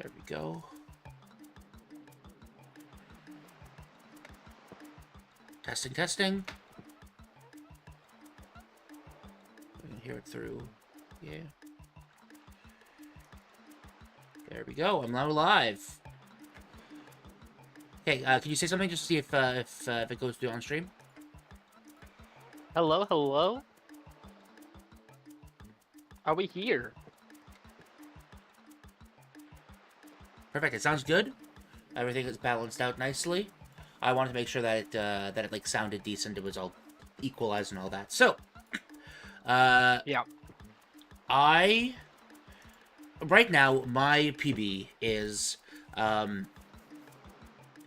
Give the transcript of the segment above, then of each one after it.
There we go. Testing, testing. We can hear it through. Yeah. There we go. I'm now live. Okay, can you say something just to see if it goes through on stream? Hello, hello? Are we here? Perfect. It sounds good. Everything is balanced out nicely. I wanted to make sure that it like sounded decent. It was all equalized and all that. So, Yeah. Right now my PB is a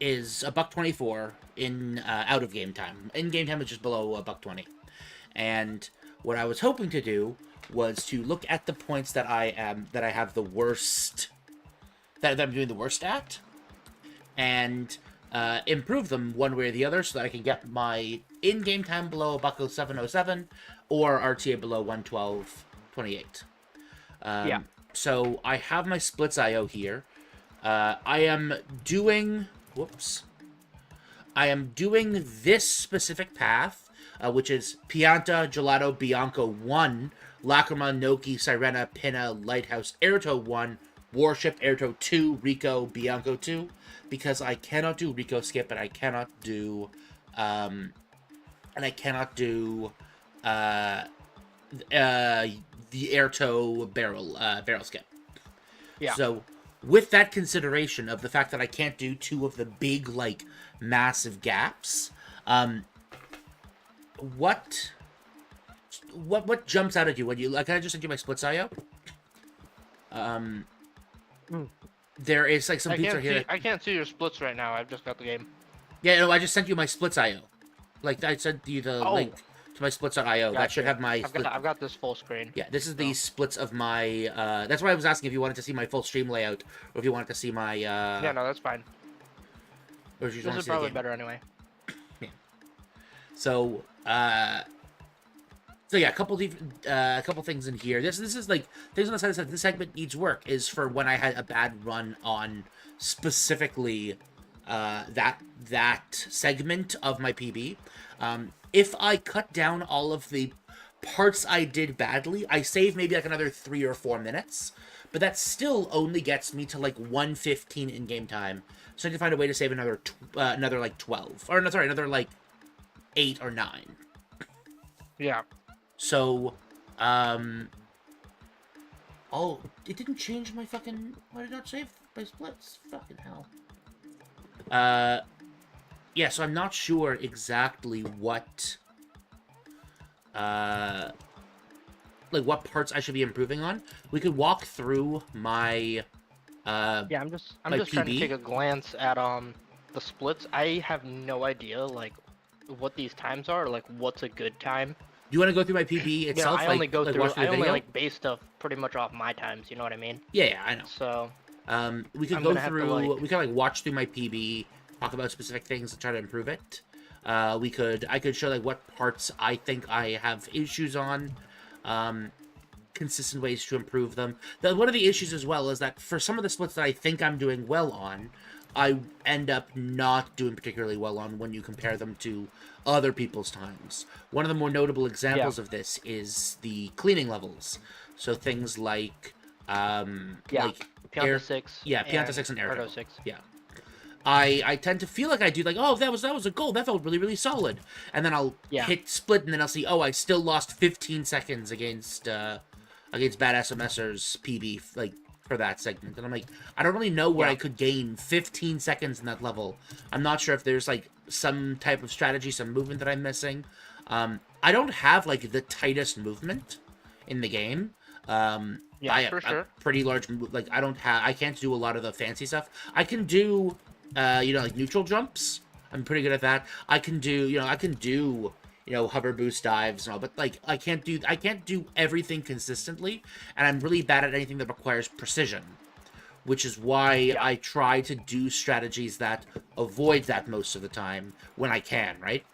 $1.24 in out of game time. In game time, it's just below $1.20. And what I was hoping to do was to look at the points that I have the worst, that I'm doing the worst at, and improve them one way or the other, so that I can get my in-game time below $1.0707 or RTA below 112.28. Yeah. So I have my splits IO here. I am doing this specific path, which is Pianta, Gelato, Bianco 1, Lacrima, Noki, Sirena, Pinna, Lighthouse, Airto 1, Warship, Airto 2, Rico, Bianco 2, because I cannot do Rico skip, and I cannot do, the Airto barrel skip. Yeah. So, with that consideration of the fact that I can't do two of the big, like, massive gaps, what jumps out at you when you, like, can I just send you my splits IO? There is, like, some peaks right here. I can't see your splits right now. I've just got the game. Yeah, no, I just sent you my splits IO. Like, I sent you the link to my splits.io. Gotcha. That should have my I've got this full screen. Yeah, this is the splits of my, that's why I was asking if you wanted to see my full stream layout, or if you wanted to see my, Yeah, no, that's fine. Or if you This want to is see the probably game. better anyway. Yeah. So, yeah, a couple things in here. This is like things on the side that this segment needs work is for when I had a bad run on specifically that segment of my PB. If I cut down all of the parts I did badly, I save maybe like another 3 or 4 minutes, but that still only gets me to like 1:15 in game time. So I need to find a way to save another like 12, or no, sorry, another like 8 or 9. Yeah. So, oh, it didn't change my fucking... Why did it not save my splits? Fucking hell. Yeah, so I'm not sure exactly what... like, what parts I should be improving on. We could walk through my... Yeah, I'm just trying to take a glance at the splits. I have no idea like what these times are, like what's a good time. Do you want to go through my PB itself? I only go through. I only video? like base stuff pretty much off my times. You know what I mean? Yeah, I know. So, we could go through. We could like watch through my PB, talk about specific things, and try to improve it. I could show like what parts I think I have issues on, consistent ways to improve them. One of the issues as well is that for some of the splits that I think I'm doing well on, I end up not doing particularly well on when you compare them to other people's times. One of the more notable examples of this is the cleaning levels. So things like, like Pianta 6. Yeah, Pianta 6 and Airto 6. Yeah. I tend to feel like I do, like, oh, that was a goal. That felt really, really solid. And then I'll hit split, and then I'll see, oh, I still lost 15 seconds against Bad SMSer's PB, like, for that segment. And I'm like, I don't really know where I could gain 15 seconds in that level. I'm not sure if there's, like, some type of strategy, some movement that I'm missing. I don't have, like, the tightest movement in the game. For sure. A pretty large, like, I can't do a lot of the fancy stuff. I can do, like, neutral jumps. I'm pretty good at that. I can do, hover boost dives and all, but, like, I can't do everything consistently, and I'm really bad at anything that requires precision, which is why I try to do strategies that avoid that most of the time when I can, right?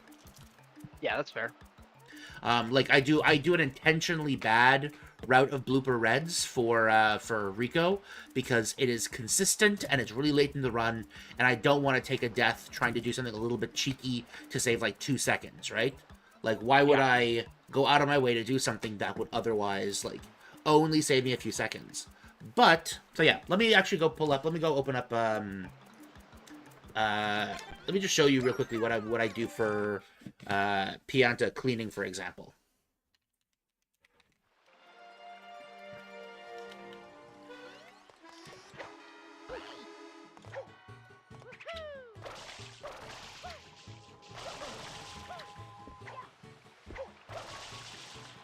Yeah, that's fair. Like, I do an intentionally bad route of blooper reds for Rico because it is consistent and it's really late in the run, and I don't want to take a death trying to do something a little bit cheeky to save like 2 seconds, right? Like, why would I go out of my way to do something that would otherwise like only save me a few seconds? But so yeah, let me actually go pull up. Let me go open up. Let me just show you real quickly what I do for Pianta cleaning, for example.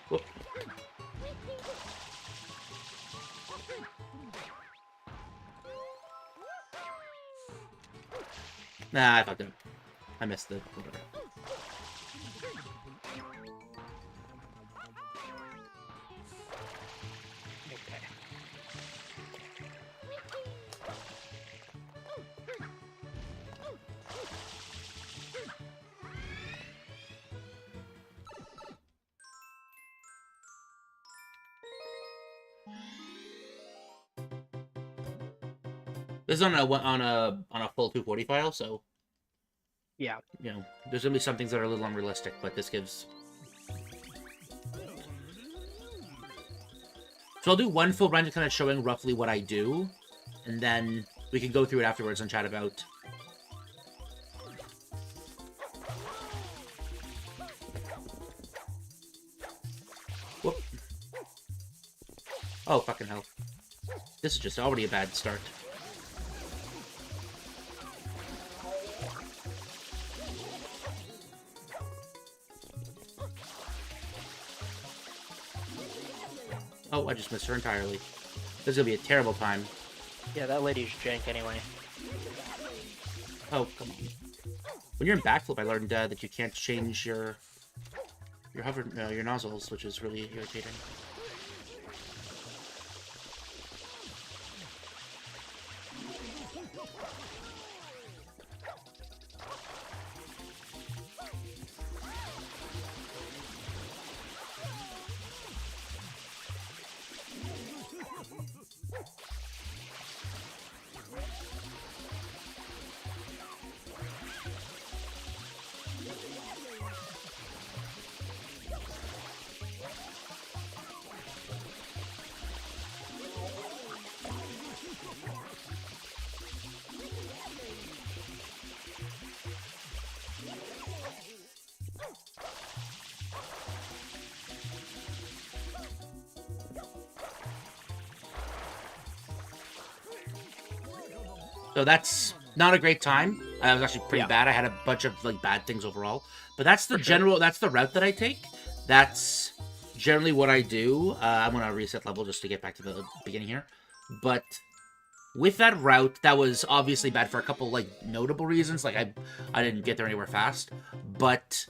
Whoop. Nah, I fucked up. I missed the whatever. This is on a full 240 file, so yeah, you know, there's gonna be some things that are a little unrealistic, but this gives. So I'll do one full run, just kind of showing roughly what I do, and then we can go through it afterwards and chat about. Whoop. Oh, fucking hell. This is just already a bad start. Oh, I just missed her entirely. This is gonna be a terrible time. Yeah, that lady's jank anyway. Oh, come on. When you're in backflip, I learned that you can't change your hover, your nozzles, which is really irritating. So that's not a great time. It was actually pretty bad. I had a bunch of like bad things overall. But that's the general. That's the route that I take. That's generally what I do. I'm gonna reset level just to get back to the beginning here. But with that route, that was obviously bad for a couple like notable reasons. Like I didn't get there anywhere fast. But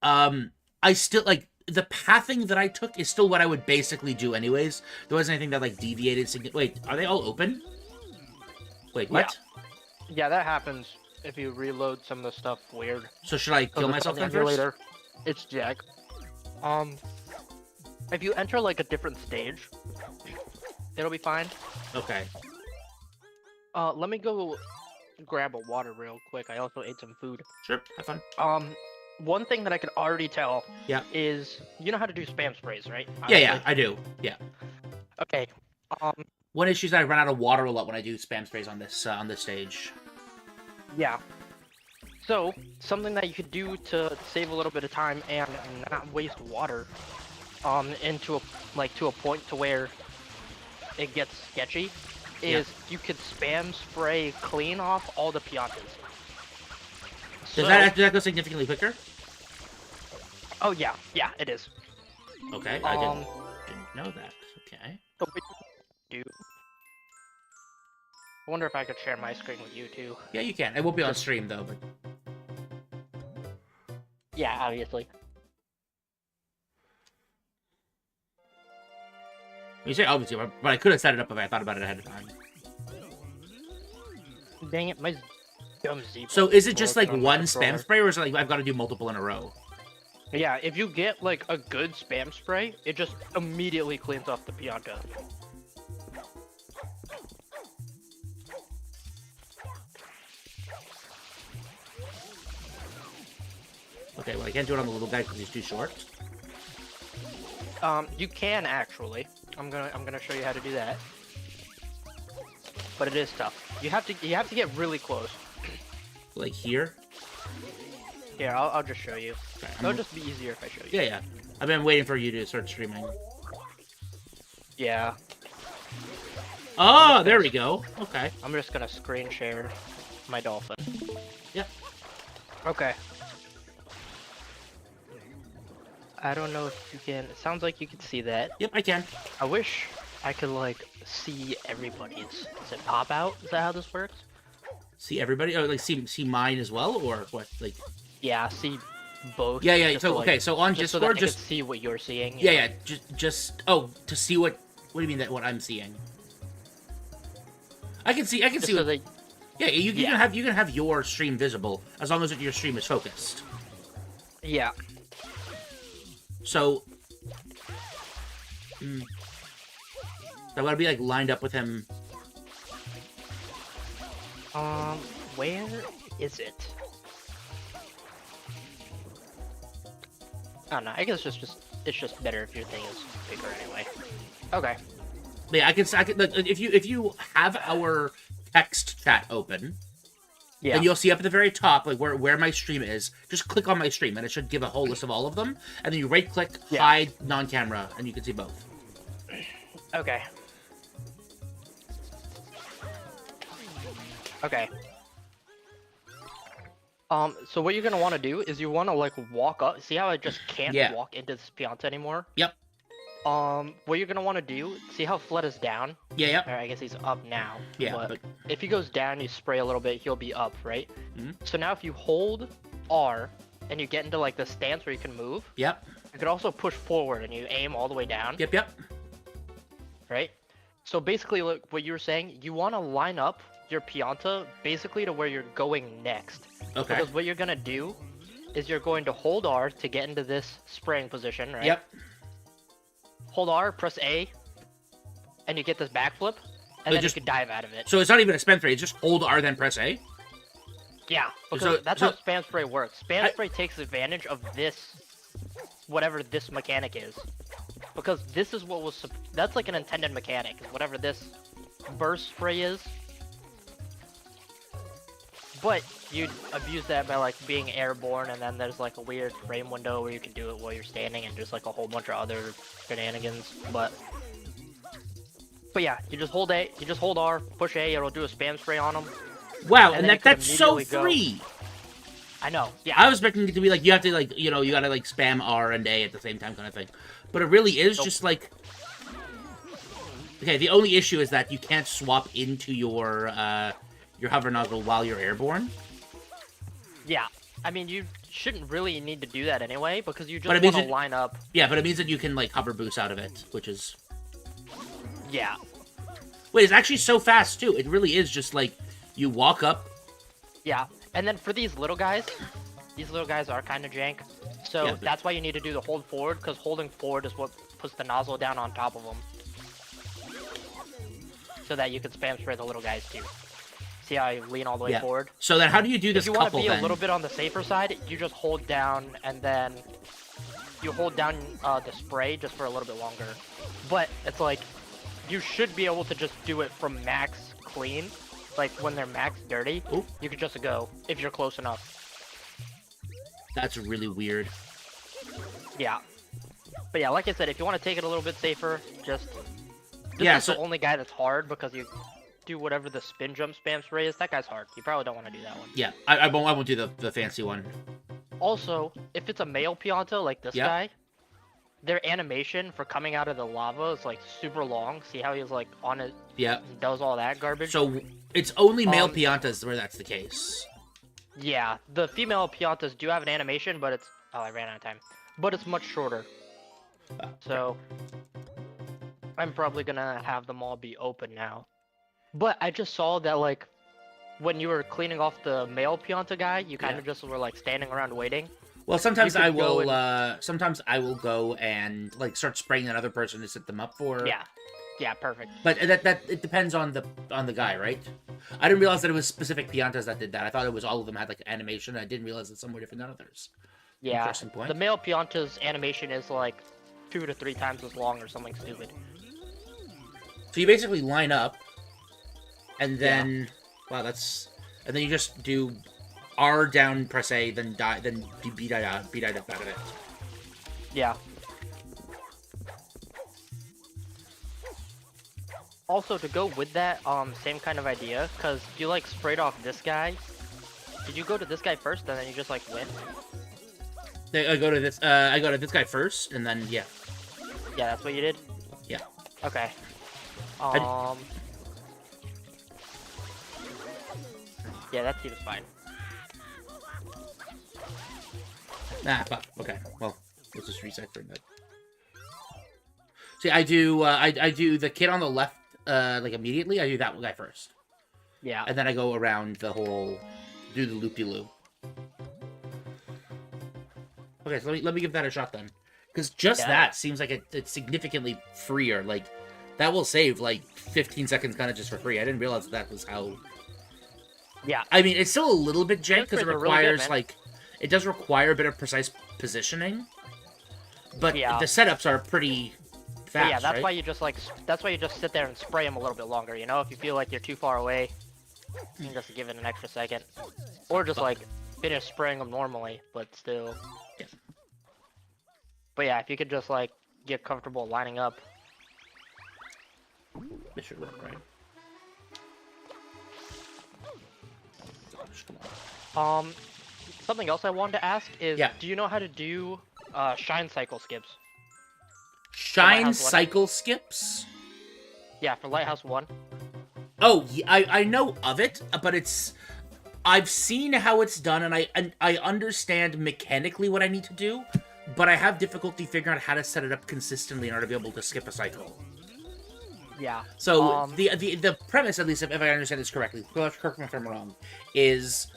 I still like the pathing that I took is still what I would basically do anyways. There wasn't anything that like deviated. Wait, are they all open? Wait, what? Yeah, that happens if you reload some of the stuff weird. So should I kill myself then first? Later. It's Jack. If you enter like a different stage, it'll be fine. Okay. Let me go grab a water real quick. I also ate some food. Sure, have fun. One thing that I could already tell is you know how to do spam sprays, right? Yeah, I do. Yeah. Okay. One issue is that I run out of water a lot when I do spam sprays on this stage. Yeah. So something that you could do to save a little bit of time and not waste water, into to a point to where it gets sketchy, is you could spam spray clean off all the Piantas. Does that go significantly quicker? Oh yeah, it is. Okay, I didn't know that. Okay. So what you do? I wonder if I could share my screen with you too. Yeah, you can. It won't be on stream though, but. Yeah, obviously. You say obviously, but I could have set it up if I thought about it ahead of time. Dang it, my dumb Z. So is it just like one spam spray, or is it like I've got to do multiple in a row? Yeah, if you get like a good spam spray, it just immediately cleans off the Pianta. Okay, well I can't do it on the little guy because he's too short. You can actually. I'm gonna show you how to do that. But it is tough. You have to get really close. Like here. Here, I'll just show you. Okay, It'll just be easier if I show you. Yeah, yeah. I've been waiting for you to start streaming. Yeah. Oh, there we go. Okay. I'm just gonna screen share my dolphin. Yep. Okay. I don't know if you can. It sounds like you can see that. Yep, I can. I wish I could like see everybody's. Does it pop out? Is that how this works? See everybody? Oh, like see mine as well, or what? Like. Yeah, see both. Yeah, yeah. just So to, like, okay, so on just so Discord, that I can see what you're seeing. Yeah, yeah. Just to see what. What do you mean that what I'm seeing? I can see. I can Just see. so What, that, yeah, you yeah. can have your stream visible as long as your stream is focused. Yeah. So. I want to be like lined up with him. Where is it? I don't know. I guess it's just better if your thing is bigger anyway. Okay. Yeah, I can. Like, if you have our text chat open, Yeah. and you'll see up at the very top, like where my stream is. Just click on my stream, and it should give a whole list of all of them. And then you right click, hide non-camera, and you can see both. Okay. Okay. So what you're gonna want to do is you want to like walk up. See how I just can't walk into this Pianta anymore? Yep. What you're gonna want to do? See how Fled is down? Yeah. Yep. Or I guess he's up now. Yeah. But if he goes down, you spray a little bit, he'll be up, right? Mm-hmm. So now if you hold R and you get into like the stance where you can move. Yep. You could also push forward and you aim all the way down. Yep. Yep. Right? So basically, like what you were saying, you want to line up your Pianta basically to where you're going next. Okay. Because what you're gonna do is you're going to hold R to get into this spraying position, right? Yep. Hold R, press A, and you get this backflip, and then just, you can dive out of it. So it's not even a spam spray, it's just hold R then press A? Yeah, because that's how spam spray works. Spam spray takes advantage of this, whatever this mechanic is. Because this is what was, that's like an intended mechanic, whatever this burst spray is. But you abuse that by like being airborne, and then there's like a weird frame window where you can do it while you're standing, and just like a whole bunch of other shenanigans. But yeah, you just hold A, you just hold R, push A, it'll do a spam spray on them. Wow, and that's so free. I know. Yeah. I was expecting it to be like you have to like you gotta like spam R and A at the same time kind of thing, but it really is just like. Okay, the only issue is that you can't swap into your hover nozzle while you're airborne. Yeah, I mean you shouldn't really need to do that anyway because you just want to line up. Yeah, but it means that you can like hover boost out of it, which is. Yeah. Wait, it's actually so fast too. It really is just like you walk up. Yeah, and then for these little guys are kind of jank. So that's why you need to do the hold forward, because holding forward is what puts the nozzle down on top of them. So that you can spam spray the little guys too. See how I lean all the way forward? So then how do you do this couple, if you want to be a little bit on the safer side, you just hold down and then you hold down the spray just for a little bit longer. But it's like, you should be able to just do it from max clean. Like when they're max dirty, you could just go if you're close enough. That's really weird. Yeah. But yeah, like I said, if you want to take it a little bit safer, just... This is the only guy that's hard because you do whatever the spin jump spam spray is. That guy's hard. You probably don't want to do that one. Yeah, I won't do the fancy one. Also, if it's a male Pianta like this guy, their animation for coming out of the lava is like super long. See how he's like on it? Yeah. Does all that garbage. So it's only male Piantas where that's the case. Yeah, the female Piantas do have an animation, but it's I ran out of time. But it's much shorter. So I'm probably gonna have them all be open now. But I just saw that like, when you were cleaning off the male Pianta guy, you kind of just were like standing around waiting. Well, sometimes You I could go will. and- Sometimes I will go and like start spraying another person to set them up for. Yeah. Yeah, perfect. But that it depends on the guy, right? I didn't realize that it was specific Piantas that did that. I thought it was all of them had like animation. I didn't realize that some were different than others. Yeah. Interesting point. The male Pianta's animation is like 2 to 3 times as long or something stupid. So you basically line up, and then wow, that's and then you just do R down, press A, then die, then B die out of it. Yeah. Also, to go with that, same kind of idea, because you like sprayed off this guy. Did you go to this guy first, and then you just like win? I go to this. I go to this guy first, and then yeah. Yeah, that's what you did. Yeah. Okay. Yeah, that seems fine. Nah, fuck. Okay. Well, let's just reset for a bit. See, I do. I do the kid on the left. Like immediately, I do that guy first. Yeah. And then I go around the whole, do the loop-de-loop. Okay, so let me give that a shot then, because just that seems like it's significantly freer. Like that will save like 15 seconds kind of just for free. I didn't realize that was how. Yeah. I mean, it's still a little bit jank because it Really requires good, like it does require a bit of precise positioning, but Yeah. the setups are pretty fast. But yeah, that's right? why you just like that's why you just sit there and spray him a little bit longer. You know, if you feel like you're too far away, you can just give it an extra second, or just like finish spraying them normally, but still. Yeah. But yeah, if you could just like get comfortable lining up. This should work, right? Come on. Something else I wanted to ask is, Yeah. do you know how to do shine cycle skips? Shine Lighthouse 1? cycle skips. Yeah, for Lighthouse 1. Oh, yeah, I know of it, but I've seen how it's done, and I understand mechanically what I need to do, but I have difficulty figuring out how to set it up consistently in order to be able to skip a cycle. Yeah. So the premise, at least if I understand this correctly, correct me if I'm wrong, is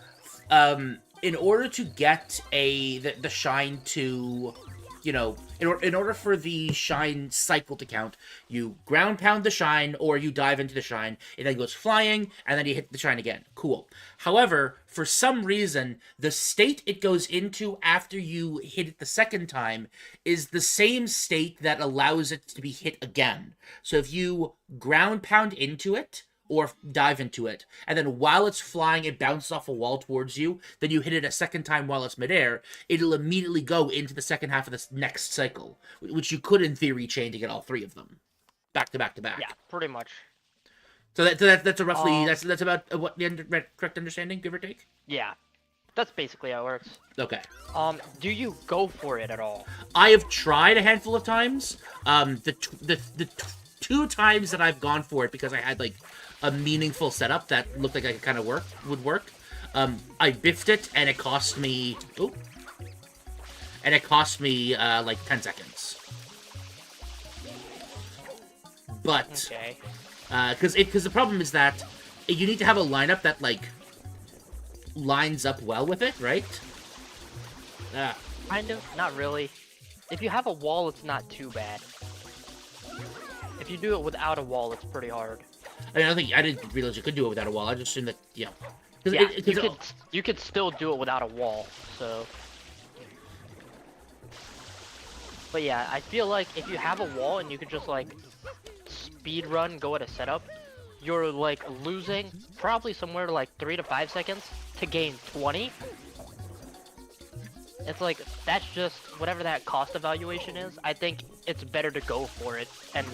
in order to get the shine to, you know, in order for the shine cycle to count, you ground pound the shine or you dive into the shine. It then goes flying, and then you hit the shine again. Cool. However, for some reason, the state it goes into after you hit it the second time is the same state that allows it to be hit again. So if you ground pound into it, or dive into it, and then while it's flying, it bounces off a wall towards you, then you hit it a second time while it's midair, it'll immediately go into the second half of this next cycle, which you could, in theory, chain to get all three of them. Back to back to back. Yeah, pretty much. So that's a roughly, that's about what the correct understanding, give or take? Yeah. That's basically how it works. Okay. Do you go for it at all? I have tried a handful of times. The two times that I've gone for it because I had, like, a meaningful setup that looked like I could kind of would work. I biffed it, and it cost me... Oh. And it cost me, like, 10 seconds. But... Okay. Because the problem is that you need to have a lineup that, like, lines up well with it, right? Kind of. Not really. If you have a wall, it's not too bad. If you do it without a wall, it's pretty hard. I mean, I didn't realize you could do it without a wall. I just assumed that, yeah. Yeah, you could still do it without a wall, so... But yeah, I feel like if you have a wall and you could just, like, speed run, go at a setup, you're, like, losing probably somewhere like 3 to 5 seconds to gain 20. It's like, that's just, whatever that cost evaluation is, I think it's better to go for it and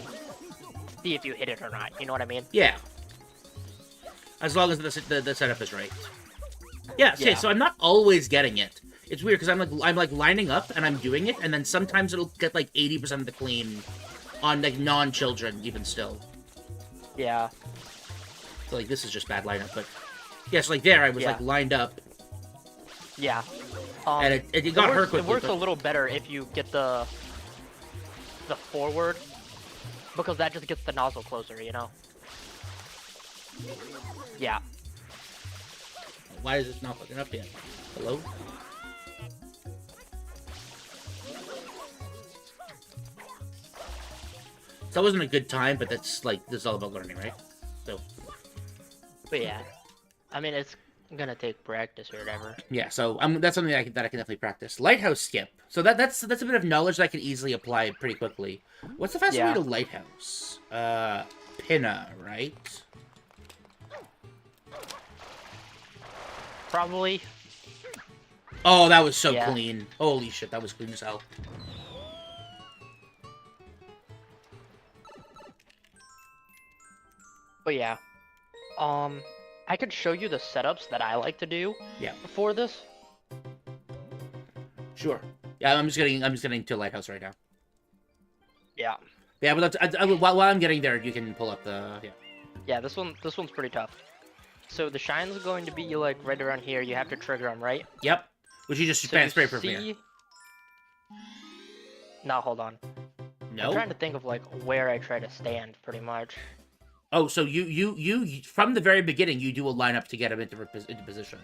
see if you hit it or not, you know what I mean? Yeah. As long as the setup is right. Yeah, okay, so I'm not always getting it. It's weird, because I'm like lining up, and I'm doing it, and then sometimes it'll get, like, 80% of the clean on, like, non-children, even still. Yeah. So, like, this is just bad lineup, but... Yeah, so, like, there, I was, like, lined up. Yeah. And it got her quickly. It works a little better if you get the forward, because that just gets the nozzle closer, you know? Yeah. Why is this not fucking up yet? Hello? So that wasn't a good time, but that's like this is all about learning, right? So But yeah, I mean it's gonna take practice or whatever. yeah, so that's something that I can definitely practice. Lighthouse skip. So that's a bit of knowledge that I can easily apply pretty quickly. What's the fastest way to lighthouse? Pinna, right? Probably. Oh, that was so clean. Holy shit, that was clean as hell. But yeah, I could show you the setups that I like to do. Yeah. For this. Sure. Yeah, I'm just getting to lighthouse right now. Yeah. Yeah, but while I'm getting there, you can pull up the Yeah, this one's pretty tough. So the shine's going to be like right around here. You have to trigger them, right? Yep. Which you just spray from here. No, hold on. No. I'm trying to think of like where I try to stand, pretty much. Oh, so you from the very beginning you do a lineup to get him into position.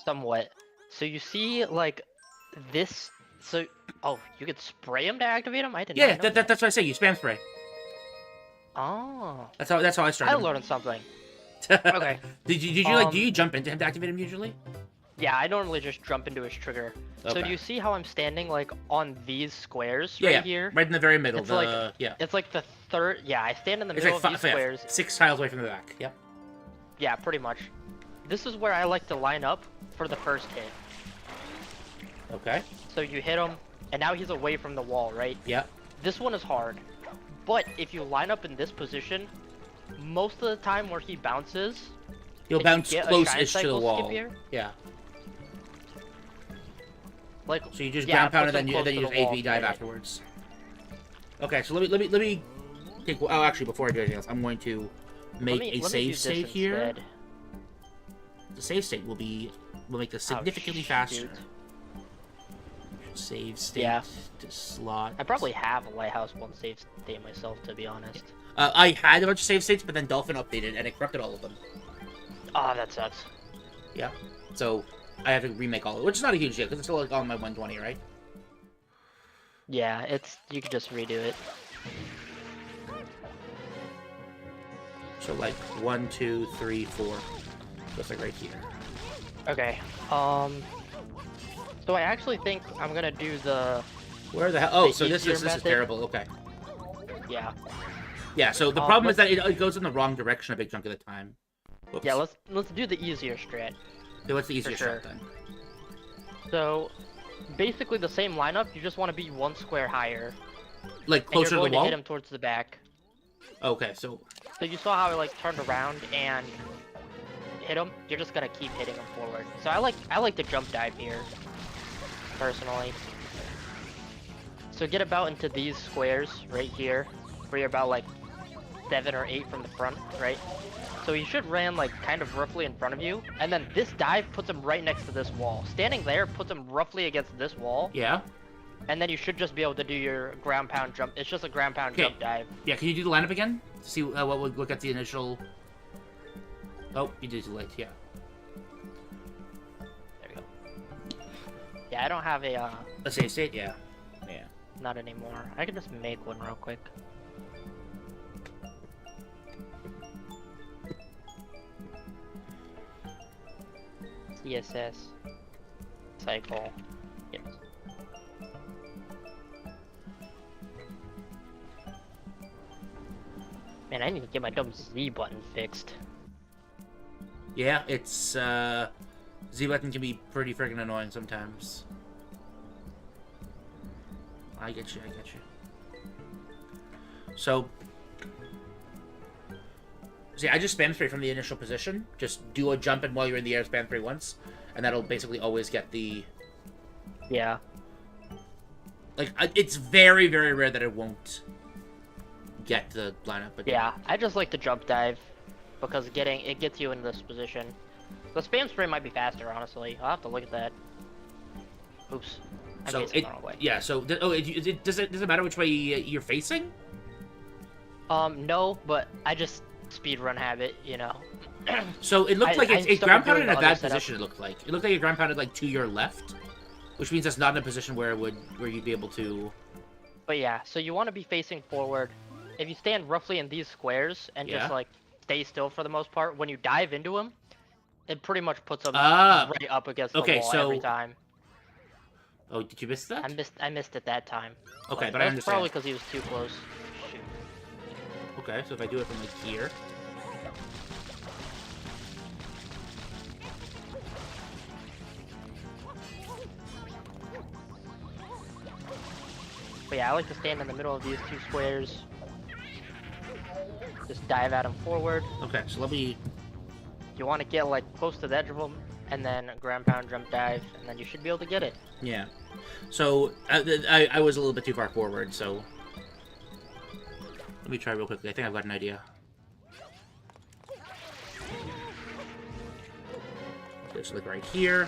Somewhat. So you see like this. So you could spray him to activate him. I didn't. Yeah, that's what I say. You spam spray. Oh. That's how I started. I learned something. Okay. Did you do you jump into him to activate him usually? Yeah, I normally just jump into his trigger. Okay. So do you see how I'm standing like on these squares here? Right in the very middle. It's it's like the third. Yeah, I stand in the middle of these squares. 6 tiles away from the back. Yep. Yeah, pretty much. This is where I like to line up for the first hit. Okay. So you hit him, and now he's away from the wall, right? Yep. This one is hard, but if you line up in this position, most of the time where he bounces, he'll bounce close-ish to the wall. Yeah. Like, so you just ground pound and then you just AV dive afterwards. Okay, so let me take. Oh, actually, before I do anything else, I'm going to make a save state here. The save state will make this significantly faster. Save state to slot. I probably have a Lighthouse 1 save state myself, to be honest. I had a bunch of save states, but then Dolphin updated and it corrupted all of them. Oh, that sucks. Yeah. So I have to remake all of it, which is not a huge deal because it's still like on my 120, right? Yeah, you could just redo it. So like 1, 2, 3, 4, just like right here. Okay. So I actually think I'm gonna do the. Where the hell? Oh, so this is terrible. Okay. Yeah. Yeah. So the problem is that it goes in the wrong direction a big chunk of the time. Whoops. Yeah. Let's do the easier strat. Okay, what's the easier strat then? So, basically the same lineup. You just want to be 1 square higher. Like closer to the wall. And you're going to hit him towards the back. Okay. So you saw how I like turned around and hit him. You're just gonna keep hitting him forward. So I like to jump dive here. Personally. So get about into these squares right here, where you're about like 7 or 8 from the front, right? So you should land like kind of roughly in front of you, and then this dive puts him right next to this wall. Standing there puts him roughly against this wall. Yeah. And then you should just be able to do your ground pound jump. It's just a ground pound jump dive. Yeah, can you do the lineup again to see what would look at the initial? Oh, you did too late. Yeah. Yeah, I don't have a save state, yeah. Not anymore. I can just make one real quick. CSS cycle. Yes. Man, I need to get my dumb Z button fixed. Yeah, it's Z button can be pretty freaking annoying sometimes. I get you. So, see, I just spam spray from the initial position. Just do a jump and while you're in the air, spam spray once, and that'll basically always get the. Yeah. Like it's very, very rare that it won't get the lineup. But yeah, I just like to jump dive because it gets you in this position. The spam spray might be faster, honestly. I'll have to look at that. Oops. So yeah. So does it matter which way you're facing? No, but I just speedrun habit, you know. So it looked like it ground pounded in a bad position. It looked like it ground pounded like to your left, which means that's not in a position where you'd be able to. But yeah, so you want to be facing forward, if you stand roughly in these squares and Yeah. just like stay still for the most part, when you dive into them, it pretty much puts them Ah. right up against the Okay, wall every so... time. Oh, did you miss that? I missed it that time. Okay, but I that's understand. probably because he was too close. Shoot. Okay, so if I do it from like here... But yeah, I like to stand in the middle of these two squares. Just dive at them forward. Okay, so let me... You want to get like close to the edge of them, and then ground pound, jump dive, and then you should be able to get it. Yeah. So, I was a little bit too far forward, so... Let me try real quickly. I think I've got an idea. Just like right here.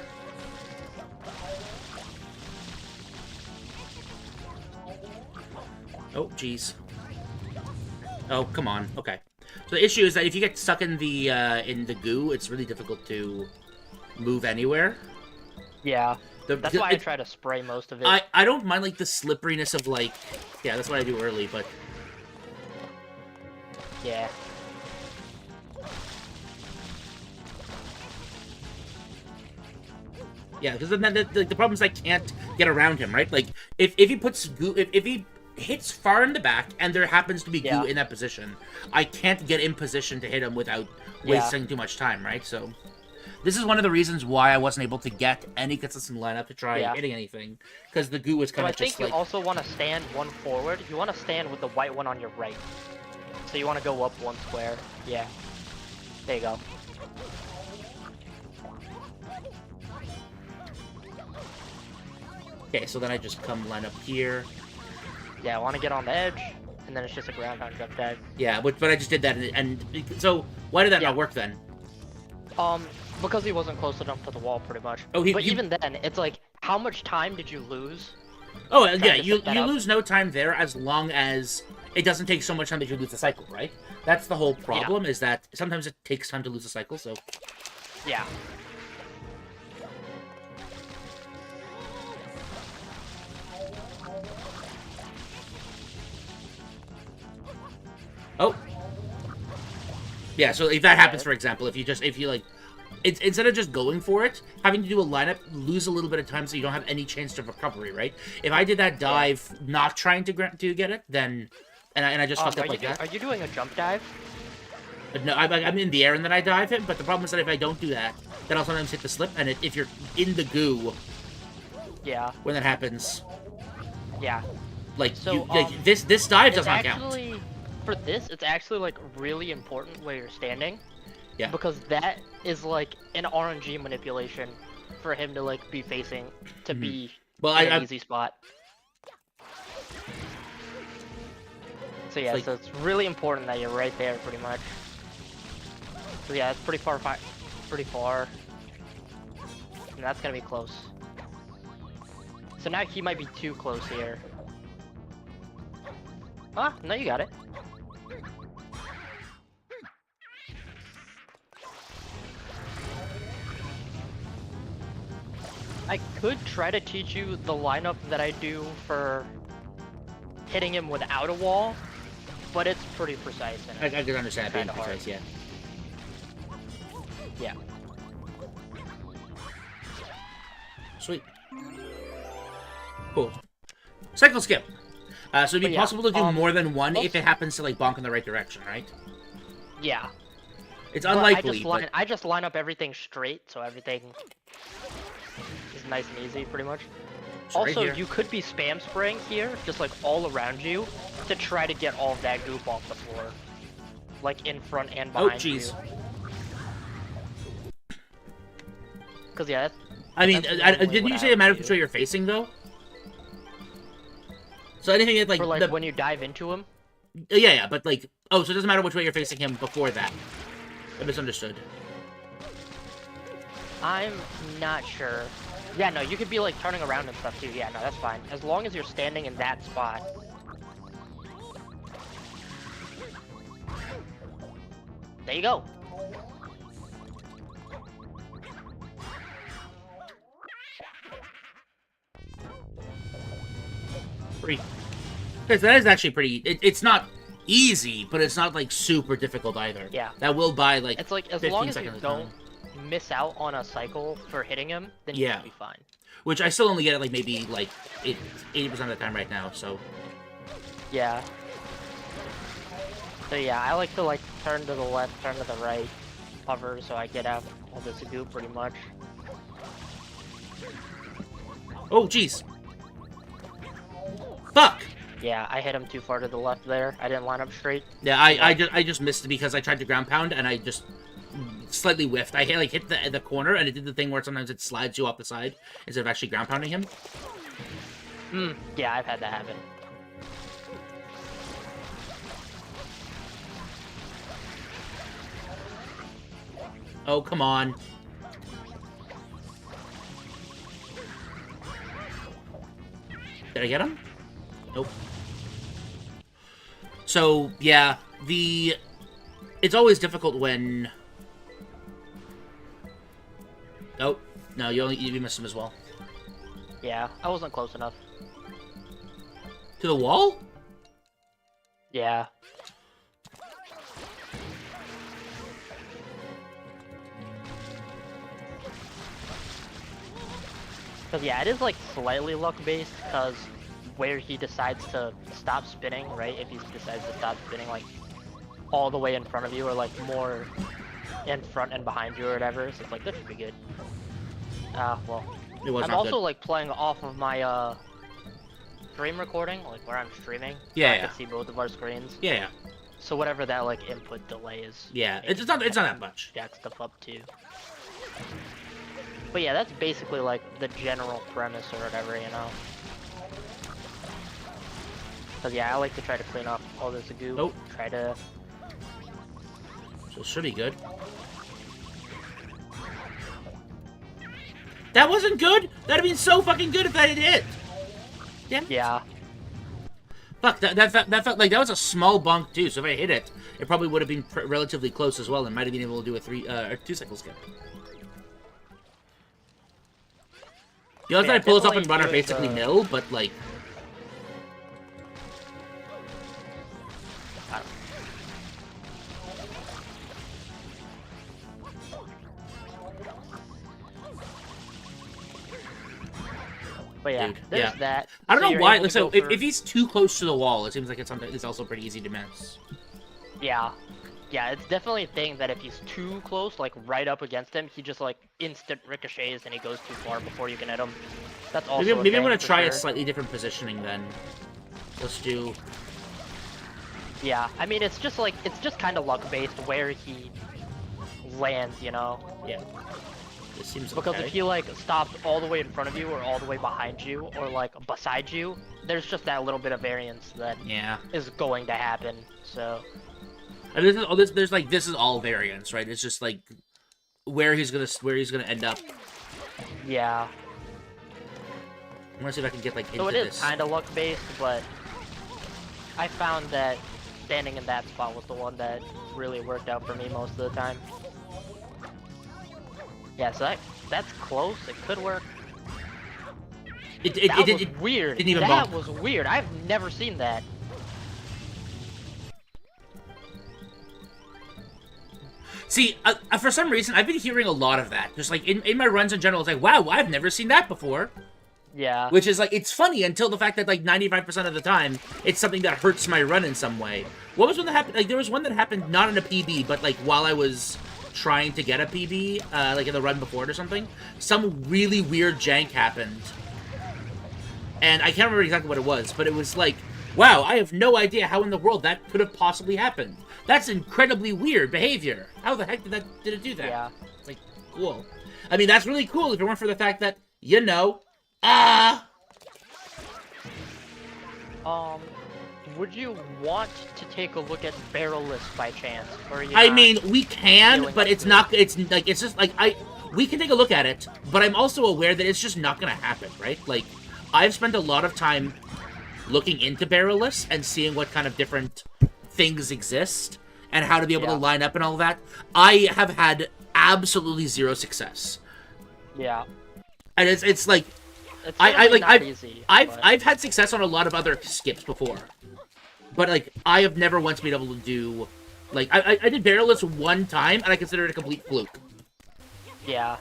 Oh, jeez. Oh, come on. Okay. So the issue is that if you get stuck in the goo, it's really difficult to move anywhere. Yeah. That's why I try to spray most of it. I don't mind, like, the slipperiness of, like... Yeah, that's what I do early, but... Yeah. Yeah, because then the problem is I can't get around him, right? Like, if he puts goo... If he hits far in the back, and there happens to be goo in that position, I can't get in position to hit him without wasting too much time, right? So... This is one of the reasons why I wasn't able to get any consistent lineup to try hitting anything, because the goo was kind of just like... I think you also want to stand one forward. You want to stand with the white one on your right. So you want to go up one square. Yeah. There you go. Okay, so then I just come line up here. Yeah, I want to get on the edge, and then it's just a ground pound jump dive. Yeah, but I just did that, and so why did that not work then? Because he wasn't close enough to the wall, pretty much. Oh, but even then, it's like, how much time did you lose? Oh, yeah, you lose no time there as long as it doesn't take so much time that you lose the cycle, right? That's the whole problem, is that sometimes it takes time to lose a cycle, so... Yeah. Oh. Yeah, so if that happens, for example, if you like... instead of just going for it, having to do a lineup, lose a little bit of time so you don't have any chance of recovery, right? If I did that dive not trying to get it, then... And I just fucked up like that. Are you doing a jump dive? No, I'm in the air and then I dive it, but the problem is that if I don't do that, then I'll sometimes hit the slip, and if you're in the goo... Yeah. When that happens... Yeah. Like, so, this dive does not count. For this, it's actually, like, really important where you're standing. Yeah. Because that is, like, an RNG manipulation for him to, like, be facing, to be in an easy spot. So, yeah, so it's really important that you're right there, pretty much. So, yeah, it's pretty far. And that's gonna be close. So now he might be too close here. Ah, no, you got it. I could try to teach you the lineup that I do for hitting him without a wall, but it's pretty precise. And I can understand it being precise, yeah. Yeah. Sweet. Cool. Cycle skip. So it'd be possible to do more than one if it happens to, like, bonk in the right direction, right? Yeah. It's unlikely, I just line up everything straight, so everything is nice and easy, pretty much. Also, you could be spam spraying here, just, like, all around you, to try to get all of that goop off the floor. Like, in front and behind you. Oh, jeez. Because, yeah, I mean, didn't you say it matters which way you're facing, though? So anything that, like... For, like, when you dive into him? Yeah, but, like... Oh, so it doesn't matter which way you're facing him before that. I misunderstood. I'm not sure. Yeah, no, you could be, like, turning around and stuff, too. Yeah, no, that's fine. As long as you're standing in that spot. There you go. Because that is actually pretty... It's not easy, but it's not like super difficult either. Yeah. That will buy like It's like, as 15 long as you seconds of don't time. miss out on a cycle for hitting him, then Yeah. you'll be fine. Which I still only get it like maybe like 80% of the time right now, so. Yeah. So yeah, I like to like turn to the left, turn to the right, hover, so I get out all this goop pretty much. Oh, jeez. Fuck! Yeah, I hit him too far to the left there. I didn't line up straight. Yeah, I just missed it because I tried to ground pound and I just slightly whiffed. I hit the corner and it did the thing where sometimes it slides you off the side instead of actually ground pounding him. Yeah, I've had that happen. Oh, come on. Did I get him? Nope. So, yeah, it's always difficult when... Oh, no, you missed him as well. Yeah, I wasn't close enough. To the wall? Yeah. Because, yeah, it is, like, slightly luck-based, because where he decides to stop spinning, right? If he decides to stop spinning, like, all the way in front of you, or, like, more in front and behind you, or whatever, so it's like, this should be good. Well, I'm also, like, playing off of my, stream recording, like, where I'm streaming. Yeah, so I can see both of our screens. Yeah. So whatever that, like, input delay is. Yeah, it's not that much. Jack stuff up, too. But yeah, that's basically like the general premise or whatever, you know. Cause yeah, I like to try to clean up all this goo. Nope. Try to. So it should be good. That wasn't good. That'd have been so fucking good if that had hit. Damn. Yeah. Fuck. That felt like that was a small bunk too. So if I hit it, it probably would have been relatively close as well, and might have been able to do a 2 cycle skip. The odds that I pull this up and run are basically nil, but like... But yeah, Dude, there's that. I don't know why. So if he's too close to the wall, it seems like it's also pretty easy to miss. Yeah. Yeah, it's definitely a thing that if he's too close, like right up against him, he just like instant ricochets and he goes too far before you can hit him. That's also maybe I'm gonna try a slightly different positioning then. Let's do. Yeah, I mean it's just kind of luck based where he lands, you know. Yeah. This seems because okay. if he like stops all the way in front of you or all the way behind you or like beside you, there's just that little bit of variance that is going to happen. So. And this is all variance, right? It's just like where he's gonna end up. Yeah. I want to see if I can get like into this. So it is kind of luck based, but I found that standing in that spot was the one that really worked out for me most of the time. Yeah, so that's close. It could work. That was weird. Didn't even that bump. was weird. I've never seen that. See, for some reason, I've been hearing a lot of that. Just like in my runs in general, it's like, wow, I've never seen that before. Yeah. Which is like, it's funny until the fact that like 95% of the time, it's something that hurts my run in some way. What was one that happened? Like there was one that happened not in a PB, but like while I was trying to get a PB, like in the run before it or something, some really weird jank happened. And I can't remember exactly what it was, but it was like, wow, I have no idea how in the world that could have possibly happened. That's incredibly weird behavior. How the heck did it do that? Yeah. It's like, cool. I mean, that's really cool if it weren't for the fact that, you know, would you want to take a look at barrel-less by chance? Or I mean, we can, but it's not, it's just like, we can take a look at it, but I'm also aware that it's just not gonna happen, right? Like, I've spent a lot of time looking into barrel-less and seeing what kind of different things exist and how to be able to line up and all that. I have had absolutely zero success. Yeah. And it's like, it's I've easy, I've had success on a lot of other skips before. but like I have never once been able to do, like I did barrelless one time and I considered it a complete fluke. Yeah.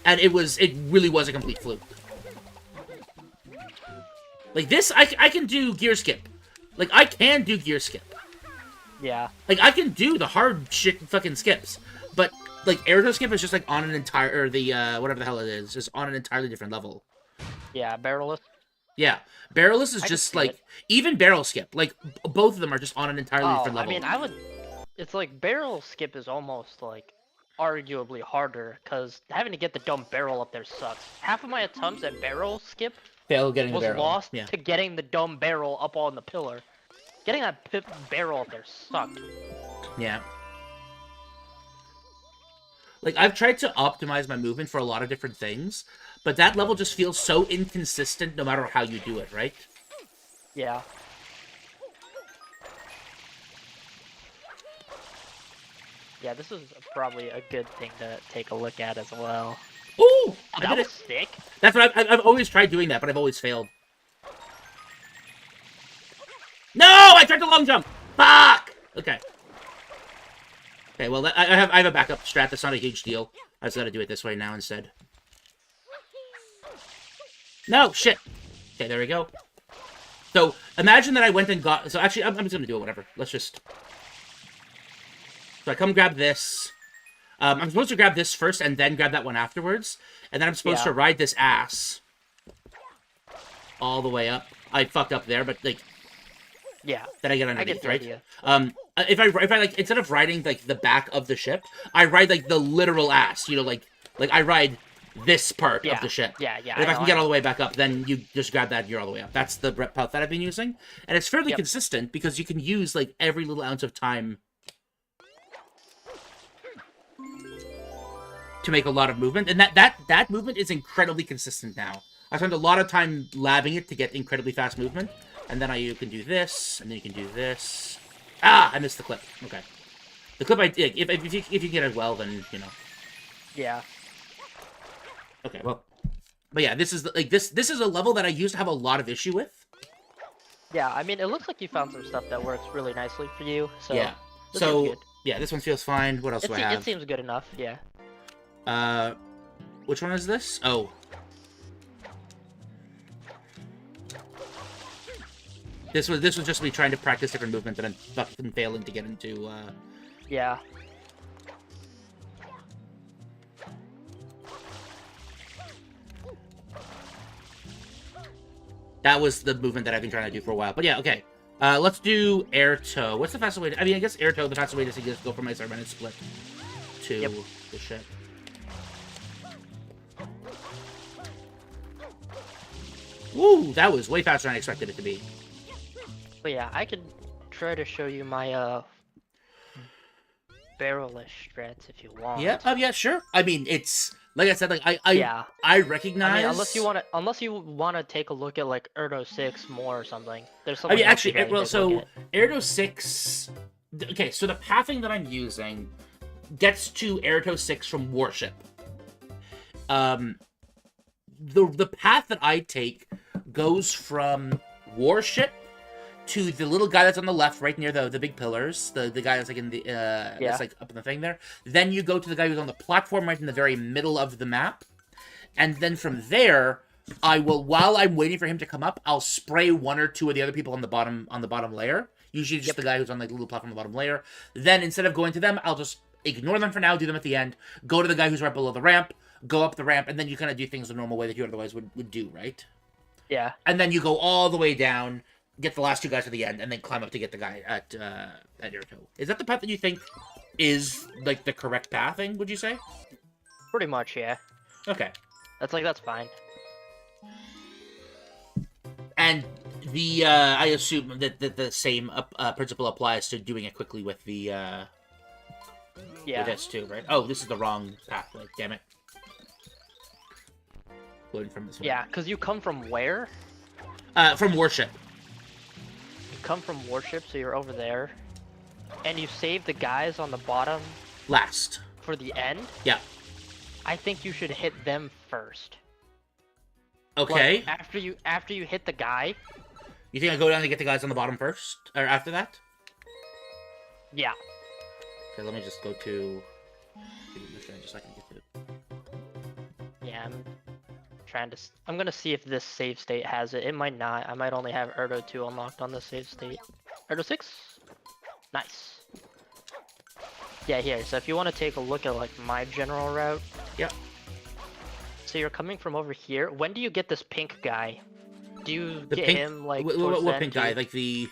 And it really was a complete fluke. Like this, I can do gear skip. Like I can do gear skip. Yeah. Like I can do the hard shit fucking skips, but like aerial skip is just like on an entire, or the whatever the hell it is on an entirely different level. Yeah, barrelless. Yeah, barrelless is I just can see like it. even barrel skip. Like both of them are just on an entirely Oh, different I level. mean, it's like barrel skip is almost like arguably harder because having to get the dumb barrel up there sucks. Half of my attempts at barrel skip Fail getting the was barrel. lost Yeah. to getting the dumb barrel up on the pillar. Getting that barrel up there sucked. Yeah. Like, I've tried to optimize my movement for a lot of different things, but that level just feels so inconsistent no matter how you do it, right? Yeah. Yeah, this is probably a good thing to take a look at as well. Ooh! Oh, I that did was it. sick. That's what I've always tried doing that, but I've always failed. No! I tried the long jump! Fuck! Okay. Okay, well, I have a backup strat. That's not a huge deal. I just gotta do it this way now instead. No! Shit! Okay, there we go. So, imagine that I went and got... So, actually, I'm just gonna do it, whatever. Let's just... So, I come grab this. I'm supposed to grab this first and then grab that one afterwards. And then I'm supposed to ride this ass all the way up. I fucked up there, but, like... Yeah. Then I get underneath, right? Idea. If I like, instead of riding like the back of the ship, I ride like the literal ass. You know, like I ride this part of the ship. Yeah, yeah. And if I can get all the way back up, then you just grab that and you're all the way up. That's the rep path that I've been using, and it's fairly consistent because you can use like every little ounce of time to make a lot of movement, and that movement is incredibly consistent now. I spent a lot of time labbing it to get incredibly fast movement. And then you can do this, and then you can do this. Ah, I missed the clip. Okay, the clip I did. If you get it well, then you know. Yeah. Okay, well, but yeah, this is like this is a level that I used to have a lot of issue with. Yeah, I mean, it looks like you found some stuff that works really nicely for you. So Yeah. this So is good. yeah, this one feels fine. What else do I have? It seems good enough. Yeah. Which one is this? Oh. This was just me trying to practice different movement that I'm fucking failing to get into. Yeah. That was the movement that I've been trying to do for a while. But yeah, okay. Let's do air toe. What's the fastest way to... I mean, I guess air toe, the fastest way to just go from my 7-minute split to the ship. Woo! That was way faster than I expected it to be. But yeah, I could try to show you my barrel-ish strats if you want. Yeah, yeah, sure. I mean, it's like I said, like I recognize. I mean, unless you wanna take a look at like Erdo 6 more or something. There's I something. mean, actually, else you well, guys can so look Erdo 6. Okay, so the pathing that I'm using gets to Erdo 6 from Warship. The path that I take goes from Warship to the little guy that's on the left, right near the big pillars. The guy that's like in the that's like up in the thing there. Then you go to the guy who's on the platform right in the very middle of the map, and then from there, I will, while I'm waiting for him to come up, I'll spray one or two of the other people on the bottom layer. Usually just the guy who's on like the little platform on the bottom layer. Then instead of going to them, I'll just ignore them for now, do them at the end. Go to the guy who's right below the ramp. Go up the ramp, and then you kind of do things the normal way that you otherwise would do, right? Yeah. And then you go all the way down, get the last two guys at the end, and then climb up to get the guy at Naruto. Is that the path that you think is like the correct pathing? Would you say? Pretty much, yeah. Okay. That's fine. And the I assume that the same principle applies to doing it quickly with the with this too, right? Oh, this is the wrong pathway. Damn it. Loading from this one. Yeah, because you come from where? From Warship. You come from Warship, so you're over there. And you save the guys on the bottom Last. for the end? Yeah. I think you should hit them first. Okay. Like, after you hit the guy, You think I go down to get the guys on the bottom first? Or after that? Yeah. Okay, let me just go to... just so I can get to it. Yeah, I'm gonna see if this save state has it. It might not. I might only have Erdo 2 unlocked on the save state. Erdo 6? Nice. Yeah, here. So if you want to take a look at like my general route. Yep. So you're coming from over here. When do you get this pink guy? Do you get pink, him like what pink guy? Like the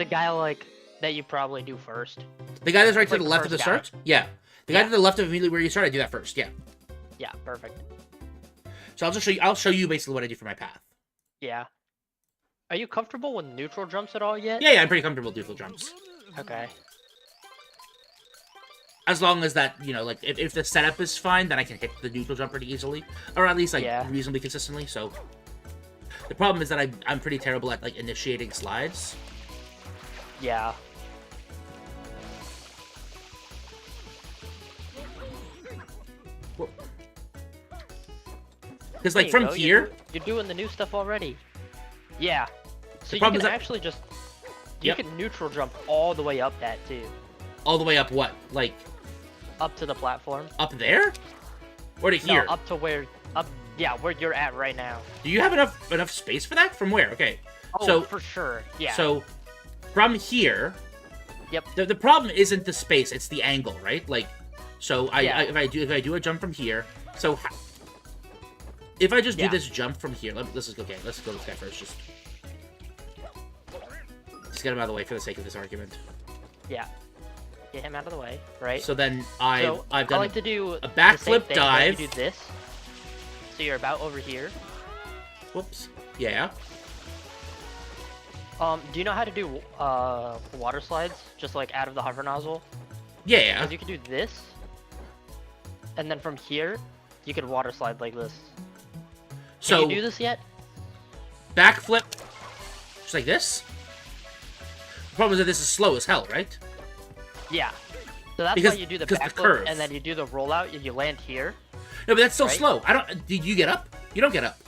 guy like that you probably do first. The guy that's right to like the left of the guy. start? Yeah. The guy to the left of immediately where you start, I do that first, yeah. Yeah, perfect. So I'll show you basically what I do for my path. Yeah. Are you comfortable with neutral jumps at all yet? Yeah, I'm pretty comfortable with neutral jumps. Okay. As long as that, you know, like, if the setup is fine, then I can hit the neutral jump pretty easily. Or at least, like, reasonably consistently, so... The problem is that I'm pretty terrible at, like, initiating slides. Yeah. Because, like, from here... You're doing the new stuff already. Yeah. So you can actually just... You can neutral jump all the way up that, too. All the way up what? Like... Up to the platform. Up there? Or to here? No, up to where... Yeah, where you're at right now. Do you have enough space for that? From where? Okay. Oh, so, for sure. Yeah. So, from here... Yep. The problem isn't the space, it's the angle, right? Like, so if I do a jump from here, so if I just do this jump from here, let's go this guy first. Just get him out of the way for the sake of this argument. Yeah. Get him out of the way, right? So then I've done I like to do a backflip dive. You do this. So you're about over here. Whoops. Yeah. Do you know how to do water slides, just like out of the hover nozzle? Yeah. Because you can do this, and then from here, you can water slide like this. So can you do this yet? Backflip, just like this. The problem is that this is slow as hell, right? Yeah. So that's why you do the backflip, and then you do the rollout, and you land here. No, but that's still slow. Did you get up? You don't get up.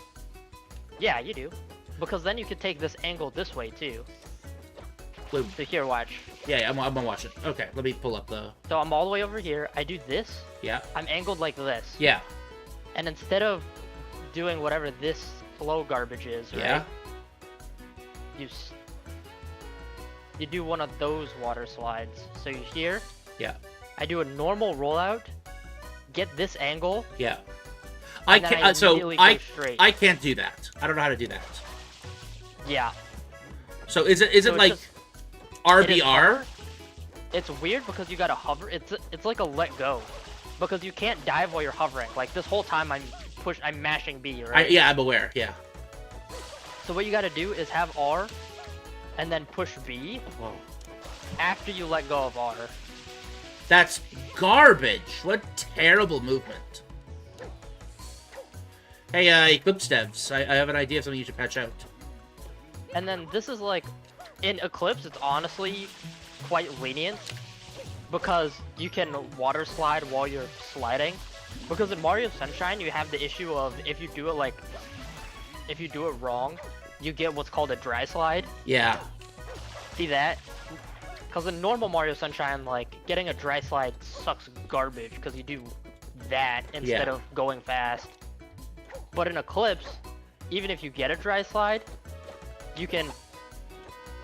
Yeah, you do. Because then you can take this angle this way, too. Wait. So here, watch. Yeah, I'm gonna watch it. Okay, let me pull up the... So I'm all the way over here. I do this. Yeah. I'm angled like this. Yeah. And instead of doing whatever this flow garbage is, right? Yeah. You do one of those water slides. So you here. Yeah. I do a normal rollout. Get this angle. Yeah. I can't. I can't do that. I don't know how to do that. Yeah. So is it like RBR? It's weird because you gotta hover. It's like a let go, because you can't dive while you're hovering. Like this whole time I'm mashing B, right? Yeah, I'm aware. Yeah. So what you gotta do is have R, and then push B. Whoa. After you let go of R. That's garbage. What terrible movement. Hey, Eclipse devs, I have an idea of something you should patch out. And then this is like, in Eclipse, it's honestly quite lenient, because you can water slide while you're sliding. Because in Mario Sunshine, you have the issue of if you do it wrong, you get what's called a dry slide. Yeah. See that? Because in normal Mario Sunshine, like, getting a dry slide sucks garbage, because you do that instead of going fast. But in Eclipse, even if you get a dry slide, you can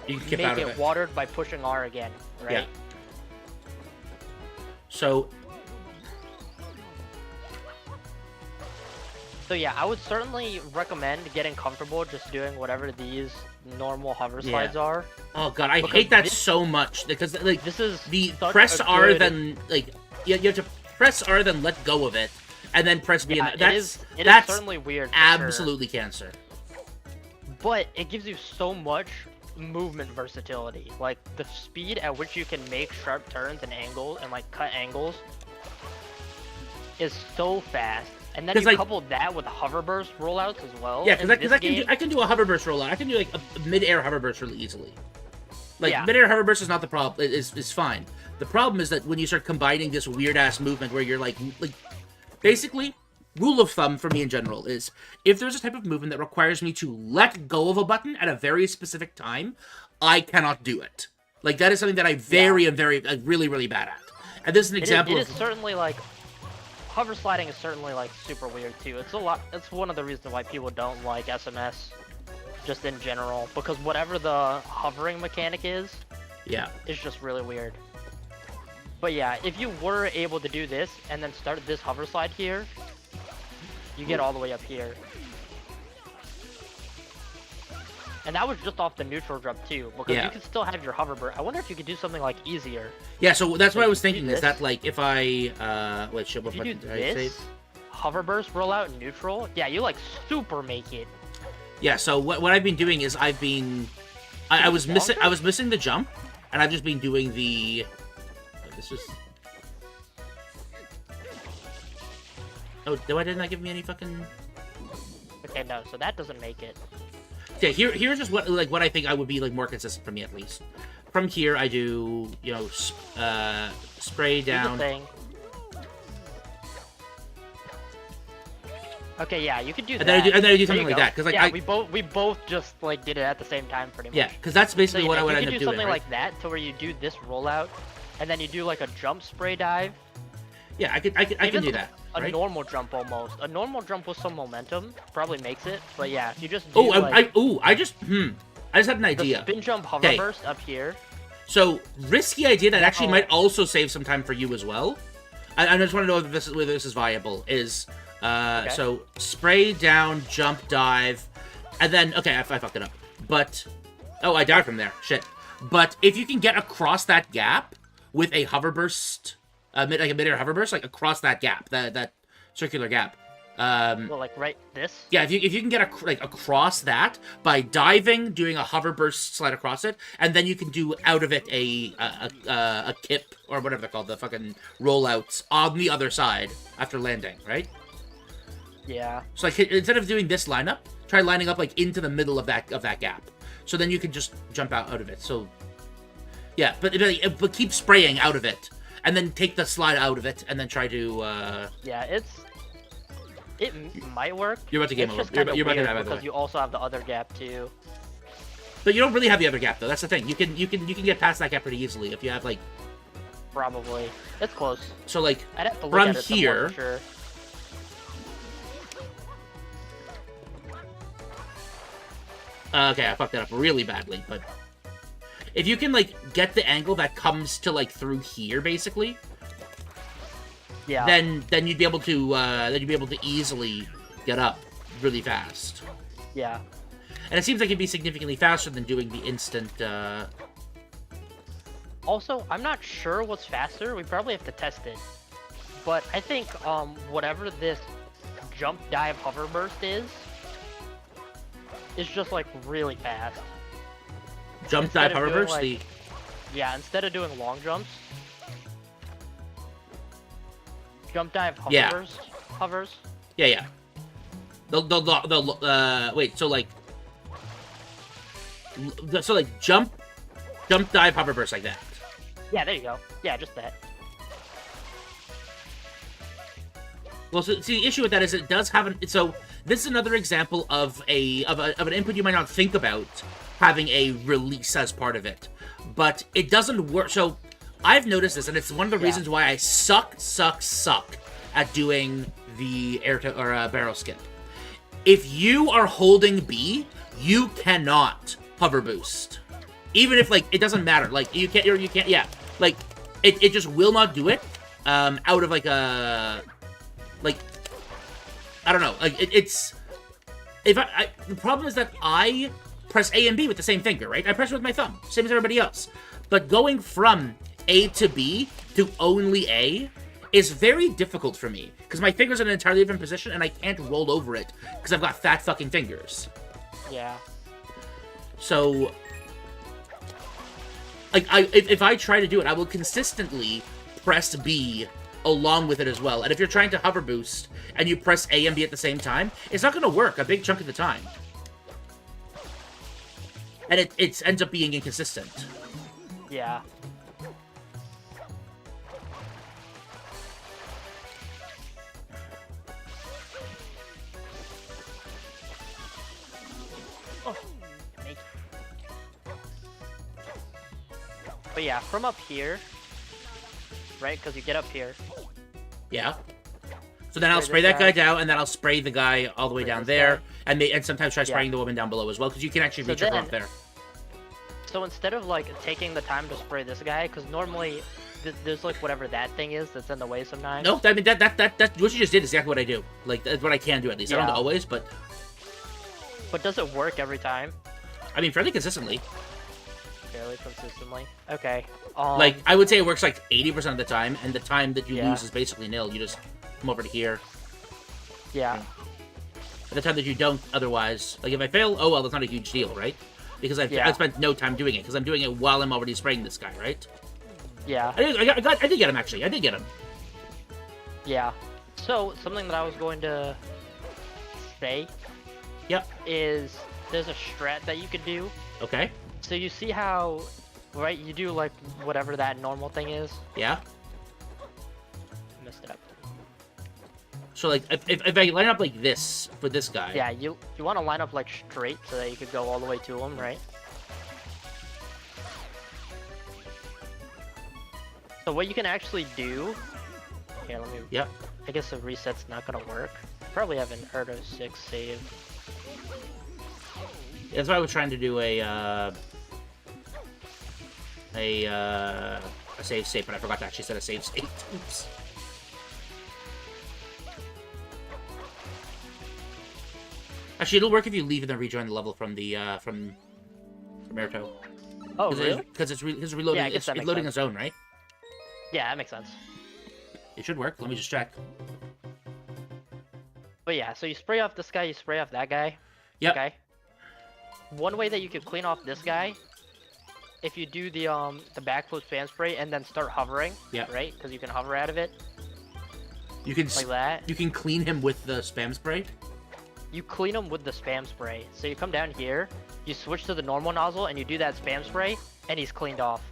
make it watered by pushing R again, right? Yeah. So yeah, I would certainly recommend getting comfortable just doing whatever these normal hover slides are. Oh god, I hate that so much, because like this is the press R, then like you have to press R, then let go of it, and then press B. Yeah, that's is certainly weird. Absolutely cancer. But it gives you so much movement versatility. Like the speed at which you can make sharp turns and angles and like cut angles is so fast. And then you couple that with hover burst rollouts as well. Yeah, because I can do a hover burst rollout. I can do like a mid-air hover burst really easily. Like mid-air hover burst is not the problem. It's fine. The problem is that when you start combining this weird ass movement where you're like basically rule of thumb for me in general is if there's a type of movement that requires me to let go of a button at a very specific time, I cannot do it. Like, that is something that I am really, really bad at. And this is an example It is certainly, like, hover sliding is certainly, like, super weird, too. It's one of the reasons why people don't like SMS, just in general, because whatever the hovering mechanic is just really weird. But yeah, if you were able to do this, and then start this hover slide here, you get all the way up here. And that was just off the neutral jump too, because you could still have your hover burst. I wonder if you could do something like easier. Yeah, so that's what I was thinking, is that like if I wait, shit, what if you button do did I this, save? hover burst, roll out neutral, yeah, you like super make it. Yeah, so what I've been doing is I was missing the jump, and I've just been doing the this is why didn't that give me any fucking... Okay, no, so that doesn't make it. Okay, here's just what I think I would be like more consistent for me at least. From here, I do spray down. Okay, yeah, you could do that. And then I do something like that, because like we both just like did it at the same time pretty much. Yeah, because that's basically what I would end up doing. You could do something like that, to where you do this rollout, and then you do like a jump spray dive. Yeah, I can do that. A normal jump almost. A normal jump with some momentum probably makes it, but yeah, if you just do I just had an idea. Spin jump hover burst up here. So, risky idea that actually might also save some time for you as well. I just want to know if whether this is viable. So spray down, jump, dive, and then I fucked it up. But I died from there. Shit. But if you can get across that gap with a hover burst, like a mid-air hover burst, like across that gap, that circular gap. Well, like right this? Yeah, if you can get across that by diving, doing a hover burst slide across it, and then you can do out of it a kip or whatever they're called, the fucking rollouts on the other side after landing, right? Yeah. So like instead of doing this lineup, try lining up like into the middle of that gap. So then you can just jump out of it. So yeah, but keep spraying out of it, and then take the slide out of it, and then try to. Yeah, it might work. You're about to game over. You're about to have because you also have the other gap too. But you don't really have the other gap though. That's the thing. You can get past that gap pretty easily if you have like. Probably. It's close. So like I'd have to look from at it here. For sure. Okay, I fucked that up really badly, but if you can like get the angle that comes to like through here, basically, yeah, then you'd be able to easily get up really fast. Yeah, and it seems like it'd be significantly faster than doing the instant. Also, I'm not sure what's faster. We probably have to test it, but I think whatever this jump dive hover burst is just like really fast. Jump dive hover burst? Yeah, instead of doing long jumps. Jump dive hovers. Yeah. Wait, so like jump dive hover burst like that. Yeah, there you go. Yeah, just that. Well, so see, the issue with that is it does have so this is another example of an input you might not think about having a release as part of it, but it doesn't work. So I've noticed this, and it's one of the reasons why I suck at doing the barrel skip. If you are holding B, you cannot hover boost, even if like it doesn't matter. Like you can't. Yeah, like it just will not do it. Out of like a. Like, I don't know. Like, the problem is that I press A and B with the same finger, right? I press it with my thumb, same as everybody else. But going from A to B to only A is very difficult for me, because my finger's in an entirely different position, and I can't roll over it, because I've got fat fucking fingers. Yeah. So, like, if I try to do it, I will consistently press B along with it as well. And if you're trying to hover boost and you press A and B at the same time, it's not going to work a big chunk of the time. And it ends up being inconsistent. Yeah. But yeah, from up here, right? Because you get up here. Yeah. So then I'll spray that guy down, and then I'll spray the guy all the way down there, guy. and sometimes try spraying the woman down below as well, because you can actually reach her from up there. So instead of like taking the time to spray this guy, because normally there's like whatever that thing is that's in the way sometimes. No, I mean that what you just did is exactly what I do. Like that's what I can do at least. I don't always, but. But does it work every time? I mean, fairly consistently. Fairly consistently. Okay. Like I would say it works like 80% of the time, and the time that you lose is basically nil. You just come over to here. Yeah. At the time that you don't, otherwise, like if I fail, oh well, that's not a huge deal, right? Because I've spent no time doing it, because I'm doing it while I'm already spraying this guy, right? Yeah. I did get him, actually. I did get him. Yeah. So, something that I was going to say is there's a strat that you could do. Okay. So you see how, right, you do like whatever that normal thing is? Yeah. Messed it up. So like, if I line up like this for this guy. Yeah, you want to line up like straight so that you could go all the way to him, right? So what you can actually do... Here, let me... Yep. I guess the reset's not gonna work. Probably haven't heard of 6 save. That's why I was trying to do a save state, but I forgot to actually set a save state. Oops. Actually, it'll work if you leave and then rejoin the level from the from Erto. Oh, really? Because it's reloading. Yeah, it's loading a zone, right? Yeah, that makes sense. It should work. Let me just check. But yeah, so you spray off this guy, you spray off that guy. Yep. Okay. One way that you could clean off this guy, if you do the backflip spam spray and then start hovering. Yeah. Right? Because you can hover out of it. You can like that. You can clean him with the spam spray. You clean him with the spam spray. So you come down here, you switch to the normal nozzle, and you do that spam spray, and he's cleaned off.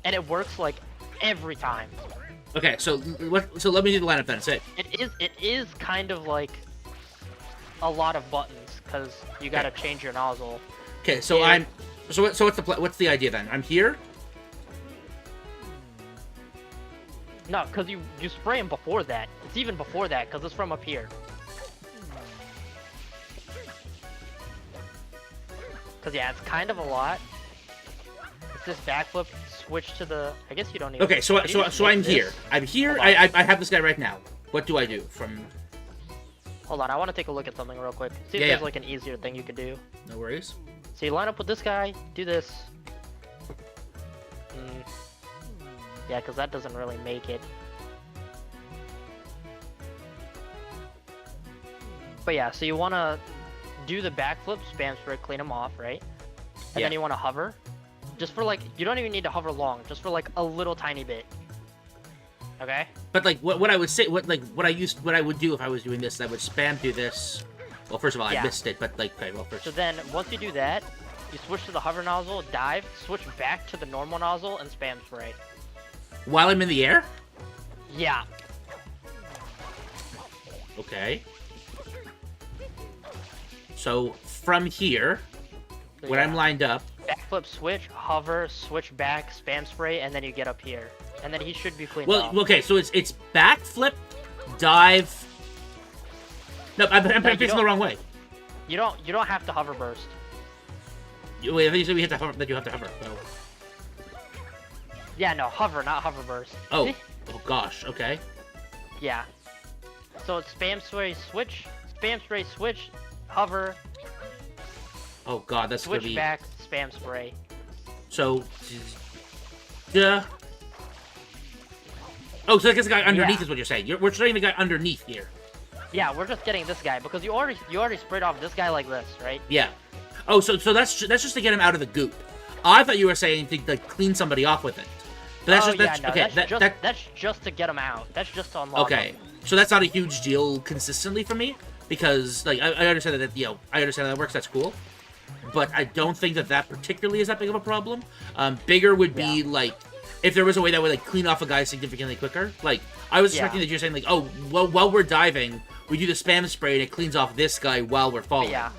And it works like every time. Okay, so let me do the lineup then. That's it. It is kind of like a lot of buttons because you gotta change your nozzle. Okay, so what's the idea then? I'm here. No, because you spray him before that. It's even before that because it's from up here. Because yeah, it's kind of a lot. It's this backflip. Switch to the. I guess you don't need. Okay, so I'm here. I'm here. I have this guy right now. What do I do from? Hold on, I want to take a look at something real quick. See if there's like an easier thing you could do. No worries. So you line up with this guy. Do this. Yeah, because that doesn't really make it. But yeah, so you want to do the backflip, spam spray, clean them off, right? And then you want to hover. Just for like, you don't even need to hover long, just for like a little tiny bit. Okay? But like, what I would say, what I would do if I was doing this, I would spam do this. Well, first of all, I missed it, but like, okay, well, first. So then, once you do that, you switch to the hover nozzle, dive, switch back to the normal nozzle, and spam spray. While I'm in the air? Yeah. Okay. So, from here, when I'm lined up, backflip switch, hover, switch back, spam spray, and then you get up here. And then he should be cleaned off. Well, okay, so it's backflip, dive. No, I'm facing the wrong way. You don't have to hover burst. Wait, I think you said we have to hover. That you have to hover. So. Yeah, no, hover, not hover burst. Oh, oh gosh. Okay. Yeah. So it's spam spray switch, hover. Oh god, that's gonna be. Switch back, spam spray. So, yeah. Oh, so I guess the guy underneath is what you're saying. We're showing the guy underneath here. Yeah, we're just getting this guy because you already sprayed off this guy like this, right? Yeah. Oh, so that's just to get him out of the goop. I thought you were saying to like, clean somebody off with it. But that's just to get him out. That's just to unlock him. So that's not a huge deal consistently for me because like I understand that I understand how that works. That's cool. But I don't think that particularly is that big of a problem. Bigger would be like if there was a way that would like clean off a guy significantly quicker. Like I was expecting that you're saying like, oh, well, while we're diving, we do the spam spray and it cleans off this guy while we're falling. Yeah.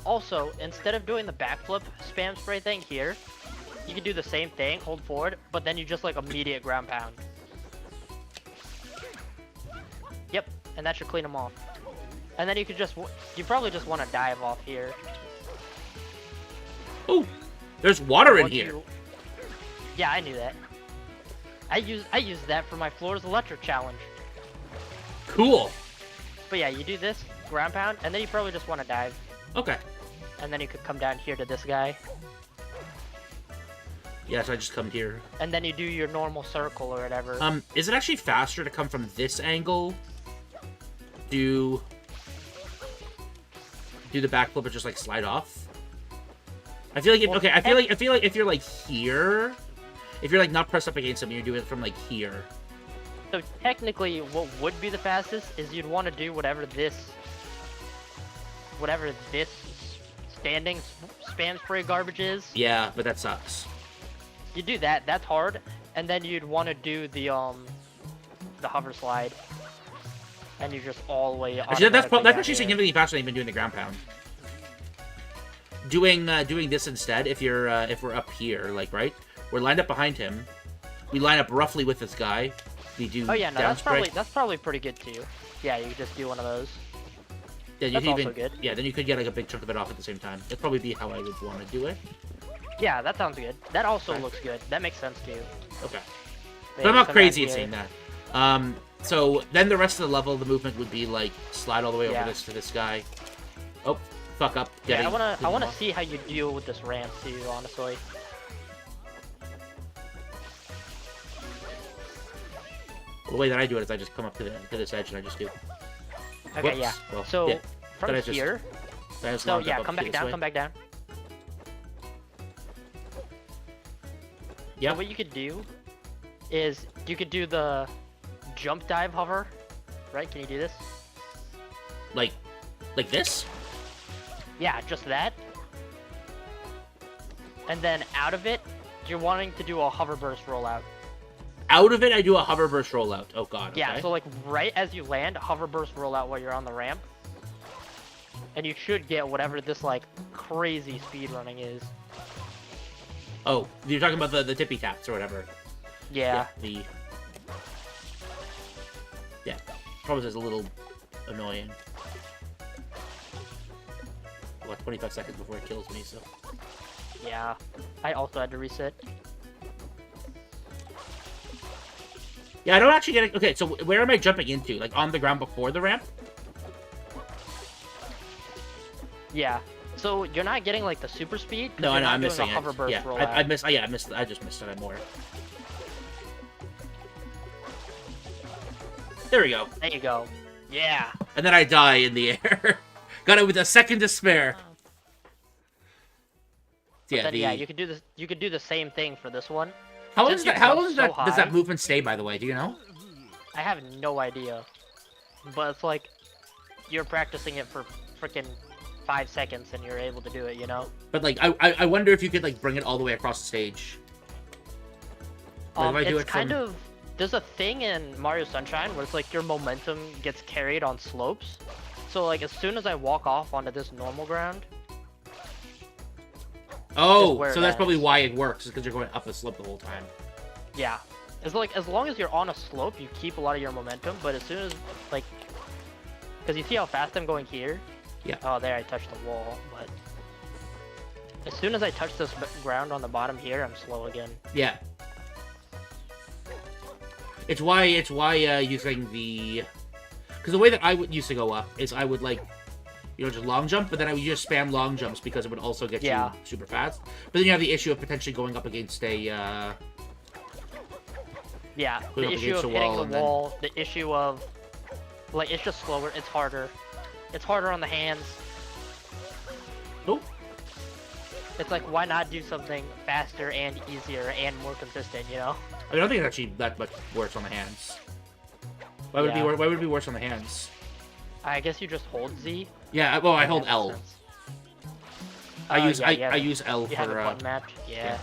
Also, instead of doing the backflip spam spray thing here, you can do the same thing, hold forward, but then you just like immediate ground pound. Yep, and that should clean them off. And then you could you probably just want to dive off here. Oh, there's water in here. Yeah, I knew that. I used that for my Floors Electric challenge. Cool. But yeah, you do this, ground pound, and then you probably just want to dive. Okay. And then you could come down here to this guy. Yeah, so I just come here. And then you do your normal circle or whatever. Is it actually faster to come from this angle? Do the backflip and just like slide off? I feel like I feel like if you're like here, if you're like not pressed up against him, you're doing it from like here. So technically, what would be the fastest is you'd want to do whatever this standing spam spray garbage is. Yeah, but that sucks. You do that. That's hard, and then you'd want to do the hover slide, and you just all the way. Actually, that's actually significantly faster than even doing the ground pound. Doing this instead, if we're up here, like right, we're lined up behind him. We line up roughly with this guy. We do. Oh yeah, no, down that's probably pretty good too. Yeah, you just do one of those. Yeah, that's also good. Yeah, then you could get like a big chunk of it off at the same time. That'd probably be how I would want to do it. Yeah, that sounds good. That also looks good. That makes sense too. Okay. But I'm not crazy at saying that. So then the rest of the level, the movement would be like slide all the way over this to this guy. Oh, fuck up. Yeah, I wanna see how you deal with this ramp too, honestly. The way that I do it is I just come up to this edge and I just do. Okay, Whoops. yeah. Well, so yeah. from here. So yeah, come back down. Come back down. Yeah. So what you could do is you could do the jump dive hover, right? Can you do this? Like this? Yeah, just that. And then out of it, you're wanting to do a hover burst rollout. Out of it, I do a hover burst rollout. Oh god. Okay. Yeah, so like right as you land, hover burst rollout while you're on the ramp. And you should get whatever this like crazy speed running is. Oh, you're talking about the tippy taps or whatever. Yeah. Yeah. Probably is a little annoying. What, 25 seconds before it kills me, so. Yeah. I also had to reset. Yeah, I don't actually get it. Okay, so where am I jumping into? Like on the ground before the ramp? Yeah. So you're not getting like the super speed. No, I know, I'm missing it. Hover burst yeah, rollout. I missed. Yeah, I just missed it more. There we go. There you go. Yeah. And then I die in the air. Got it with a second to spare. Yeah, then, yeah, you could do this. You could do the same thing for this one. How long does that movement stay? By the way, do you know? I have no idea. But it's like you're practicing it for freaking 5 seconds and you're able to do it, you know? But like, I wonder if you could like bring it all the way across the stage. Like, if I do it's kind of there's a thing in Mario Sunshine where it's like your momentum gets carried on slopes. So like as soon as I walk off onto this normal ground. Oh, so that's probably why it works, is because you're going up a slope the whole time. Yeah. It's like as long as you're on a slope, you keep a lot of your momentum, but as soon as like, because you see how fast I'm going here. Yeah. Oh, there I touched the wall, but as soon as I touch this ground on the bottom here, I'm slow again. Yeah. It's why using the, because the way that I would used to go up is I would like, you know, just long jump, but then I would just spam long jumps because it would also get you super fast. But then you have the issue of potentially going up against a yeah, the issue of hitting the wall, the issue of like it's just slower, it's harder. It's harder on the hands. Oh. It's like, why not do something faster and easier and more consistent, you know? I don't think it's actually that much worse on the hands. Why would it be worse on the hands? I guess you just hold Z. Yeah, well, I hold L. I use L for button match. Yeah.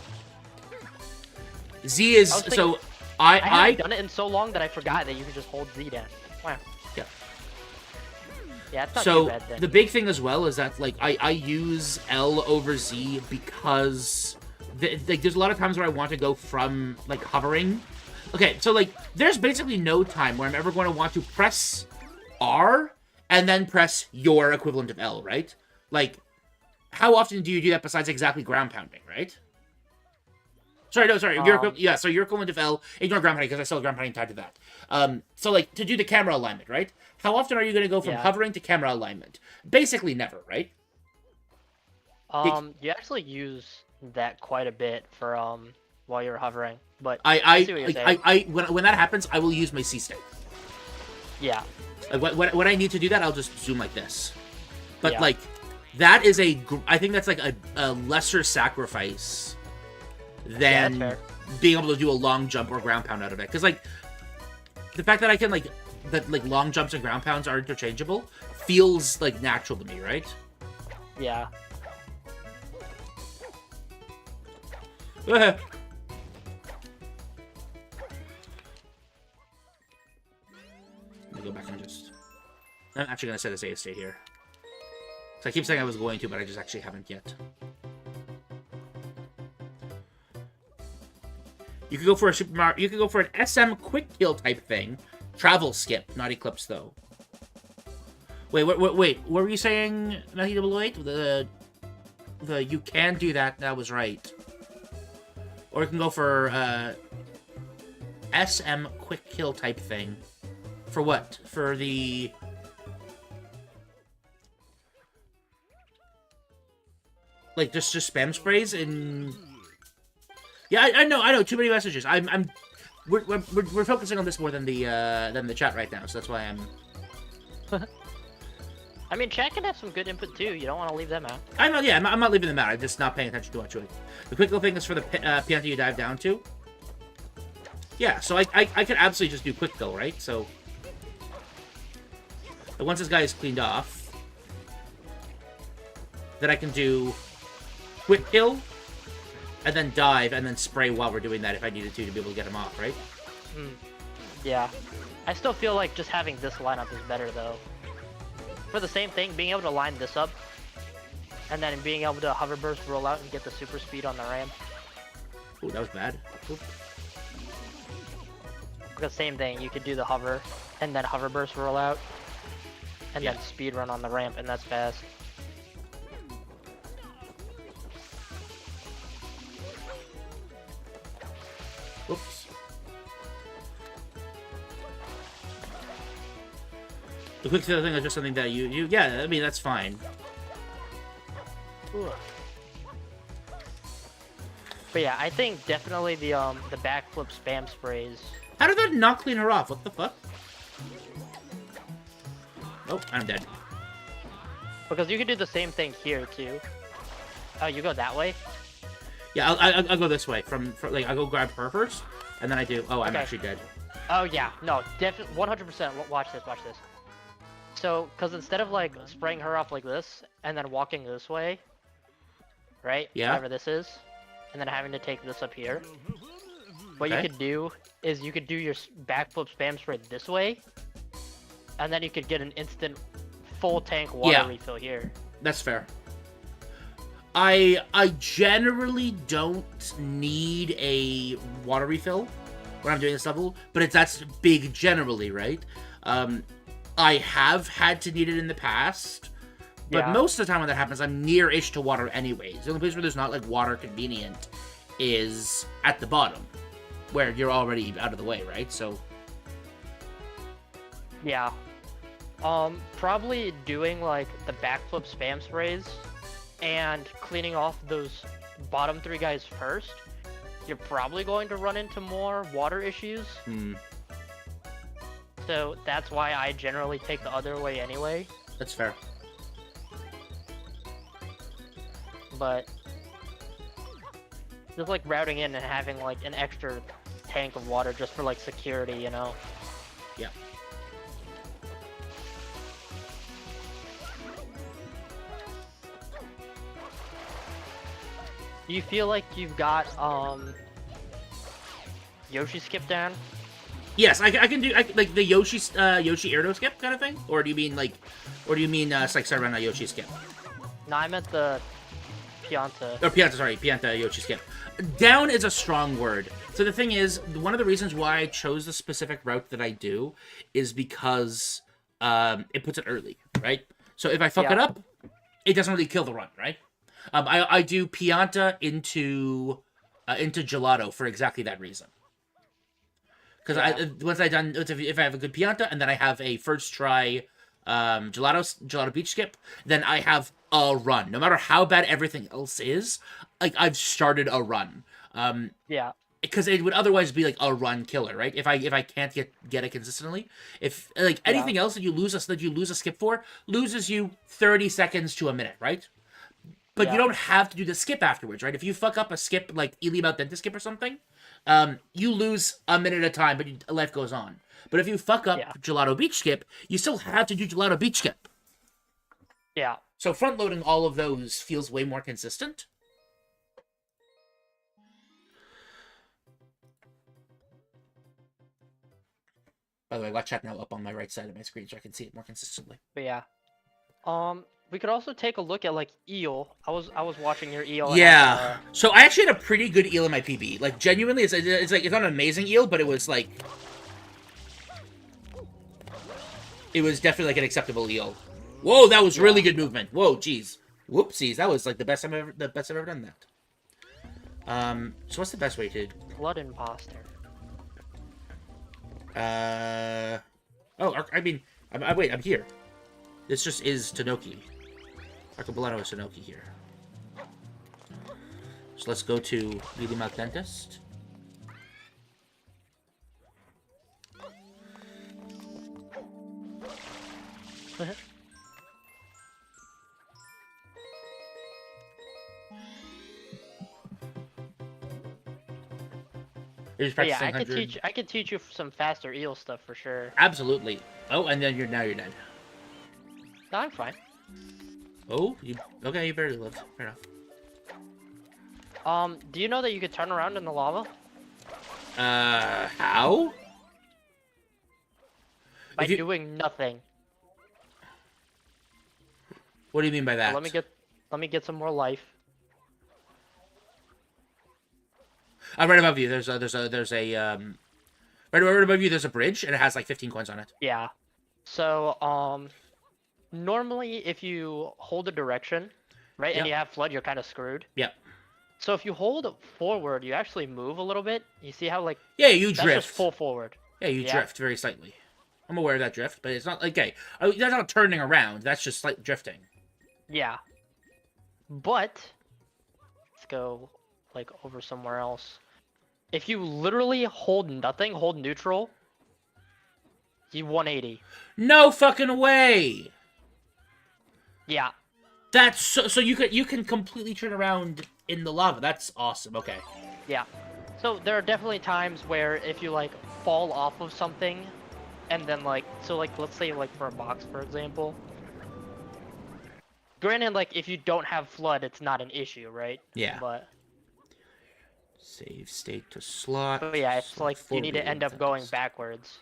Z is so I haven't done it in so long that I forgot that you could just hold Z down. Wow. Yeah. Yeah, it's not so too bad then. The big thing as well is that like I use L over Z because like, there's a lot of times where I want to go from, like, hovering. Okay, so, like, there's basically no time where I'm ever going to want to press R and then press your equivalent of L, right? Like, how often do you do that besides exactly ground pounding, right? Sorry, no, sorry. Yeah, so your equivalent of L, ignore ground pounding because I still have ground pounding tied to that. So, like, to do the camera alignment, right? How often are you going to go from hovering to camera alignment? Basically never, right? You actually use that quite a bit for while you're hovering, but when that happens, I will use my C stick. Yeah. Like, when I need to do that, I'll just zoom like this. But like, that is I think that's like a lesser sacrifice than being able to do a long jump or ground pound out of it. Because like, the fact that I can like long jumps and ground pounds are interchangeable feels like natural to me, right? Yeah. Go ahead. Let me go back and just... I'm actually going to set a save state here. So I keep saying I was going to, but I just actually haven't yet. You could go for a Super Mario... You could go for an SM quick kill type thing. Travel skip, not Eclipse, though. Wait. What were you saying, MadTyro? The you can do that. That was right. Or you can go for SM quick kill type thing. For what? For the... Like, just spam sprays and... Yeah, I know. Too many messages. We're focusing on this more than the chat right now, so that's why I'm... I mean, chat can have some good input too. You don't want to leave them out. I'm not leaving them out. I'm just not paying attention too much. The quick little thing is for the piano you dive down to. Yeah, so I could absolutely just do quick kill, right? So once this guy is cleaned off, then I can do quick kill, and then dive, and then spray while we're doing that if I needed to be able to get him off, right? Yeah. I still feel like just having this lineup is better though. For the same thing, being able to line this up, and then being able to hover burst, roll out, and get the super speed on the ramp. Ooh, that was bad. Oop. Because same thing, you could do the hover, and then hover burst, roll out, and then speed run on the ramp, and that's fast. Oops. The quick kill thing is just something that yeah, I mean, that's fine. Ooh. But yeah, I think definitely the backflip spam sprays. How did that not clean her off? What the fuck? Oh, I'm dead. Because you could do the same thing here too. Oh, you go that way? Yeah, I'll go this way. From like, I'll go grab her first, and then I do... Oh, I'm actually dead. Oh, yeah. No, definitely 100%. Watch this, watch this. So, because instead of, like, spraying her off like this, and then walking this way, right? Yeah. Whatever this is, and then having to take this up here, what you could do is you could do your backflip spam spray this way, and then you could get an instant full tank water refill here. That's fair. I generally don't need a water refill when I'm doing this level, but that's big generally, right? I have had to need it in the past, but most of the time when that happens, I'm near-ish to water anyways. The only place where there's not, like, water convenient is at the bottom, where you're already out of the way, right? So... Yeah. Probably doing, like, the backflip spam sprays and cleaning off those bottom three guys first, you're probably going to run into more water issues. So that's why I generally take the other way anyway. That's fair. But just like routing in and having like an extra tank of water just for like security, you know? Yeah. Do you feel like you've got Yoshi skip down? Yes, I can do like the Yoshi Airdo skip kind of thing, or do you mean like, like Sarana Yoshi skip? No, I meant the Pianta. Or Pianta, sorry, Pianta Yoshi skip. Down is a strong word. So the thing is, one of the reasons why I chose the specific route that I do is because it puts it early, right? So if I fuck it up, it doesn't really kill the run, right? I do Pianta into Gelato for exactly that reason. Because once I done, if I have a good Pianta and then I have a first try Gelato Beach skip, then I have a run. No matter how bad everything else is, like I've started a run. Because it would otherwise be like a run killer, right? If I can't get it consistently, if like anything else that you lose a skip for loses you 30 seconds to a minute, right? But you don't have to do the skip afterwards, right? If you fuck up a skip like Ely Mouth Dentist skip or something, you lose a minute at a time, but life goes on. But if you fuck up Gelato Beach skip, you still have to do Gelato Beach skip. Yeah. So front loading all of those feels way more consistent. By the way, I got chat now up on my right side of my screen so I can see it more consistently. But yeah. We could also take a look at like eel. I was watching your eel. Yeah. So I actually had a pretty good eel in my PB. Like genuinely, it's like it's not an amazing eel, but it was like it was definitely like an acceptable eel. Whoa, that was really good movement. Whoa, jeez. Whoopsies, that was like the best I've ever done that. So what's the best way to Blood Imposter? Oh, I mean, wait, I'm here. This just is Tanoki. Arcobolato is Tanoki here. So let's go to Ely Mouth Dentist. Yeah, I could teach you some faster eel stuff for sure. Absolutely. Oh, and then you're dead. No, I'm fine. Oh, okay? You barely lived. Fair enough. Do you know that you could turn around in the lava? How? By doing nothing. What do you mean by that? Let me get some more life. Right above you. There's a right above you. There's a bridge and it has like 15 coins on it. Yeah. So normally if you hold a direction, right, and you have flood, you're kind of screwed. Yep. So if you hold forward, you actually move a little bit. You see how like you drift. That's just full forward. Yeah, you drift very slightly. I'm aware of that drift, but it's not like that's not turning around. That's just slight drifting. Yeah. But let's go like over somewhere else. If you literally hold nothing, hold neutral, you 180. No fucking way. Yeah. That's so you can completely turn around in the lava. That's awesome. Okay. Yeah. So there are definitely times where if you like fall off of something and then like let's say like for a box for example. Granted, like if you don't have flood, it's not an issue, right? Yeah. But save state to slot. But yeah, it's like you need to end up going backwards.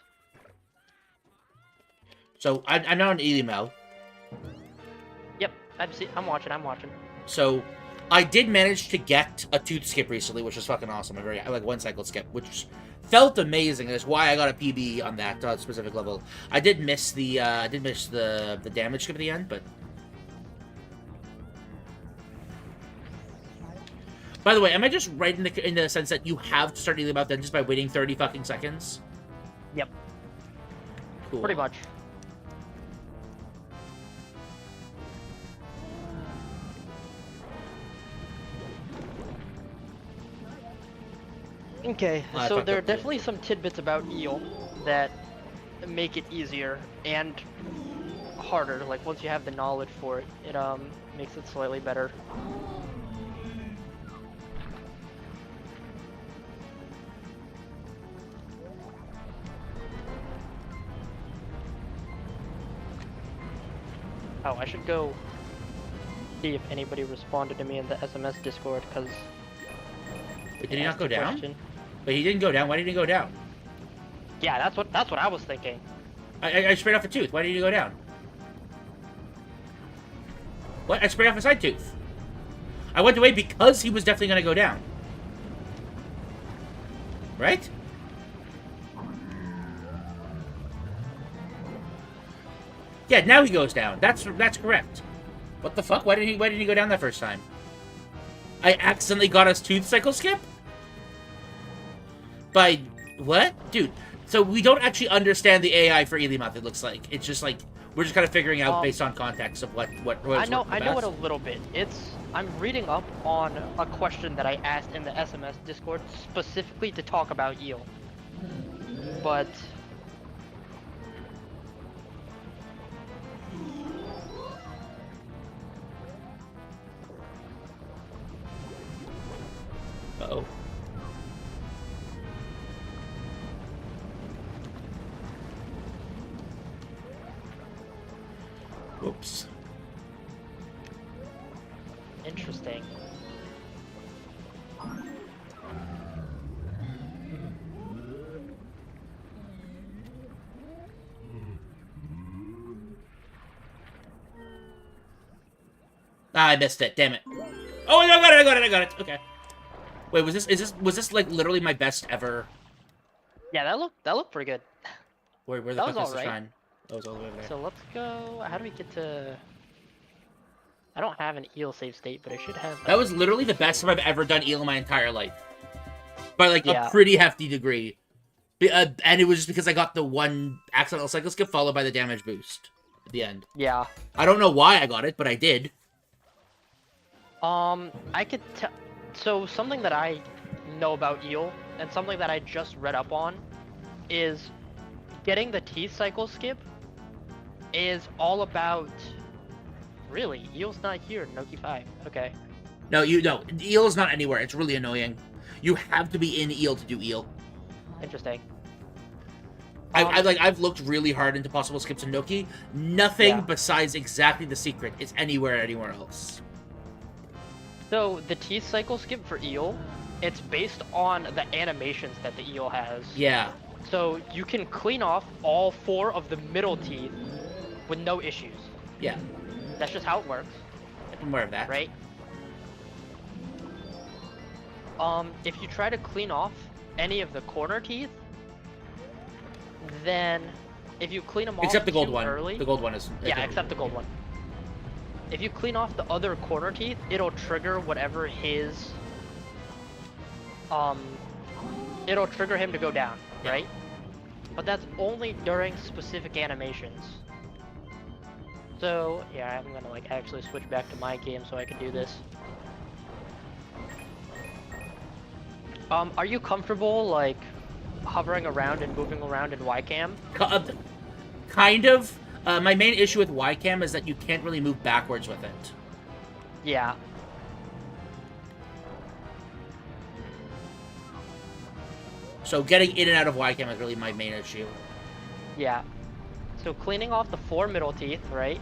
So I'm now on Ely Mouth. Yep, I'm watching. So I did manage to get a tooth skip recently, which was fucking awesome. I like one cycle skip, which felt amazing. That's why I got a PB on that specific level. I did miss the damage skip at the end, but. By the way, am I just right in the sense that you have to start Ely Mouth Dentist by waiting 30 fucking seconds? Yep. Cool. Pretty much. Okay, so there are definitely some tidbits about eel that make it easier and harder. Like once you have the knowledge for it, it makes it slightly better. Oh, I should go see if anybody responded to me in the SMS Discord, because... Did he not go down? But he didn't go down. Why did he go down? Yeah, that's what I was thinking. I sprayed off a tooth. Why did he go down? What? I sprayed off a side tooth. I went away because he was definitely gonna go down. Right? Yeah, now he goes down. That's correct. What the fuck? Why didn't he go down that first time? I accidentally got us tooth cycle skip? By what? Dude, so we don't actually understand the AI for Elimoth, it looks like. It's just like we're just kind of figuring out based on context of what I know it a little bit. I'm reading up on a question that I asked in the SMS Discord specifically to talk about eel. But uh-oh. Whoops. interesting. Ah, I missed it. Damn it. Oh, I got it. Okay. Wait, was this like literally my best ever? Yeah, that looked pretty good. Where the That fuck was is the alright. shrine? That was all the way over there. So let's go. How do we get to? I don't have an eel save state, but I should have. That was literally the best I've ever done eel in my entire life. By like Yeah. a pretty hefty degree. And it was just because I got the one accidental cycle skip followed by the damage boost at the end. Yeah. I don't know why I got it, but I did. I could tell. So something that I know about eel and something that I just read up on is getting the teeth cycle skip is all about. Really, eel's not here. Noki 5. Okay. No, eel is not anywhere. It's really annoying. You have to be in eel to do eel. Interesting. I've looked really hard into possible skips in Noki. Nothing Yeah. besides exactly the secret is anywhere else. So the teeth cycle skip for eel, it's based on the animations that the eel has. Yeah. So you can clean off all 4 of the middle teeth with no issues. Yeah. That's just how it works, I'm aware of that. right? If you try to clean off any of the corner teeth, then if you clean them off Except the gold too one. early, The gold one is... yeah, except the gold one. If you clean off the other corner teeth, it'll trigger whatever his it'll trigger him to go down, Yeah. right? But that's only during specific animations. So yeah, I'm gonna like actually switch back to my game so I can do this. Are you comfortable like hovering around and moving around in YCam? Kind of. My main issue with YCam is that you can't really move backwards with it. Yeah. So getting in and out of YCam is really my main issue. Yeah. So cleaning off the 4 middle teeth, right?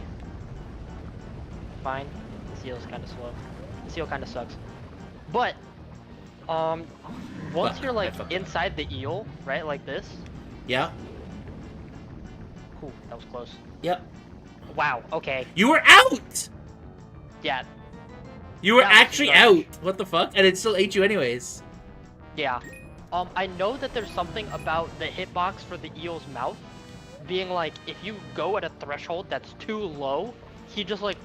Fine. The seal's kind of slow. The seal kind of sucks. But, once Fuck, you're like I fucked up. inside the eel, right, like this. Yeah? Ooh, that was close. Yep. Wow. Okay. You were out! Yeah. You were That was actually garbage. out! What the fuck? And it still ate you anyways. Yeah. I know that there's something about the hitbox for the eel's mouth being like, if you go at a threshold that's too low, he just like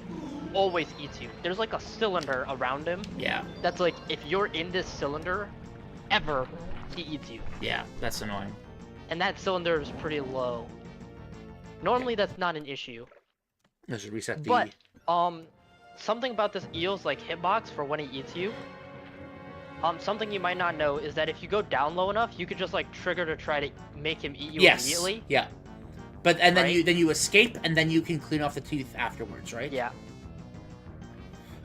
always eats you. There's like a cylinder around him Yeah. that's like, if you're in this cylinder, ever, he eats you. Yeah, that's annoying. And that cylinder is pretty low. Normally that's not an issue. I should reset the... But, something about this eel's like hitbox for when he eats you, something you might not know is that if you go down low enough, you could just like trigger to try to make him eat you Yes. immediately. Yeah. But and then Right? you escape and then you can clean off the teeth afterwards, right? Yeah.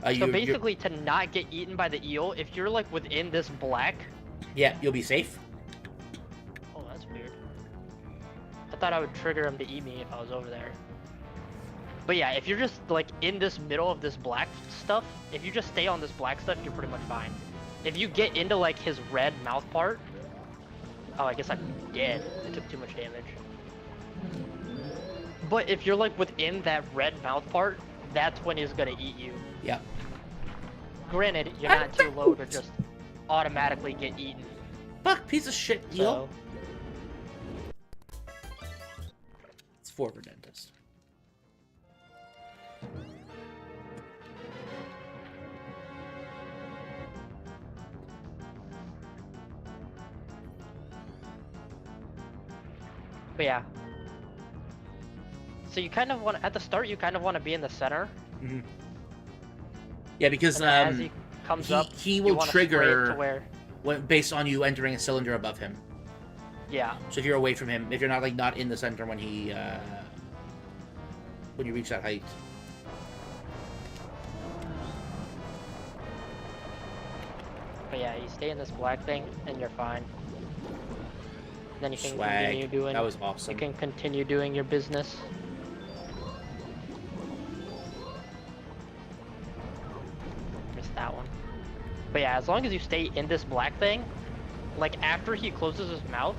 So So basically, to not get eaten by the eel, if you're like within this black, yeah, you'll be safe. oh that's weird. I thought I would trigger him to eat me if I was over there. But yeah, if you're just like in this middle of this black stuff, if you just stay on this black stuff, you're pretty much fine. If you get into like his red mouth part, oh I guess I'm dead. I took too much damage. But if you're like within that red mouth part, that's when he's gonna eat you. Yeah. granted, you're not too low to just automatically get eaten. Fuck, piece of shit, eel. It's 4 for dentist. But yeah. So you kind of want, at the start, you kind of want to be in the center. Mm-hmm. Yeah, because as he comes up, he will trigger to where... based on you entering a cylinder above him. Yeah. So if you're away from him, if you're not not in the center when he when you reach that height. But yeah, you stay in this black thing and you're fine. Then you can Swag. continue doing. That was awesome. You can continue doing your business. Missed that one. But yeah, as long as you stay in this black thing, like after he closes his mouth,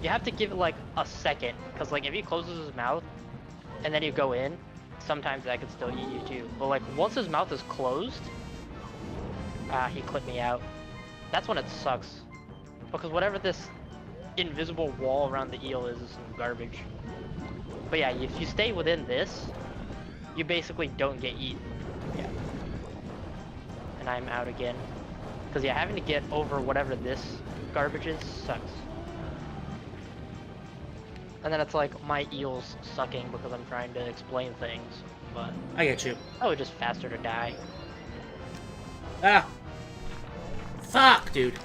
you have to give it like a second, because like if he closes his mouth and then you go in, sometimes that could still eat you too. But like once his mouth is closed, he clipped me out. That's when it sucks, because whatever this invisible wall around the eel is some garbage. But yeah, if you stay within this, you basically don't get eaten. Yeah. And I'm out again. Because yeah, having to get over whatever this garbage is sucks. And then it's like my eel's sucking because I'm trying to explain things, but I get you. oh, it's just faster to die. Ah. Fuck, dude.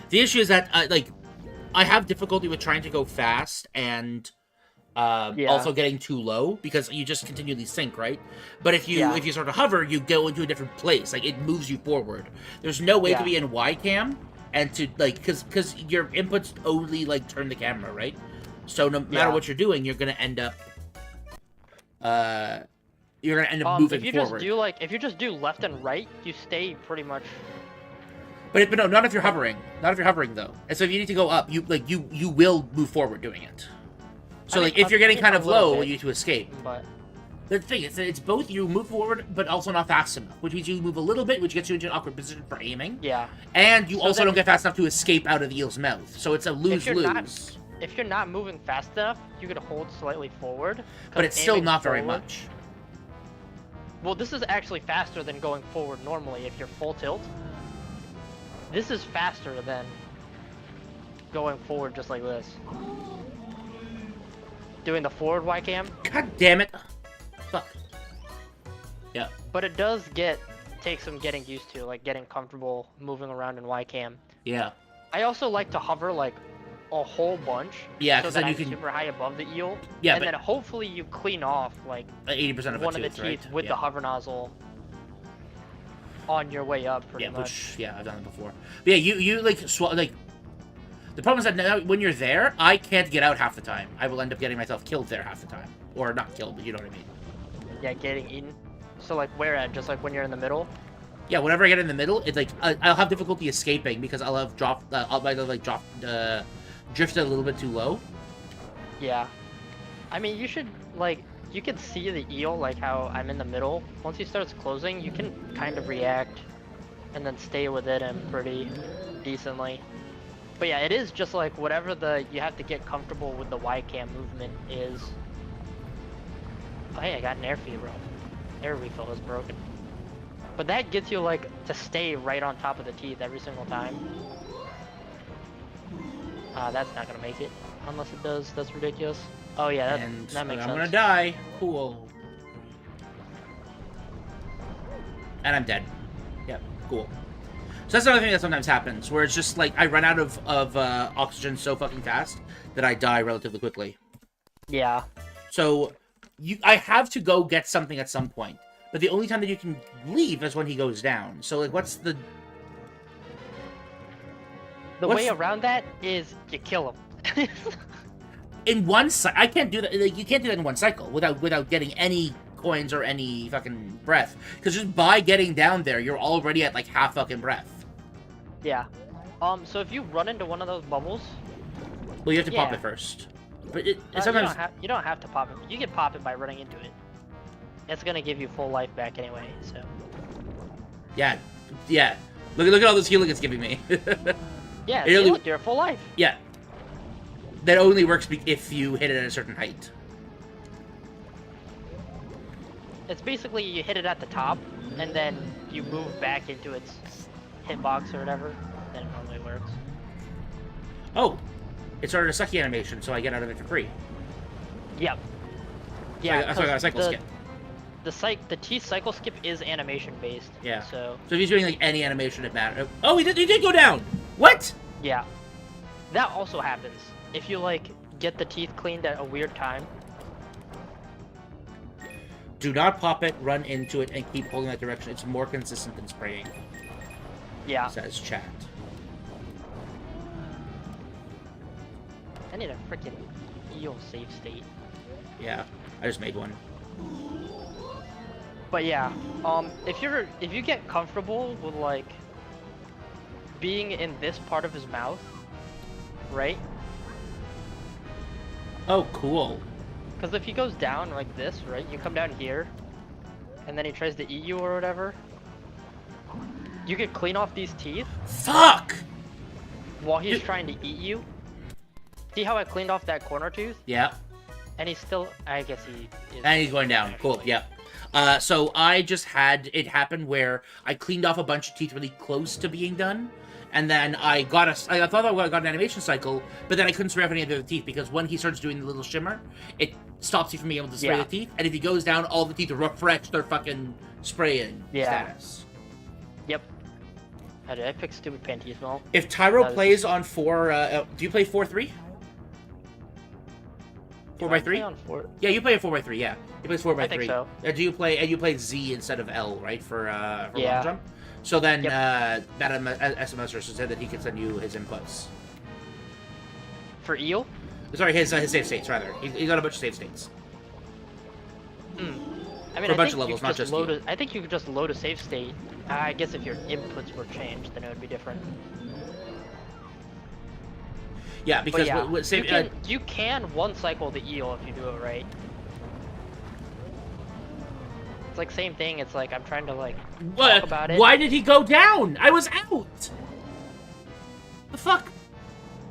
The issue is that I have difficulty with trying to go fast and also getting too low because you just continually sink, right? But if you sort of hover, you go into a different place. Like it moves you forward. There's no way to be in Y cam and to because your inputs only turn the camera, right? So no matter what you're doing, you're gonna end up moving forward. If you just do left and right, you stay pretty much. But no, not if you're hovering. Not if you're hovering though. And so if you need to go up, you will move forward doing it. So if you're getting kind of low, you need to escape. But the thing is, it's both you move forward, but also not fast enough, which means you move a little bit, which gets you into an awkward position for aiming. Yeah. And you also don't get fast enough to escape out of the eel's mouth. So it's a lose-lose. If you're not moving fast enough, you could hold slightly forward. But it's still not very much. Well, this is actually faster than going forward normally if you're full tilt. This is faster than going forward just like this. Doing the forward Y cam. God damn it. Fuck. Yeah. But it does take some getting used to, like getting comfortable moving around in Y cam. Yeah. I also like to hover like a whole bunch. Yeah, because then you I'm can super high above the eel. Yeah, and then hopefully you clean off like 80% of one of the teeth with the hover nozzle on your way up, pretty much. I've done it before. But yeah, you the problem is that now when you're there, I can't get out half the time. I will end up getting myself killed there half the time, or not killed, but you know what I mean. Yeah, getting eaten. So like where at? Just like when you're in the middle? Yeah, whenever I get in the middle, it's like I'll have difficulty escaping because I'll have drifted a little bit too low. Yeah. I mean, you should you can see the eel, like how I'm in the middle. Once he starts closing, you can kind of react and then stay within him pretty decently. But yeah, it is just like whatever you have to get comfortable with the Y cam movement is. Oh, hey, I got an air feed rope. Air refill is broken. But that gets you to stay right on top of the teeth every single time. That's not gonna make it. Unless it does, that's ridiculous. Oh yeah, that makes sense. I'm gonna die. Cool. And I'm dead. Yep, cool. So that's another thing that sometimes happens, where it's just I run out of oxygen so fucking fast that I die relatively quickly. Yeah. So I have to go get something at some point, but the only time that you can leave is when he goes down. So what's the way around that is you kill him. In one cycle, I can't do that. You can't do that in one cycle without getting any coins or any fucking breath. Because just by getting down there, you're already at half fucking breath. Yeah. So if you run into one of those bubbles, well, you have to pop it first. But sometimes you don't have to pop it. You can pop it by running into it. it's gonna give you full life back anyway. So Yeah, yeah. Look at all this healing it's giving me. yeah, It see, only- look, you're at full life. Yeah. That only works if you hit it at a certain height. It's basically you hit it at the top, and then you move back into its hitbox or whatever. Then it normally works. Oh, it started a sucky animation, so I get out of it for free. Yep. So I got a 'cause cycle skip. The T cycle skip is animation based. Yeah. So So if he's doing like any animation, it matters. Oh, he did go down. What? yeah, that also happens if you like get the teeth cleaned at a weird time. Do not pop it, run into it, and keep holding that direction. It's more consistent than spraying, Yeah. says chat. I need a freaking eel save state. Yeah, I just made one. But yeah, if you get comfortable with like being in this part of his mouth, right? Oh, cool. Because if he goes down like this, right? You come down here, and then he tries to eat you or whatever. You could clean off these teeth Fuck! while he's You- trying to eat you. See how I cleaned off that corner tooth? Yeah. And he's still, I guess he is. And he's going down. Cool, yeah. So I just had it happen where I cleaned off a bunch of teeth really close to being done, and then I thought I got an animation cycle, but then I couldn't spray off any of the other teeth because when he starts doing the little shimmer, it stops you from being able to spray Yeah. the teeth, and if he goes down, all the teeth refresh their fucking spraying Yeah. status. Yep. How did I pick stupid panties? Well, If Tyro That is- plays on 4, do you play 4-3? 4x3? on 4. Yeah, you play a 4x3. Yeah, he plays 4x3. I think so. Do you play Z instead of L, right, for Yeah. long jump? So then Yep. that SMS said that he could send you his inputs. For eel? Sorry, his save states rather. He got a bunch of save states. I mean, For a bunch I think of levels, you could not just just load eel. I think you could just load a save state. I guess if your inputs were changed, then it would be different. Yeah, But because yeah, save, you can one cycle the eel if you do it right. It's like same thing. It's like I'm trying to like talk about it. Why did he go down? I was out. The fuck?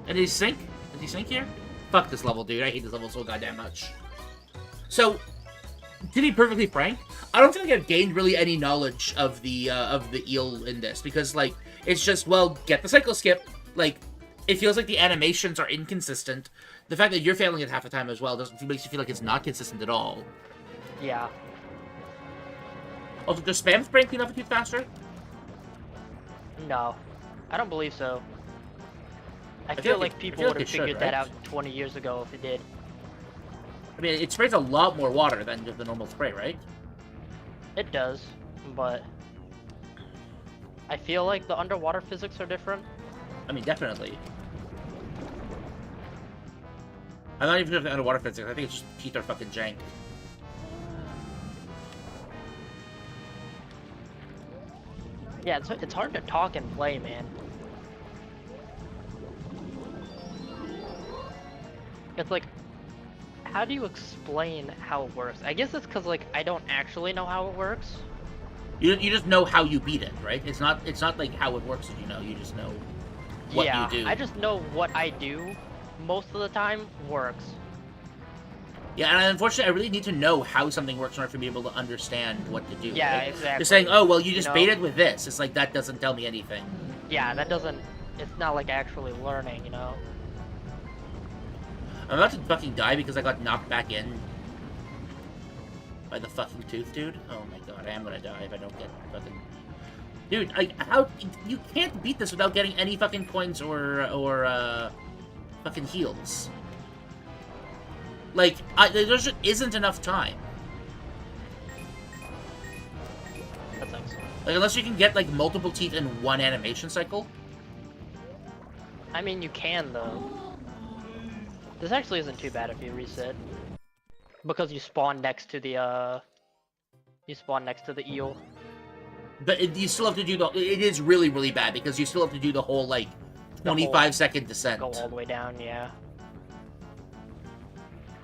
And did he sink? Did he sink here? Fuck this level, dude. I hate this level so goddamn much. So, to be perfectly frank, I don't feel like I've gained really any knowledge of the eel in this because like it's just get the cycle skip. Like it feels like the animations are inconsistent. The fact that you're failing it half the time as well makes you feel like it's not consistent at all. Yeah. Also, does spam spraying clean up a tooth faster? No, I don't believe so. I feel feel like like it- people I feel would like have it should, figured that right? out 20 years ago if it did. I mean, it sprays a lot more water than the normal spray, right? It does, but I feel like the underwater physics are different. I mean, definitely. I'm not even sure if the underwater physics. I think it's just teeth are fucking jank. Yeah, it's hard to talk and play, man. It's like, how do you explain how it works? I guess it's because like I don't actually know how it works. You just know how you beat it, right? It's not like how it works that you know. You just know what Yeah, you do. I just know what I do most of the time works. Yeah, and unfortunately, I really need to know how something works in order to be able to understand what to do. Yeah, right? exactly. Just saying, oh well, you just know? baited with this. It's like that doesn't tell me anything. Yeah, that doesn't. It's not like actually learning, you know. I'm about to fucking die because I got knocked back in by the fucking tooth, dude. Oh my god, I am gonna die if I don't get fucking. Dude, how you can't beat this without getting any fucking points or fucking heals. Like, there just isn't enough time. That sucks. Like, unless you can get like multiple teeth in one animation cycle. I mean, you can though. This actually isn't too bad if you reset, because you spawn next to the eel. But you still have to do it is really, really bad because you still have to do the whole, like, 25-second descent. Go all the way down, yeah.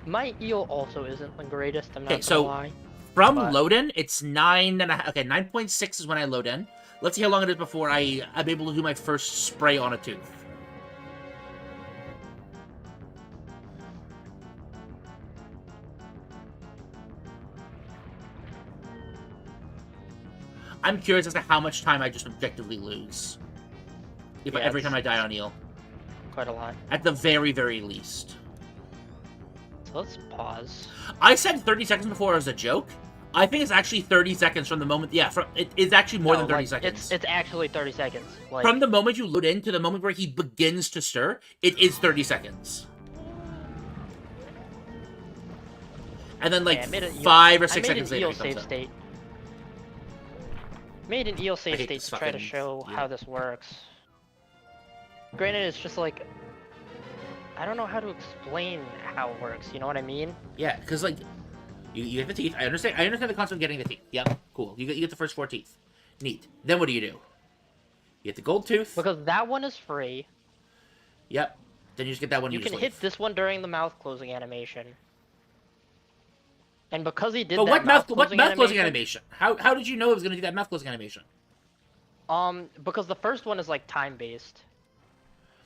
My eel also isn't the greatest, I'm not Okay, gonna so lie. from but... load-in, it's 9.5. Okay, 9.6 is when I load in. Let's see how long it is before I'm able to do my first spray on a tooth. I'm curious as to how much time I just objectively lose. If every time I die on eel. Quite a lot. At the very, very least. So let's pause. I said 30 seconds before as a joke. I think it's actually 30 seconds from the moment... Yeah, it's actually more than 30 seconds. It's actually 30 seconds. Like, from the moment you load in to the moment where he begins to stir, it is 30 seconds. And then, like, 5 or 6 seconds later, I made an eel save state. Made an eel save state to try to show how this works. Granted, it's just like... I don't know how to explain how it works, you know what I mean? Yeah, because, like, you get the teeth. I understand the concept of getting the teeth. Yep, cool. You get the first 4 teeth. Neat. Then what do? You get the gold tooth. Because that one is free. Yep. Then you just get that one. You can hit this one during the mouth closing animation. And because he did but that what mouth closing animation? How did you know it was going to do that mouth closing animation? Because the first one is, like, time-based.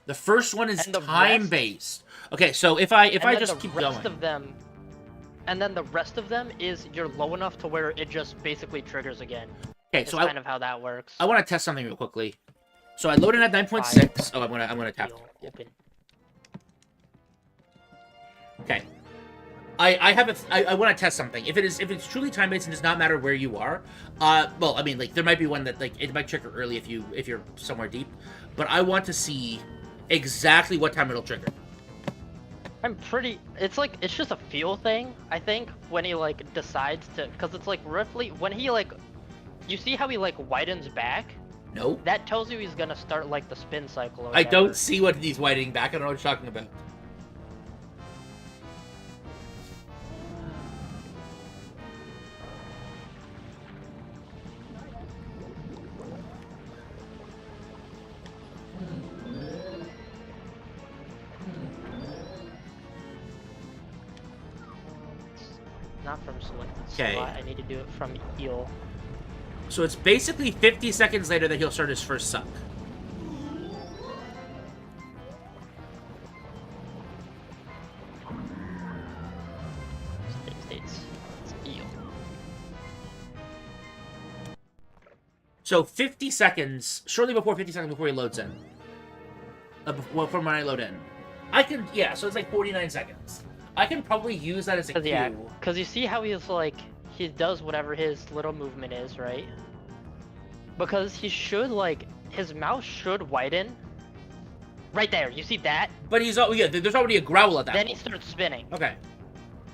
The first one is time-based. Okay, so if I just keep going. And then the rest of them is you're low enough to where it just basically triggers again. Okay, so kind of how that works. I want to test something real quickly. So I loaded at 9.6. Oh, I'm gonna tap. Open. Okay. I want to test something. If it's truly time-based and does not matter where you are, well, I mean, like, there might be one that, like, it might trigger early if you're somewhere deep, but I want to see exactly what time it'll trigger. It's just a feel thing, I think, when he, like, decides to, because it's, like, roughly, when he, like, you see how he, like, widens back? No. That tells you he's gonna start, like, the spin cycle or whatever. I don't see what he's widening back. I don't know what you're talking about. Not from selected slot. I need to do it from eel. So it's basically 50 seconds later that he'll start his first suck. States. It's eel. So 50 seconds, shortly before 50 seconds before he loads in. From when I load in. So it's like 49 seconds. I can probably use that as a cue. Yeah, because you see how he's like, he does whatever his little movement is, right? Because he should, like, his mouth should widen. Right there, you see that? But there's already a growl at that point. Then he starts spinning. Okay.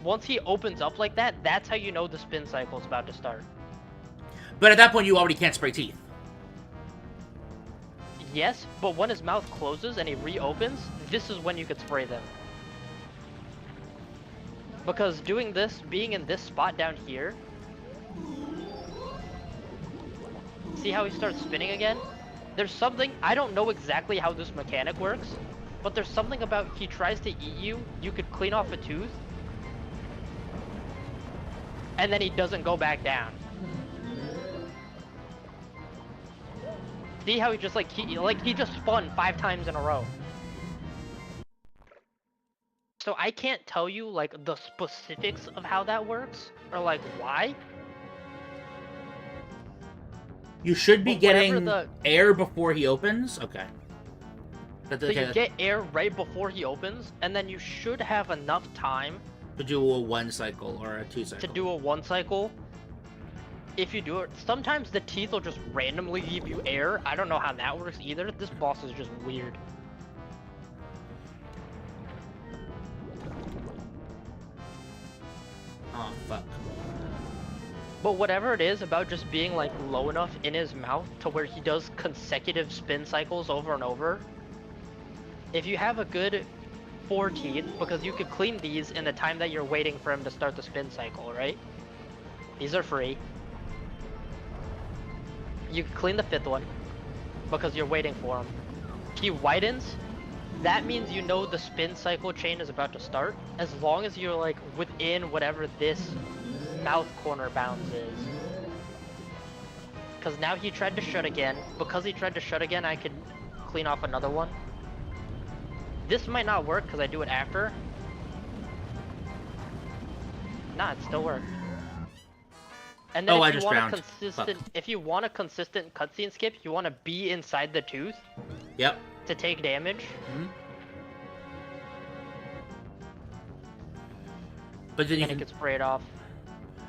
Once he opens up like that, that's how you know the spin cycle is about to start. But at that point, you already can't spray teeth. Yes, but when his mouth closes and he reopens, this is when you could spray them. Because doing this, being in this spot down here, see how he starts spinning again? There's something, I don't know exactly how this mechanic works, but there's something about he tries to eat you, you could clean off a tooth, and then he doesn't go back down. See how he just he just spun 5 times in a row. So I can't tell you, like, the specifics of how that works, or, like, why. You should be getting air before he opens? Okay. So you get air right before he opens, and then you should have enough time to do a 1 cycle or a 2 cycle. To do a 1 cycle. If you do it, sometimes the teeth will just randomly give you air. I don't know how that works either. This boss is just weird. Oh, fuck. But whatever it is about just being, like, low enough in his mouth to where he does consecutive spin cycles over and over, if you have a good 4 teeth, because you could clean these in the time that you're waiting for him to start the spin cycle, right? These are free. You can clean the 5th one, because you're waiting for him. He widens, that means you know the spin cycle chain is about to start, as long as you're, like, within whatever this mouth corner bounds is. Because now he tried to shut again. Because he tried to shut again, I could clean off another one. This might not work because I do it after. Nah, it still worked. And then if you want a consistent, if you want a consistent cutscene skip, you want to be inside the tooth. Yep. To take damage. Mm-hmm. But then you can get sprayed off.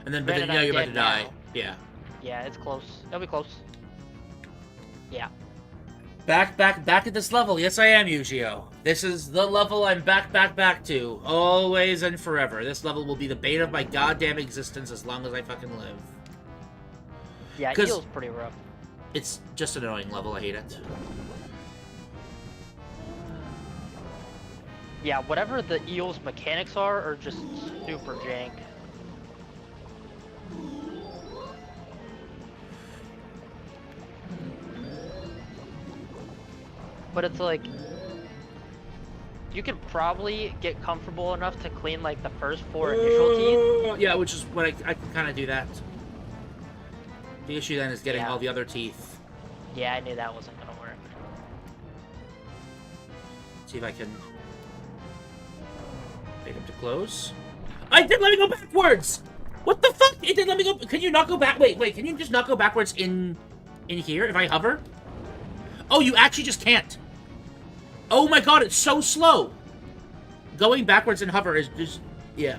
And then, but then, yeah, you're about to die. Yeah. Yeah, it's close. It'll be close. Yeah. Back at this level. Yes, I am, Yu-Gi-Oh! This is the level I'm back to. Always and forever. This level will be the bane of my goddamn existence as long as I fucking live. Yeah, it feels pretty rough. It's just an annoying level. I hate it. Yeah, whatever the eel's mechanics are just super jank. But it's like, you could probably get comfortable enough to clean like the first 4 initial teeth. Yeah, which is what I can kind of do that. The issue then is getting all the other teeth. Yeah, I knew that wasn't gonna work. See if I can make him to close. I didn't let me go backwards! What the fuck? It didn't let me go. Can you not go back? Wait, can you just not go backwards in here if I hover? Oh, you actually just can't. Oh my god, it's so slow. Going backwards and hover is just, yeah.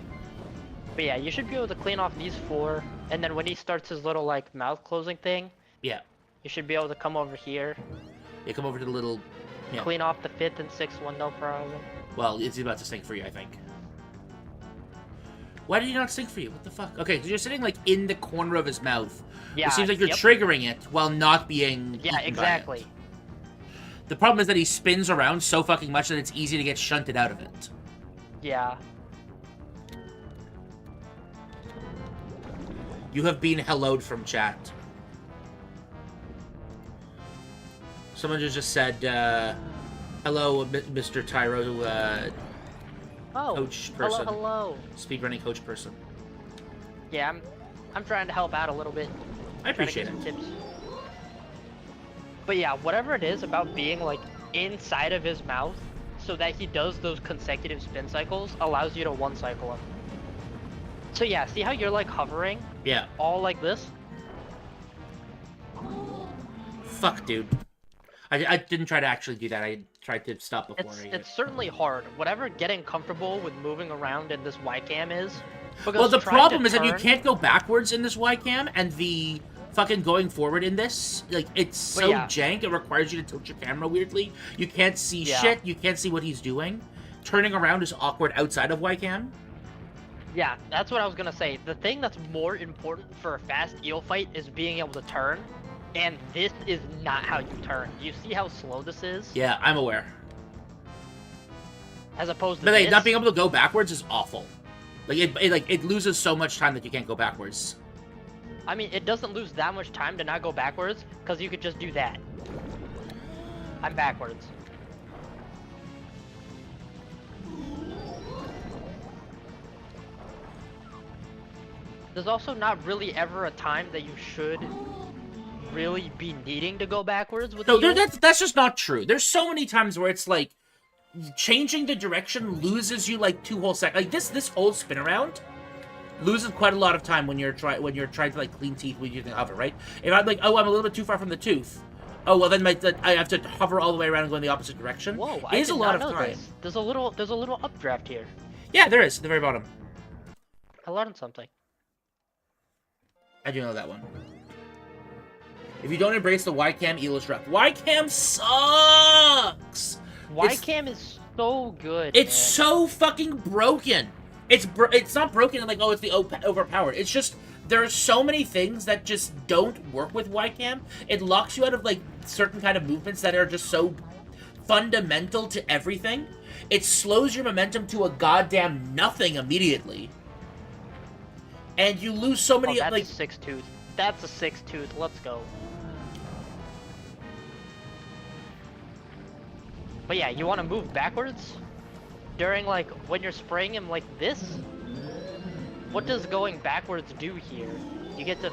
But yeah, you should be able to clean off these 4, and then when he starts his little, like, mouth closing thing, yeah, you should be able to come over here. Yeah, come over to the little, yeah. Clean off the 5th and 6th one, no problem. Well, it's about to sync for you, I think. Why did he not sync for you? What the fuck? Okay, so you're sitting, like, in the corner of his mouth. Yeah, it seems like you're triggering it while not being Yeah, exactly. The problem is that he spins around so fucking much that it's easy to get shunted out of it. Yeah. You have been helloed from chat. Someone just said, hello, Mr. Tyro, coach person. Hello. Speedrunning coach person. Yeah, I'm trying to help out a little bit. I appreciate it. Tips. But yeah, whatever it is about being like inside of his mouth so that he does those consecutive spin cycles allows you to one cycle him. So yeah, see how you're like hovering? Yeah. All like this? Fuck, dude. I didn't try to actually do that. I tried to stop before. It's certainly hard. Whatever getting comfortable with moving around in this Y-cam is. Well, the problem is that you can't go backwards in this Y-cam, and the fucking going forward in this, like, it's so jank, it requires you to tilt your camera weirdly. You can't see shit, you can't see what he's doing. Turning around is awkward outside of Y-cam. Yeah, that's what I was gonna say. The thing that's more important for a fast eel fight is being able to turn, and this is not how you turn. You see how slow this is? Yeah, I'm aware. As opposed to But not being able to go backwards is awful. Like, it loses so much time that you can't go backwards. I mean, it doesn't lose that much time to not go backwards, because you could just do that. I'm backwards. There's also not really ever a time that you should really be needing to go backwards with that's just not true. There's so many times where it's like, changing the direction loses you like 2 whole seconds. Like, this whole spin around loses quite a lot of time when you're trying to like clean teeth when you're using hover, right? If I'm like, oh, I'm a little bit too far from the tooth. Oh well, then I have to hover all the way around and go in the opposite direction. Whoa, it is a lot of time. There's a little updraft here. Yeah, there is at the very bottom. I learned something. I do know that one. If you don't embrace the Y-cam, eel is rough. Y-cam sucks. Y-cam is so good. It's so fucking broken. It's not broken like, oh, it's the overpowered. It's just there are so many things that just don't work with Y-cam. It locks you out of like certain kind of movements that are just so fundamental to everything. It slows your momentum to a goddamn nothing immediately. And you lose so many that's like a 6 tooth. That's a 6 tooth. Let's go. But yeah, you want to move backwards during like when you're spraying him like this. what does going backwards do here? You get to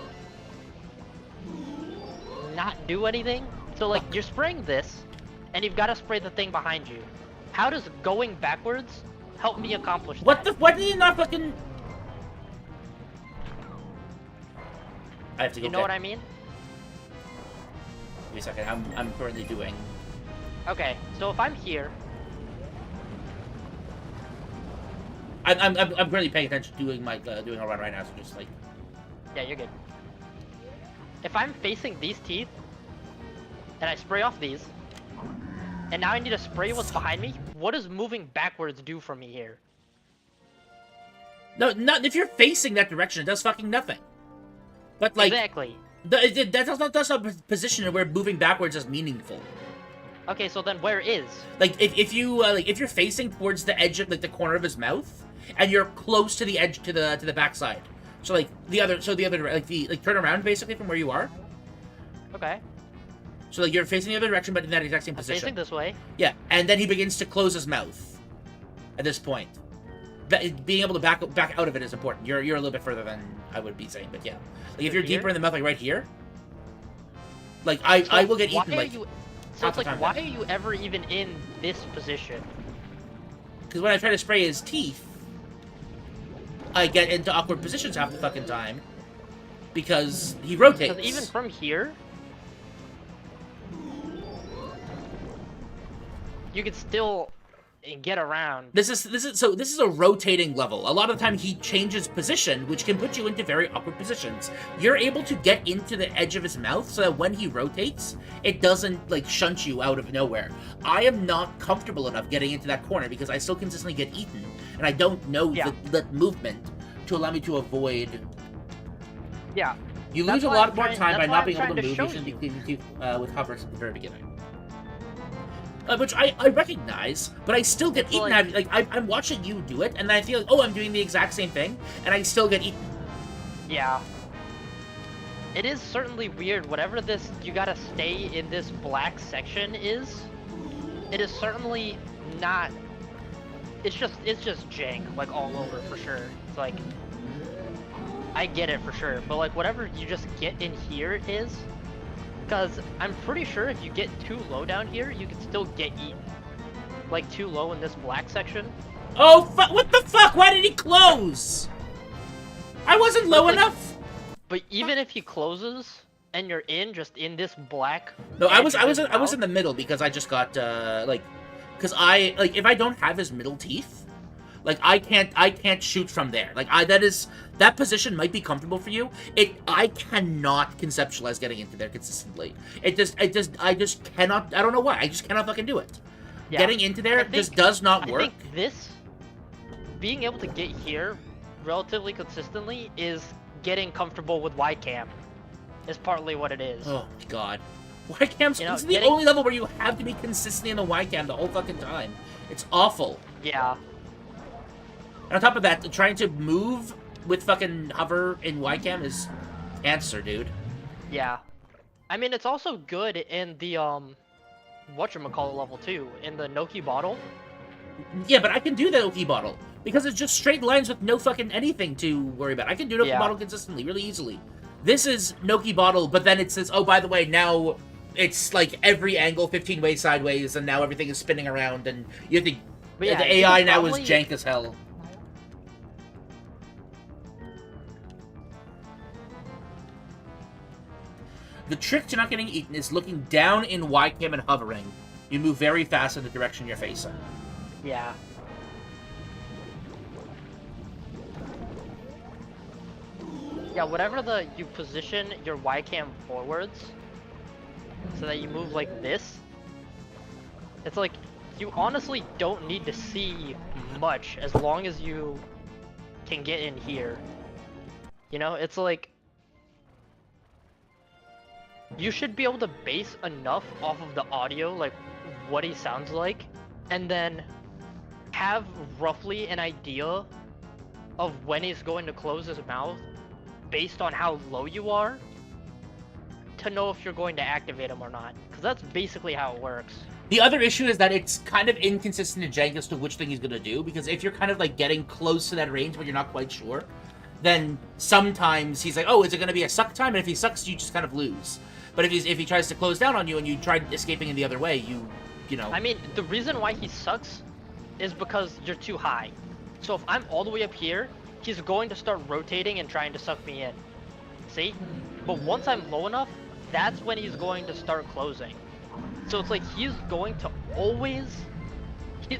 not do anything? So, like, you're spraying this, and you've got to spray the thing behind you. How does going backwards help me accomplish that? Why did you not fucking... I have to go. You know what I mean? Wait a second, I'm currently doing... Okay, so if I'm here... I'm currently paying attention to doing my doing a run right now, so just like... Yeah, you're good. If I'm facing these teeth, and I spray off these, and now I need to spray what's behind me, what does moving backwards do for me here? No, not if you're facing that direction, it does fucking nothing. But like... Exactly. That's not position where moving backwards is meaningful. Okay, so then where is? Like if you're facing towards the edge of like the corner of his mouth, and you're close to the edge to the backside, so like the other turn around basically from where you are. Okay. So like you're facing the other direction, but in that exact same I'm position. facing this way. Yeah, and then he begins to close his mouth. At this point, being able to back out of it is important. You're a little bit further than I would be saying, but yeah, like if you're deeper in the mouth, like right here, like I will get eaten like. So it's like, why are you ever even in this position? Because when I try to spray his teeth, I get into awkward positions half the fucking time. Because he rotates. Because even from here, you could still get around. This is a rotating level. A lot of the time he changes position, which can put you into very awkward positions. You're able to get into the edge of his mouth so that when he rotates, it doesn't like shunt you out of nowhere. I am not comfortable enough getting into that corner because I still consistently get eaten, and I don't know the movement to allow me to avoid. Yeah. You lose a lot more time by not being able to move with hover at the very beginning. Which I recognize, but I still get eaten at it. Like, I'm watching you do it, and I feel like, oh, I'm doing the exact same thing, and I still get eaten. Yeah. It is certainly weird. Whatever this, you gotta stay in this black section is, it is certainly not, it's just jank, like, all over, for sure. It's like, I get it for sure, but, like, whatever you just get in here is, because I'm pretty sure if you get too low down here, you can still get eaten. Like, too low in this black section. Oh, what the fuck? Why did he close? I wasn't low enough. But even if he closes and you're just in this black. No, I was in the middle because I just got because if I don't have his middle teeth, like I can't shoot from there. Like that position might be comfortable for you. I cannot conceptualize getting into there consistently. I just cannot. I don't know why. I just cannot fucking do it. Yeah. Getting into there just does not work. I think being able to get here relatively consistently is getting comfortable with Y-Cam. Is partly what it is. Oh my god. Y-Cam's this is the only level where you have to be consistently in the Y-Cam the whole fucking time. It's awful. Yeah. And on top of that, trying to move with fucking hover in Y-Cam is cancer, dude. Yeah. I mean, it's also good in the, whatchamacallit level too, in the Noki bottle. Yeah, but I can do the Noki bottle, because it's just straight lines with no fucking anything to worry about. I can do Noki bottle consistently, really easily. This is Noki bottle, but then it says, oh, by the way, now it's like every angle 15 ways sideways, and now everything is spinning around, and you have to... Yeah, the AI now is jank as hell. The trick to not getting eaten is looking down in Y-Cam and hovering. You move very fast in the direction you're facing. Yeah. Yeah, whatever you position your Y-Cam forwards, so that you move like this, it's like, you honestly don't need to see much as long as you can get in here. You know, it's like, you should be able to base enough off of the audio, like what he sounds like, and then have roughly an idea of when he's going to close his mouth based on how low you are to know if you're going to activate him or not, because that's basically how it works. The other issue is that it's kind of inconsistent and jank as to which thing he's going to do, because if you're kind of like getting close to that range but you're not quite sure, then sometimes he's like, oh, is it going to be a suck time? And if he sucks, you just kind of lose. But if he tries to close down on you and you try escaping in the other way, you know. I mean, the reason why he sucks is because you're too high. So if I'm all the way up here, he's going to start rotating and trying to suck me in. See? But once I'm low enough, that's when he's going to start closing. So it's like he's going to always...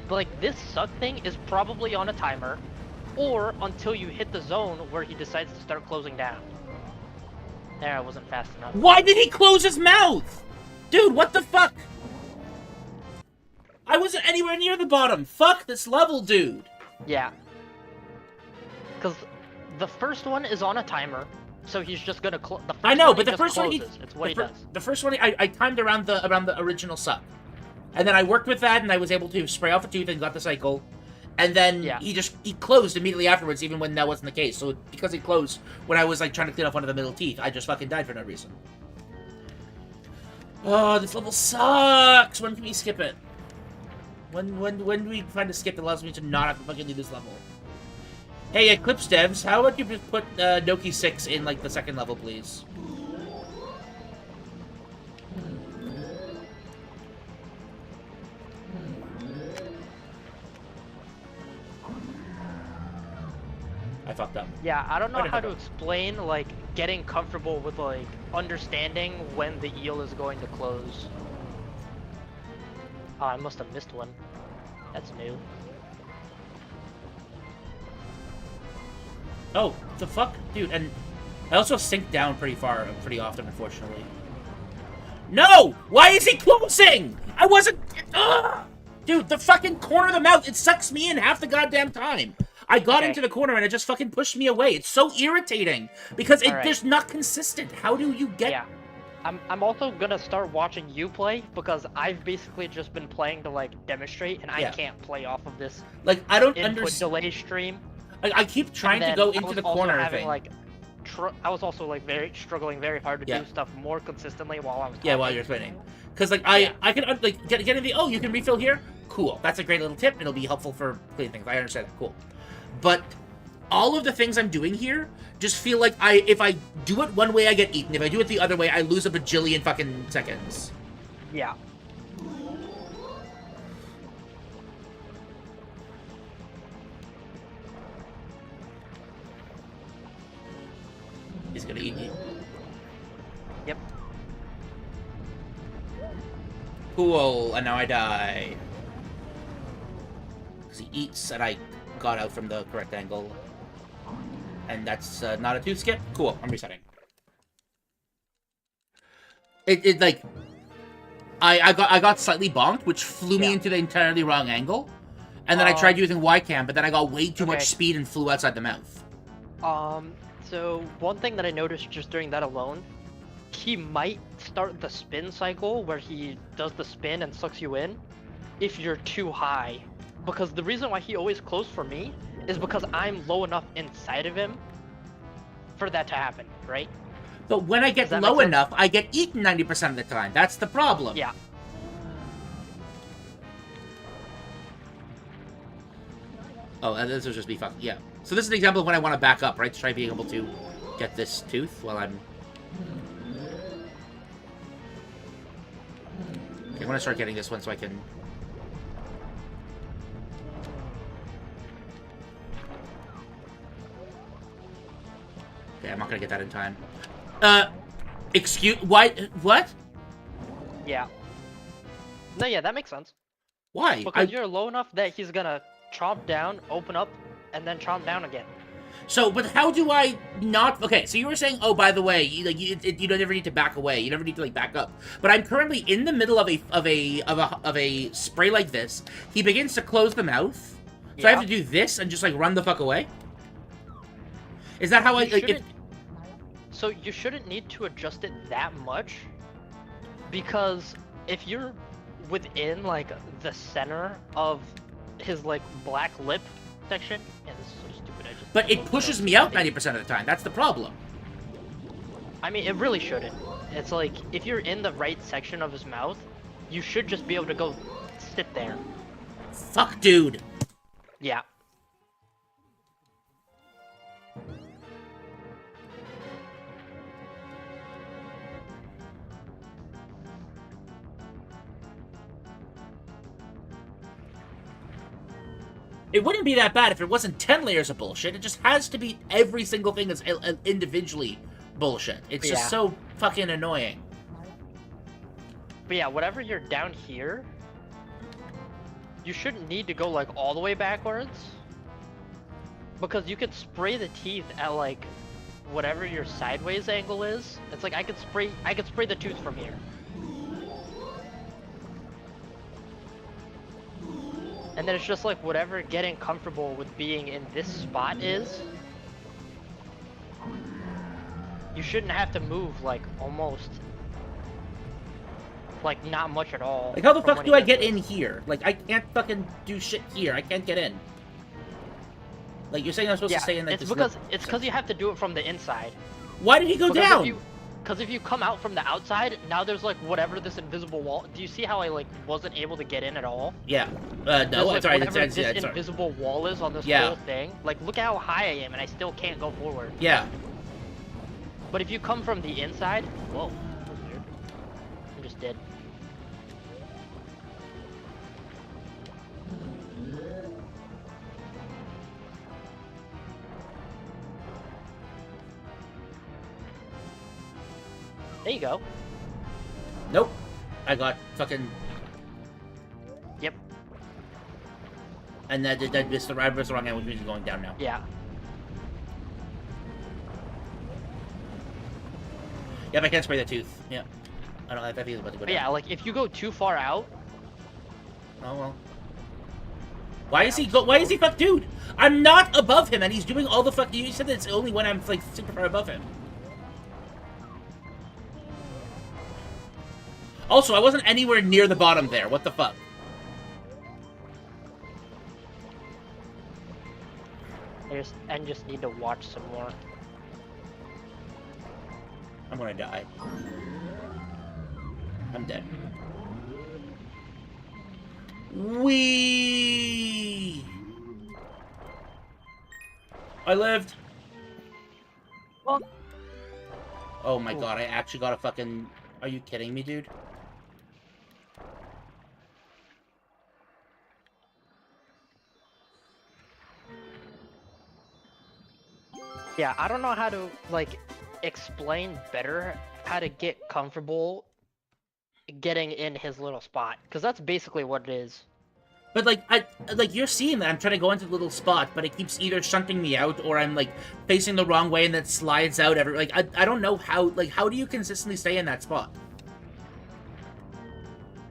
like, this suck thing is probably on a timer, or until you hit the zone where he decides to start closing down. There, I wasn't fast enough. Why did he close his mouth? Dude, what the fuck? I wasn't anywhere near the bottom. Fuck this level, dude. Yeah. Because the first one is on a timer, so he's just gonna close. I know, but the first one it's what he does. The first one I timed around the original suck, and then I worked with that, and I was able to spray off a tooth and got the cycle, and then he closed immediately afterwards, even when that wasn't the case. So because he closed when I was like trying to clean up one of the middle teeth, I just fucking died for no reason. Oh, this level sucks. When can we skip it? When do we find a skip that allows me to not have to fucking do this level? Hey, Eclipse devs, how about you just put Noki 6 in, like, the second level, please? I fucked up. Yeah, I don't know how to explain, like, getting comfortable with, like, understanding when the eel is going to close. Oh, I must have missed one. That's new. Oh, the fuck? Dude, and I also sink down pretty often, unfortunately. No! Why is he closing? I wasn't... Ugh! Dude, the fucking corner of the mouth, it sucks me in half the goddamn time. I got into the corner and it just fucking pushed me away. It's so irritating because it just not consistent. How do you get... Yeah. I'm also gonna start watching you play because I've basically just been playing to, like, demonstrate, and I can't play off of this. Like, I don't input delay stream. I keep trying to go into the corner thing. Like, I was also, like, struggling very hard to do stuff more consistently while I was talking. Yeah, while you're spinning. Because, like, I can, like, get in the, oh, you can refill here? Cool. That's a great little tip. It'll be helpful for cleaning things. I understand that. Cool. But all of the things I'm doing here just feel like if I do it one way, I get eaten. If I do it the other way, I lose a bajillion fucking seconds. Yeah. He's gonna eat me. Yep. Cool, and now I die. Because he eats, and I got out from the correct angle. And that's not a tooth skip? Cool, I'm resetting. It like... I got slightly bonked, which flew me into the entirely wrong angle. And then I tried using Y-cam, but then I got way too much speed and flew outside the mouth. So one thing that I noticed just during that alone, he might start the spin cycle where he does the spin and sucks you in if you're too high. Because the reason why he always closed for me is because I'm low enough inside of him for that to happen, right? But when I get low enough, I get eaten 90% of the time. That's the problem. Yeah. Oh, and this will just be fun. Yeah. So this is an example of when I want to back up, right? To try being able to get this tooth while I'm... Okay, I want to start getting this one so I can... Okay, I'm not gonna get that in time. Excuse... Why? What? Yeah. No, yeah, that makes sense. Why? Because you're low enough that he's gonna chomp down, open up, and then chomp down again. So, but how do I not... Okay, so you were saying, oh, by the way, you don't ever need to back away. You never need to, like, back up. But I'm currently in the middle of a spray like this. He begins to close the mouth. So I have to do this and just, like, run the fuck away? Is that how I... Like, So you shouldn't need to adjust it that much. Because if you're within, like, the center of his, like, black lip section... Yeah, this is so stupid. But it pushes me out 90% of the time. That's the problem. I mean, it really shouldn't. It's like, if you're in the right section of his mouth, you should just be able to go sit there. Fuck, dude. Yeah. It wouldn't be that bad if it wasn't 10 layers of bullshit. It just has to be every single thing is individually bullshit. It's just so fucking annoying. But yeah, whatever you're down here, you shouldn't need to go like all the way backwards. Because you could spray the teeth at like whatever your sideways angle is. It's like I could spray the tooth from here. And then it's just like whatever getting comfortable with being in this spot is. You shouldn't have to move like almost like not much at all. Like how the fuck do I get in here? Like I can't fucking do shit here. I can't get in. Like you're saying I'm supposed to stay in like this. It's because you have to do it from the inside. Why did he go down? Because if you come out from the outside, now there's like whatever this invisible wall. Do you see how I like wasn't able to get in at all? Yeah. No, like, sorry. Whatever this invisible wall is on this whole thing. Like look at how high I am, and I still can't go forward. Yeah. But if you come from the inside, whoa, that was weird. I'm just dead. There you go. Nope. I got fucking... Yep. And that missed the wrong end, which means going down now. Yeah. Yep, I can't spray the tooth. Yeah. I don't know if I feel about to go down. Yeah, like if you go too far out... Oh well. Why is he fuck, dude? I'm not above him and he's doing all the fuck... You said that it's only when I'm like super far above him. Also, I wasn't anywhere near the bottom there. What the fuck? I just need to watch some more. I'm gonna die. I'm dead. Wee! I lived. Well. Oh my god, I actually got a fucking... Are you kidding me, dude? Yeah, I don't know how to, like, explain better how to get comfortable getting in his little spot. Because that's basically what it is. But, like, you're seeing that I'm trying to go into the little spot, but it keeps either shunting me out, or I'm, like, facing the wrong way and then slides out every... Like, I don't know how... Like, how do you consistently stay in that spot?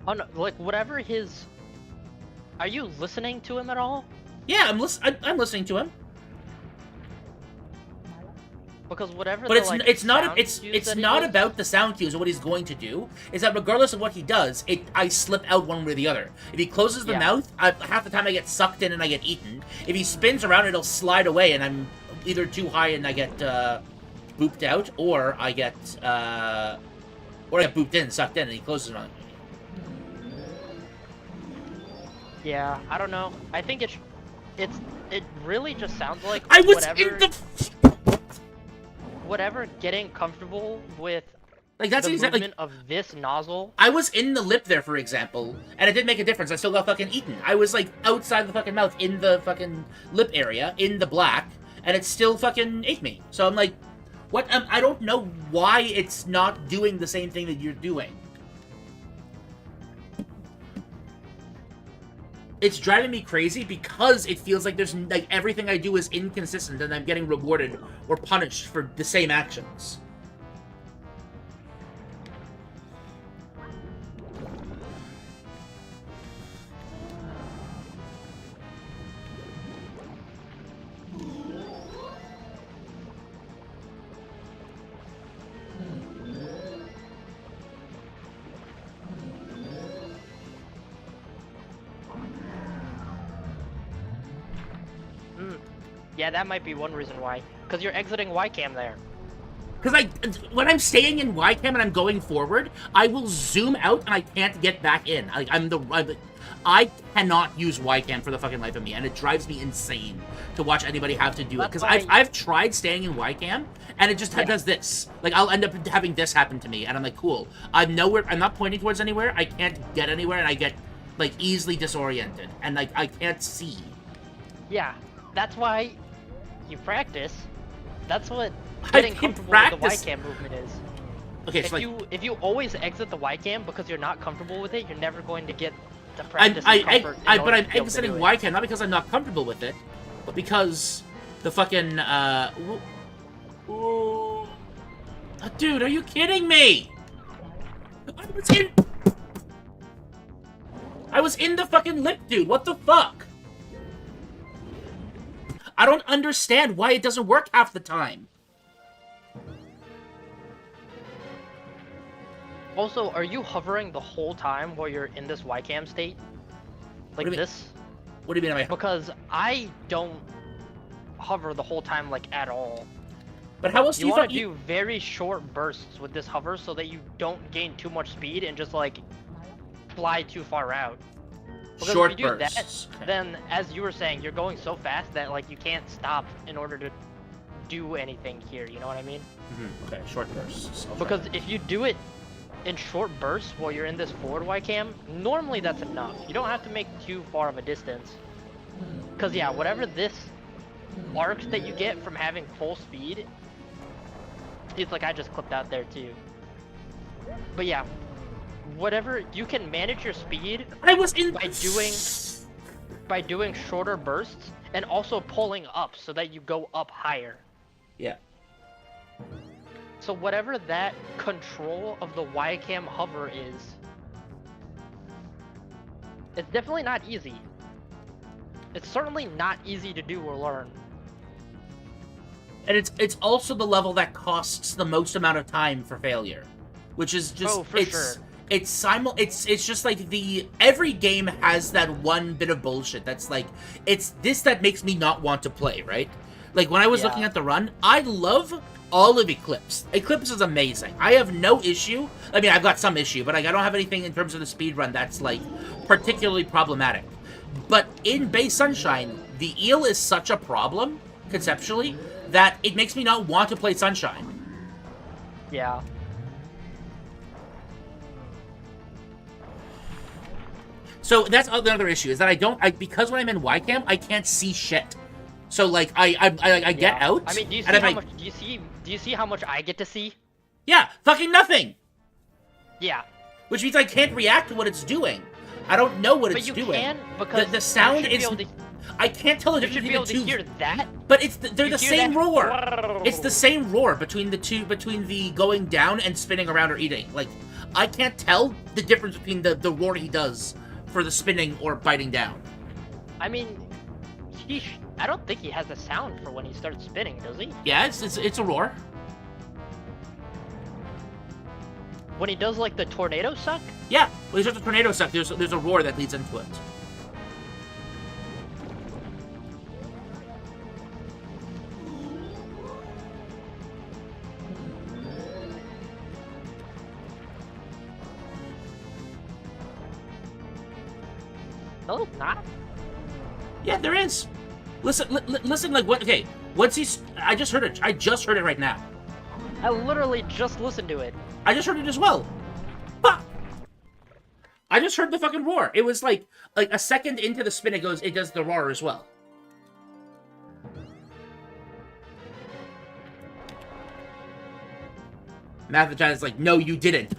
Oh, no, like, whatever his... Are you listening to him at all? Yeah, I'm listening to him. Because whatever. But it's not about the sound cues or what he's going to do. Is that regardless of what he does, I slip out one way or the other. If he closes the mouth, half the time I get sucked in and I get eaten. If he spins around, it'll slide away and I'm either too high and I get booped out, or I get booped in, sucked in, and he closes on me. Yeah, I don't know. I think it really just sounds like I was in the. Whatever getting comfortable with like that's the exactly movement of this nozzle. I was in the lip there, for example, and it didn't make a difference. I still got fucking eaten. I was like outside the fucking mouth, in the fucking lip area, in the black, and it still fucking ate me. So I'm like, what? I don't know why it's not doing the same thing that you're doing. It's driving me crazy because it feels like there's like everything I do is inconsistent and I'm getting rewarded or punished for the same actions. Yeah, that might be one reason why. Because you're exiting Y-cam there. Because when I'm staying in Y-cam and I'm going forward, I will zoom out and I can't get back in. Like I cannot use Y-cam for the fucking life of me, and it drives me insane to watch anybody have to do it. Because I've tried staying in Y-cam and it just does this. Like I'll end up having this happen to me, and I'm like, cool. I'm not pointing towards anywhere. I can't get anywhere, and I get like easily disoriented, and like I can't see. Yeah, that's why you practice. That's what I getting didn't comfortable with the practice. Y-cam movement is. Okay, If so like, you always exit the Y-cam because you're not comfortable with it, you're never going to get the I'm practice and comfort in but order I'm to be able to exiting do it. YCAM not because I'm not comfortable with it, but because the fucking dude, are you kidding me? I was in I was in the fucking lip, dude. What the fuck? I don't understand why it doesn't work half the time. Also, are you hovering the whole time while you're in this Y-cam state? Like do you mean? this? What do you mean? Am I? Because I don't hover the whole time, like, at all. But how else do You you want to fucking? do very short bursts with this hover so that you don't gain too much speed and just, like, fly too far out. Because Short if you do bursts. that, then, as you were saying, you're going so fast that, like, you can't stop in order to do anything here, you know what I mean? Okay, short bursts. I'll try Because that. if you do it in short bursts while you're in this forward Y-cam, normally that's enough. You don't have to make too far of a distance. Because, yeah, whatever this arc that you get from having full speed, it's like I just clipped out there too. But yeah, whatever, you can manage your speed I was in by doing shorter bursts and also pulling up so that you go up higher. Yeah. So whatever that control of the Y-cam hover is, it's definitely not easy. It's certainly not easy to do or learn. And it's also the level that costs the most amount of time for failure, which is just Sure. it's just like every game has that one bit of bullshit that's like it's this that makes me not want to play, right? Like when I was looking at the run, I love all of Eclipse. Eclipse is amazing. I have no issue. I mean, I've got some issue, but like I don't have anything in terms of the speed run that's like particularly problematic. But in Bay Sunshine, the eel is such a problem conceptually that it makes me not want to play Sunshine. Yeah. So that's another issue is that because when I'm in YCam, I can't see shit. So like I get out. I mean, do you see and how much? Do you see how much I get to see? Yeah, fucking nothing. Yeah. Which means I can't react to what it's doing. I don't know what it's doing. But you can because the sound you should is. be able to, I can't tell the you difference should be between able the to two. hear that. But they're You the hear same that? roar. It's the same roar between the going down and spinning around or eating. Like I can't tell the difference between the roar he does for the spinning or biting down. I mean, I don't think he has a sound for when he starts spinning, does he? Yeah, it's a roar. When he does like the tornado suck? Yeah, when he starts a tornado suck, there's a roar that leads into it. No, it's not. Yeah, there is. Listen. Like what? Okay, once he's. I just heard it. I just heard it right now. I literally just listened to it. I just heard it as well. Fuck. I just heard the fucking roar. It was like a second into the spin. It does the roar as well. Matha is like, no, you didn't.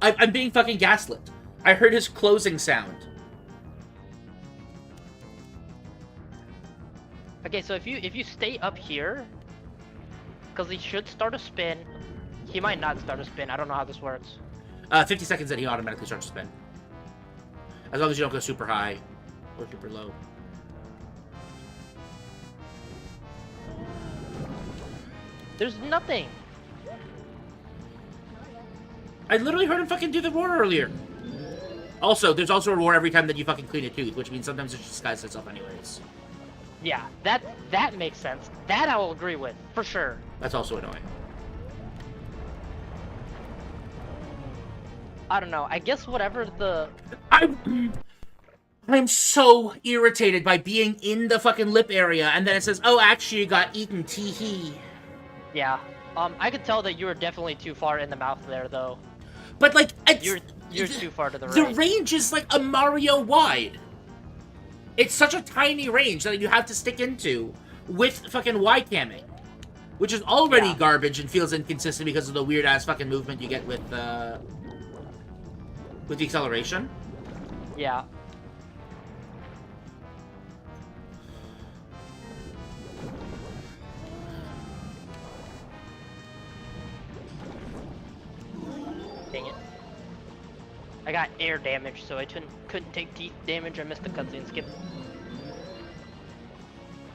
I'm being fucking gaslit. I heard his closing sound. Okay, so if you stay up here, because he should start a spin. He might not start a spin. I don't know how this works. 50 seconds in, he automatically starts to spin. As long as you don't go super high or super low. There's nothing. I literally heard him fucking do the roar earlier. Also, there's also a roar every time that you fucking clean a tooth, which means sometimes it just disguises itself anyways. Yeah, that makes sense. That I will agree with, for sure. That's also annoying. I don't know. I guess whatever the... I'm so irritated by being in the fucking lip area, and then it says, oh, actually, you got eaten, tee-hee. Yeah. I could tell that you were definitely too far in the mouth there, though. But, like, You're too far to the right. The range is, like, a Mario wide. It's such a tiny range that you have to stick into with fucking Y-camming, which is already garbage and feels inconsistent because of the weird-ass fucking movement you get with the acceleration. Yeah. Dang it. I got air damage, so I couldn't take teeth damage. I missed the cutscene skip.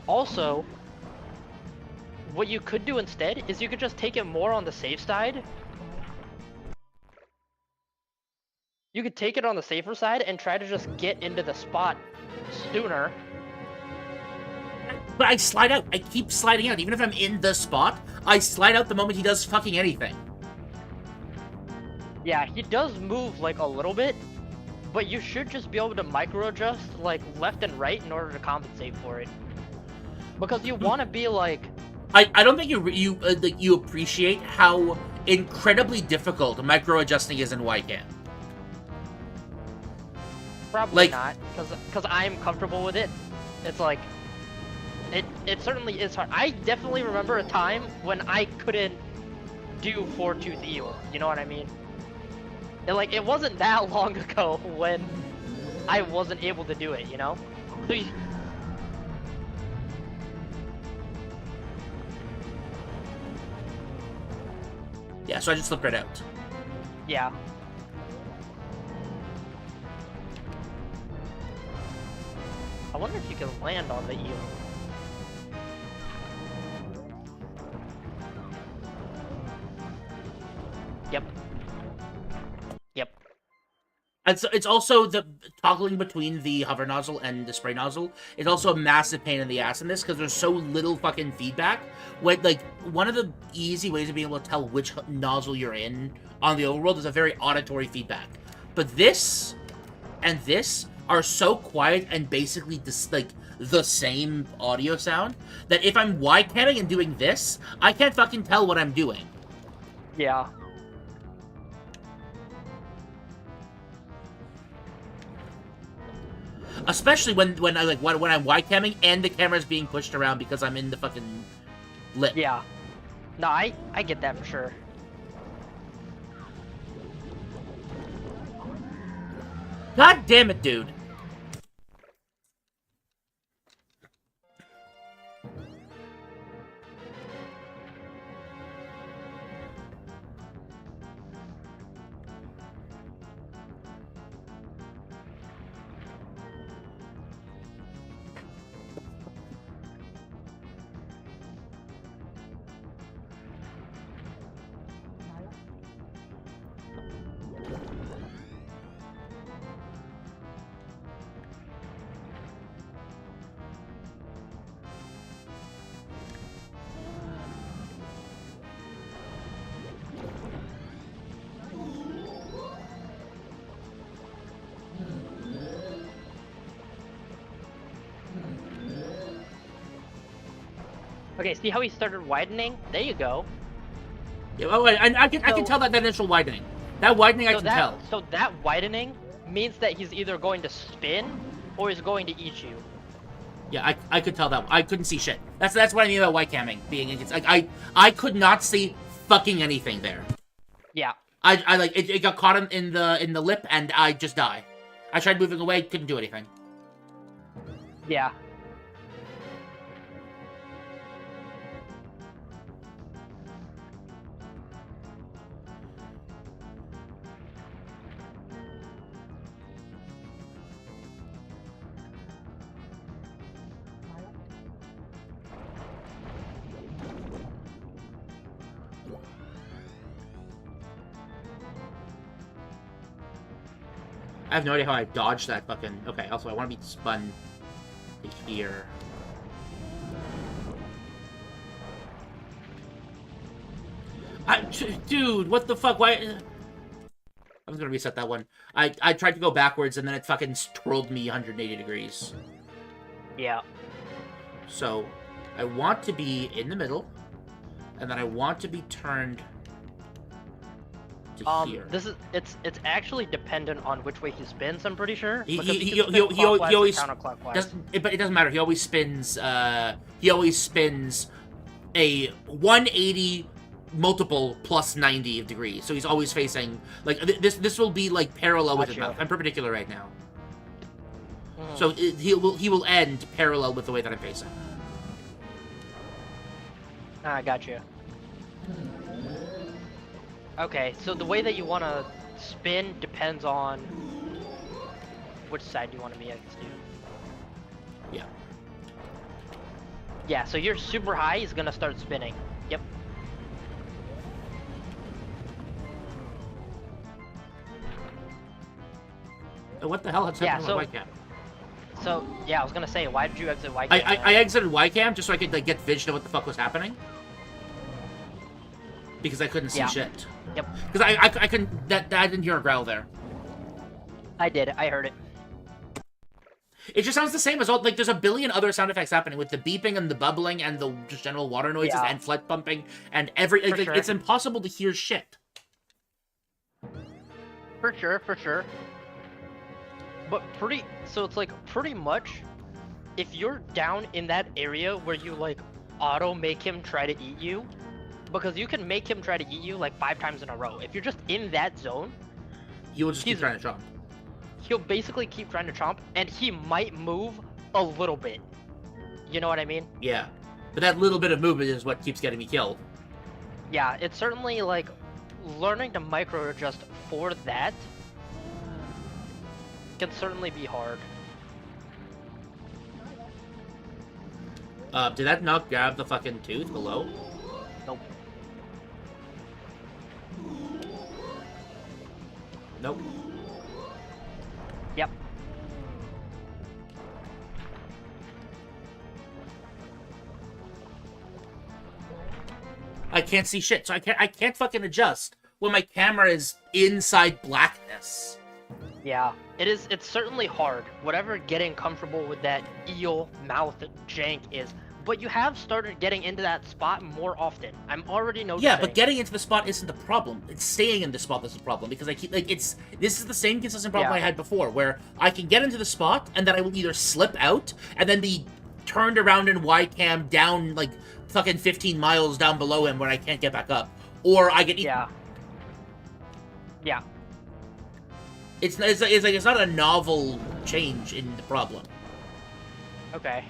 Also, what you could do instead is you could just take it more on the safe side. You could take it on the safer side and try to just get into the spot sooner. But I slide out. I keep sliding out. Even if I'm in the spot, I slide out the moment he does fucking anything. Yeah, he does move like a little bit, but you should just be able to micro adjust like left and right in order to compensate for it. Because you want to be like... I don't think you appreciate how incredibly difficult micro adjusting is in YCAM. Probably not, because I'm comfortable with it. It's like, it certainly is hard. I definitely remember a time when I couldn't do four-tooth eel. You know what I mean? And like, it wasn't that long ago when I wasn't able to do it. You know? So yeah, so I just slipped right out. Yeah. I wonder if you can land on the eel. Yep. Yep. And so it's also the toggling between the hover nozzle and the spray nozzle is also a massive pain in the ass in this because there's so little fucking feedback. When, like, one of the easy ways of being able to tell which nozzle you're in on the overworld is a very auditory feedback. But this and this are so quiet and basically just, like, the same audio sound that if I'm Y-camming and doing this, I can't fucking tell what I'm doing. Yeah. Especially when I'm Y-camming and the camera's being pushed around because I'm in the fucking lip. Yeah. No, I get that for sure. God damn it, dude. Okay, see how he started widening? There you go. Yeah, oh, I can tell that initial widening. That widening I can tell. So that widening means that he's either going to spin or he's going to eat you. Yeah, I could tell that. I couldn't see shit. That's what I mean about Y-camming being. It's like I could not see fucking anything there. Yeah. I like it got caught in the lip and I just die. I tried moving away, couldn't do anything. Yeah. I have no idea how I dodged that fucking... Okay, also, I want to be spun to here. Dude, what the fuck? Why... I was gonna reset that one. I tried to go backwards, and then it fucking twirled me 180 degrees. Yeah. So, I want to be in the middle, and then I want to be turned to here. It's actually dependent on which way he spins. I'm pretty sure. He Because he can spin always clockwise or counterclockwise. but it doesn't matter. He always spins. He always spins a 180 multiple plus 90 degrees. So he's always facing like this will be like parallel with his mouth. I'm perpendicular right now. So he will end parallel with the way that I'm facing. I got you. Okay, so the way that you want to spin depends on which side you want to be against you. Yeah. Yeah, so you're super high, he's gonna start spinning. Yep. What the hell has happened to my webcam? So, yeah, I was gonna say, why did you exit Y-Cam? I exited Y-Cam just so I could like get vision of what the fuck was happening. Because I couldn't see shit. Yep. Because I couldn't, I didn't hear a growl there. I did, I heard it. It just sounds the same as all, like, there's a billion other sound effects happening with the beeping and the bubbling and the just general water noises and flood pumping and every, like, it's impossible to hear shit. For sure. But so it's like, pretty much, if you're down in that area where you, like, auto make him try to eat you, because you can make him try to eat you, like, 5 times in a row. If you're just in that zone, he will just keep trying to chomp. He'll basically keep trying to chomp, and he might move a little bit. You know what I mean? Yeah. But that little bit of movement is what keeps getting me killed. Yeah, it's certainly, like, learning to micro-adjust for that can certainly be hard. Did that not grab the fucking tooth below? Nope. Nope. Yep. I can't see shit, so I can't fucking adjust when my camera is inside blackness. Yeah, it's certainly hard. Whatever getting comfortable with that eel mouth jank is. But you have started getting into that spot more often. I'm already noticing. Yeah, but getting into the spot isn't the problem. It's staying in the spot that's the problem, because I keep, like, this is the same consistent problem I had before, where I can get into the spot, and then I will either slip out, and then be turned around in Y-cam down, like, fucking 15 miles down below him where I can't get back up. Or I get eaten. Yeah. It's not a novel change in the problem. Okay.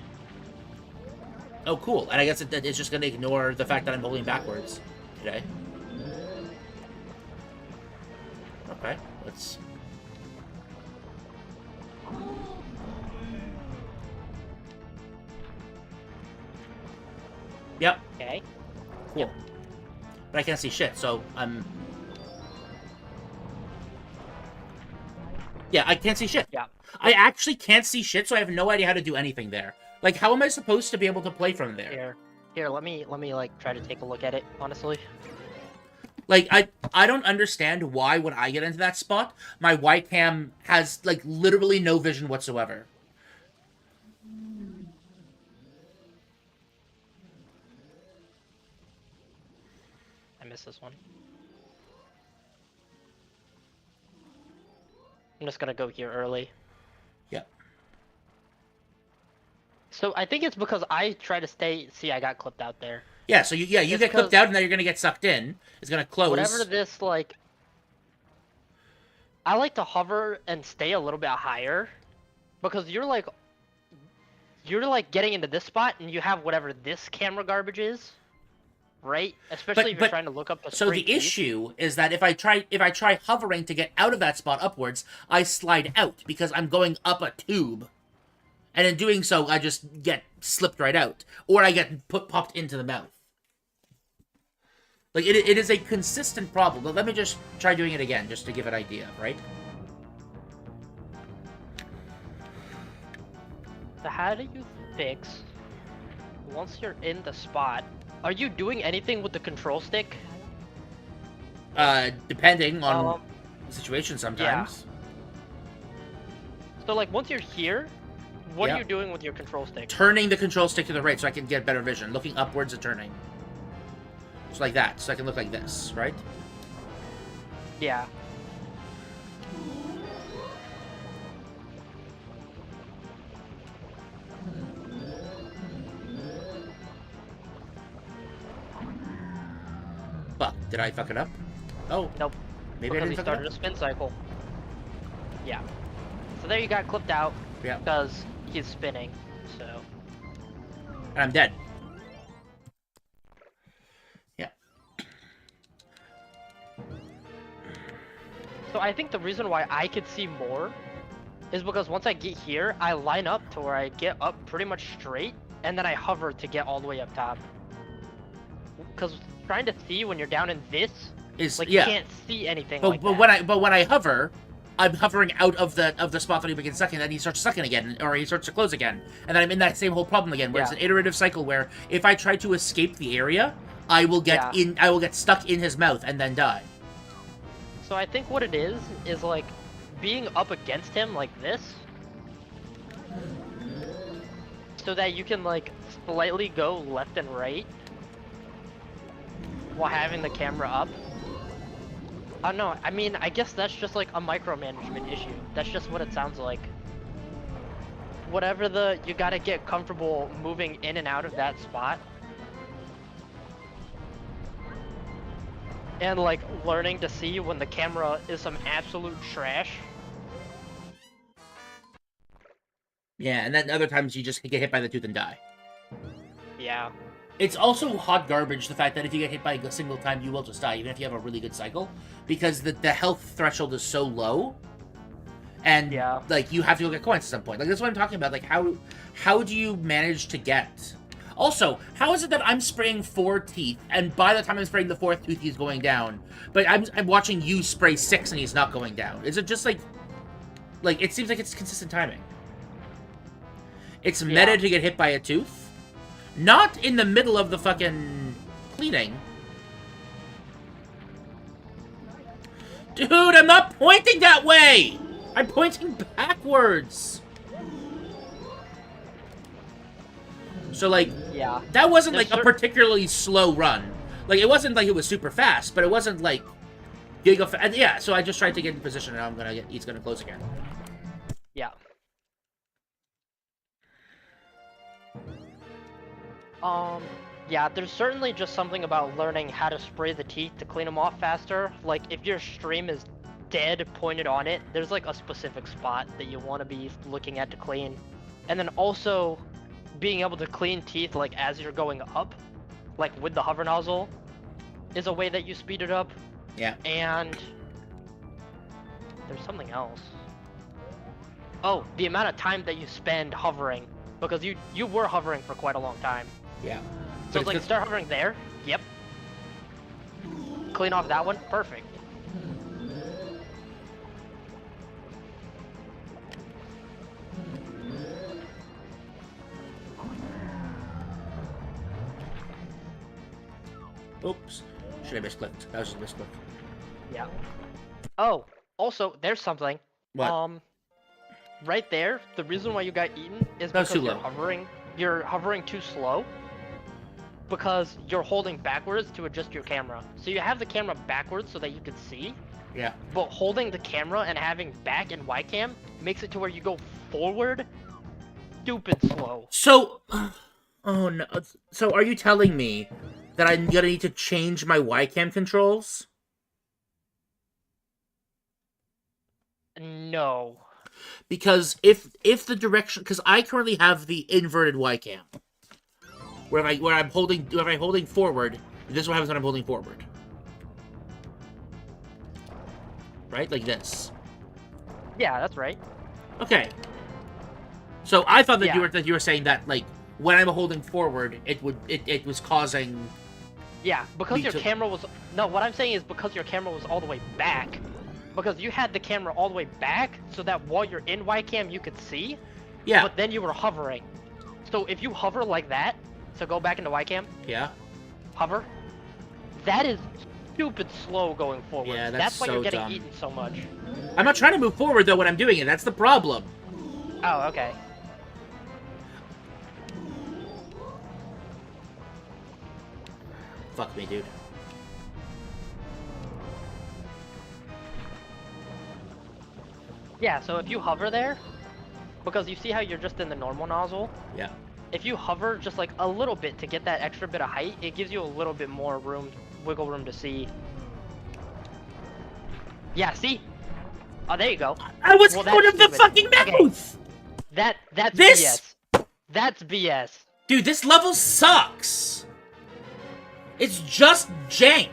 Oh, cool. And I guess it's just going to ignore the fact that I'm holding backwards today. Okay, let's... Yep. Okay. Cool. Yep. But I can't see shit, so I'm... Yeah, I can't see shit. Yeah. I actually can't see shit, so I have no idea how to do anything there. Like, how am I supposed to be able to play from there? Here, let me like try to take a look at it, honestly. Like, I don't understand why when I get into that spot, my Y-cam has, like, literally no vision whatsoever. I missed this one. I'm just gonna go here early. Yep. So I think it's because I try to stay. See, I got clipped out there. Yeah. So you get clipped out, and now you're gonna get sucked in. It's gonna close. Whatever this like. I like to hover and stay a little bit higher, because you're like getting into this spot, and you have whatever this camera garbage is, right? Especially if you're trying to look up a So the issue is that if I try hovering to get out of that spot upwards, I slide out because I'm going up a tube. And in doing so, I just get slipped right out. Or I get popped into the mouth. Like, it is a consistent problem. But let me just try doing it again, just to give an idea, right? So how do you fix, once you're in the spot, are you doing anything with the control stick? Depending on the situation sometimes. Yeah. So, like, once you're here, what are you doing with your control stick? Turning the control stick to the right so I can get better vision. Looking upwards and turning. Just like that, so I can look like this, right? Yeah. Fuck, did I fuck it up? Oh, Nope. maybe I Because didn't he fuck started it a up? spin cycle. Yeah. So there you got clipped out Yeah. because he's spinning. So. And I'm dead. Yeah. So I think the reason why I could see more is because once I get here, I line up to where I get up pretty much straight, and then I hover to get all the way up top. Because trying to see when you're down in this, Is like, yeah. you can't see anything But like but that. when I hover, I'm hovering out of the spot that he begins sucking, and then he starts sucking again, or he starts to close again, and then I'm in that same whole problem again, where it's Yeah. an iterative cycle where if I try to escape the area, I will get Yeah. I will get stuck in his mouth and then die. So I think what it is like being up against him like this, so that you can like slightly go left and right while having the camera up. Oh no, I mean, I guess that's just like a micromanagement issue. That's just what it sounds like. Whatever you gotta get comfortable moving in and out of that spot. And like learning to see when the camera is some absolute trash. Yeah, and then other times you just get hit by the tooth and die. Yeah. It's also hot garbage, the fact that if you get hit by a single time, you will just die, even if you have a really good cycle, because the health threshold is so low, and Yeah. like you have to go get coins at some point. Like that's what I'm talking about. Like how do you manage to get? Also, how is it that I'm spraying 4 teeth, and by the time I'm spraying the 4th tooth, he's going down, but I'm watching you spray 6 and he's not going down? Is it just like it seems like it's consistent timing? It's meta to get hit by a tooth. Not in the middle of the fucking cleaning. Dude, I'm not pointing that way! I'm pointing backwards! So, like, Yeah. that wasn't, There's like, a particularly slow run. Like, it wasn't like it was super fast, but it wasn't, like, giga fast. Yeah, so I just tried to get in position, and he's gonna close again. Yeah. Yeah, there's certainly just something about learning how to spray the teeth to clean them off faster. Like, if your stream is dead pointed on it, there's like a specific spot that you want to be looking at to clean. And then also, being able to clean teeth like as you're going up, like with the hover nozzle, is a way that you speed it up. Yeah. And there's something else. Oh, the amount of time that you spend hovering, because you were hovering for quite a long time. Yeah. So it's like, start hovering there. Yep. Clean off that one. Perfect. Oops. Should have misclicked. That was just a misclick. Yeah. Oh, also, there's something. What? Right there, the reason why you got eaten is because you're hovering too slow. Because you're holding backwards to adjust your camera. So you have the camera backwards so that you can see. Yeah. But holding the camera and having back and Y cam makes it to where you go forward stupid slow. So, oh no. So are you telling me that I'm gonna need to change my Y-cam controls? No. Because if the direction, because I currently have the inverted Y-cam, where I'm holding forward, this is what happens when I'm holding forward, right? Like this. Yeah, that's right. Okay. So I thought that Yeah. you were saying that like when I'm holding forward, it was causing. Yeah, because your camera was... No, what I'm saying is because your camera was all the way back. Because you had the camera all the way back, so that while you're in Y-cam, you could see. Yeah. But then you were hovering. So if you hover like that, so go back into Y-cam. Yeah. Hover. That is stupid slow going forward. Yeah, that's why so you're getting dumb. eaten so much. I'm not trying to move forward though when I'm doing it. That's the problem. Oh, okay. Fuck me, dude. Yeah, so if you hover there, because you see how you're just in the normal nozzle? Yeah. If you hover just like a little bit to get that extra bit of height, it gives you a little bit more wiggle room to see. Yeah, see? Oh, there you go. I was Well, out that's of the stupid. fucking mouth! Okay. That's This- BS. That's BS. Dude, this level sucks! It's just jank!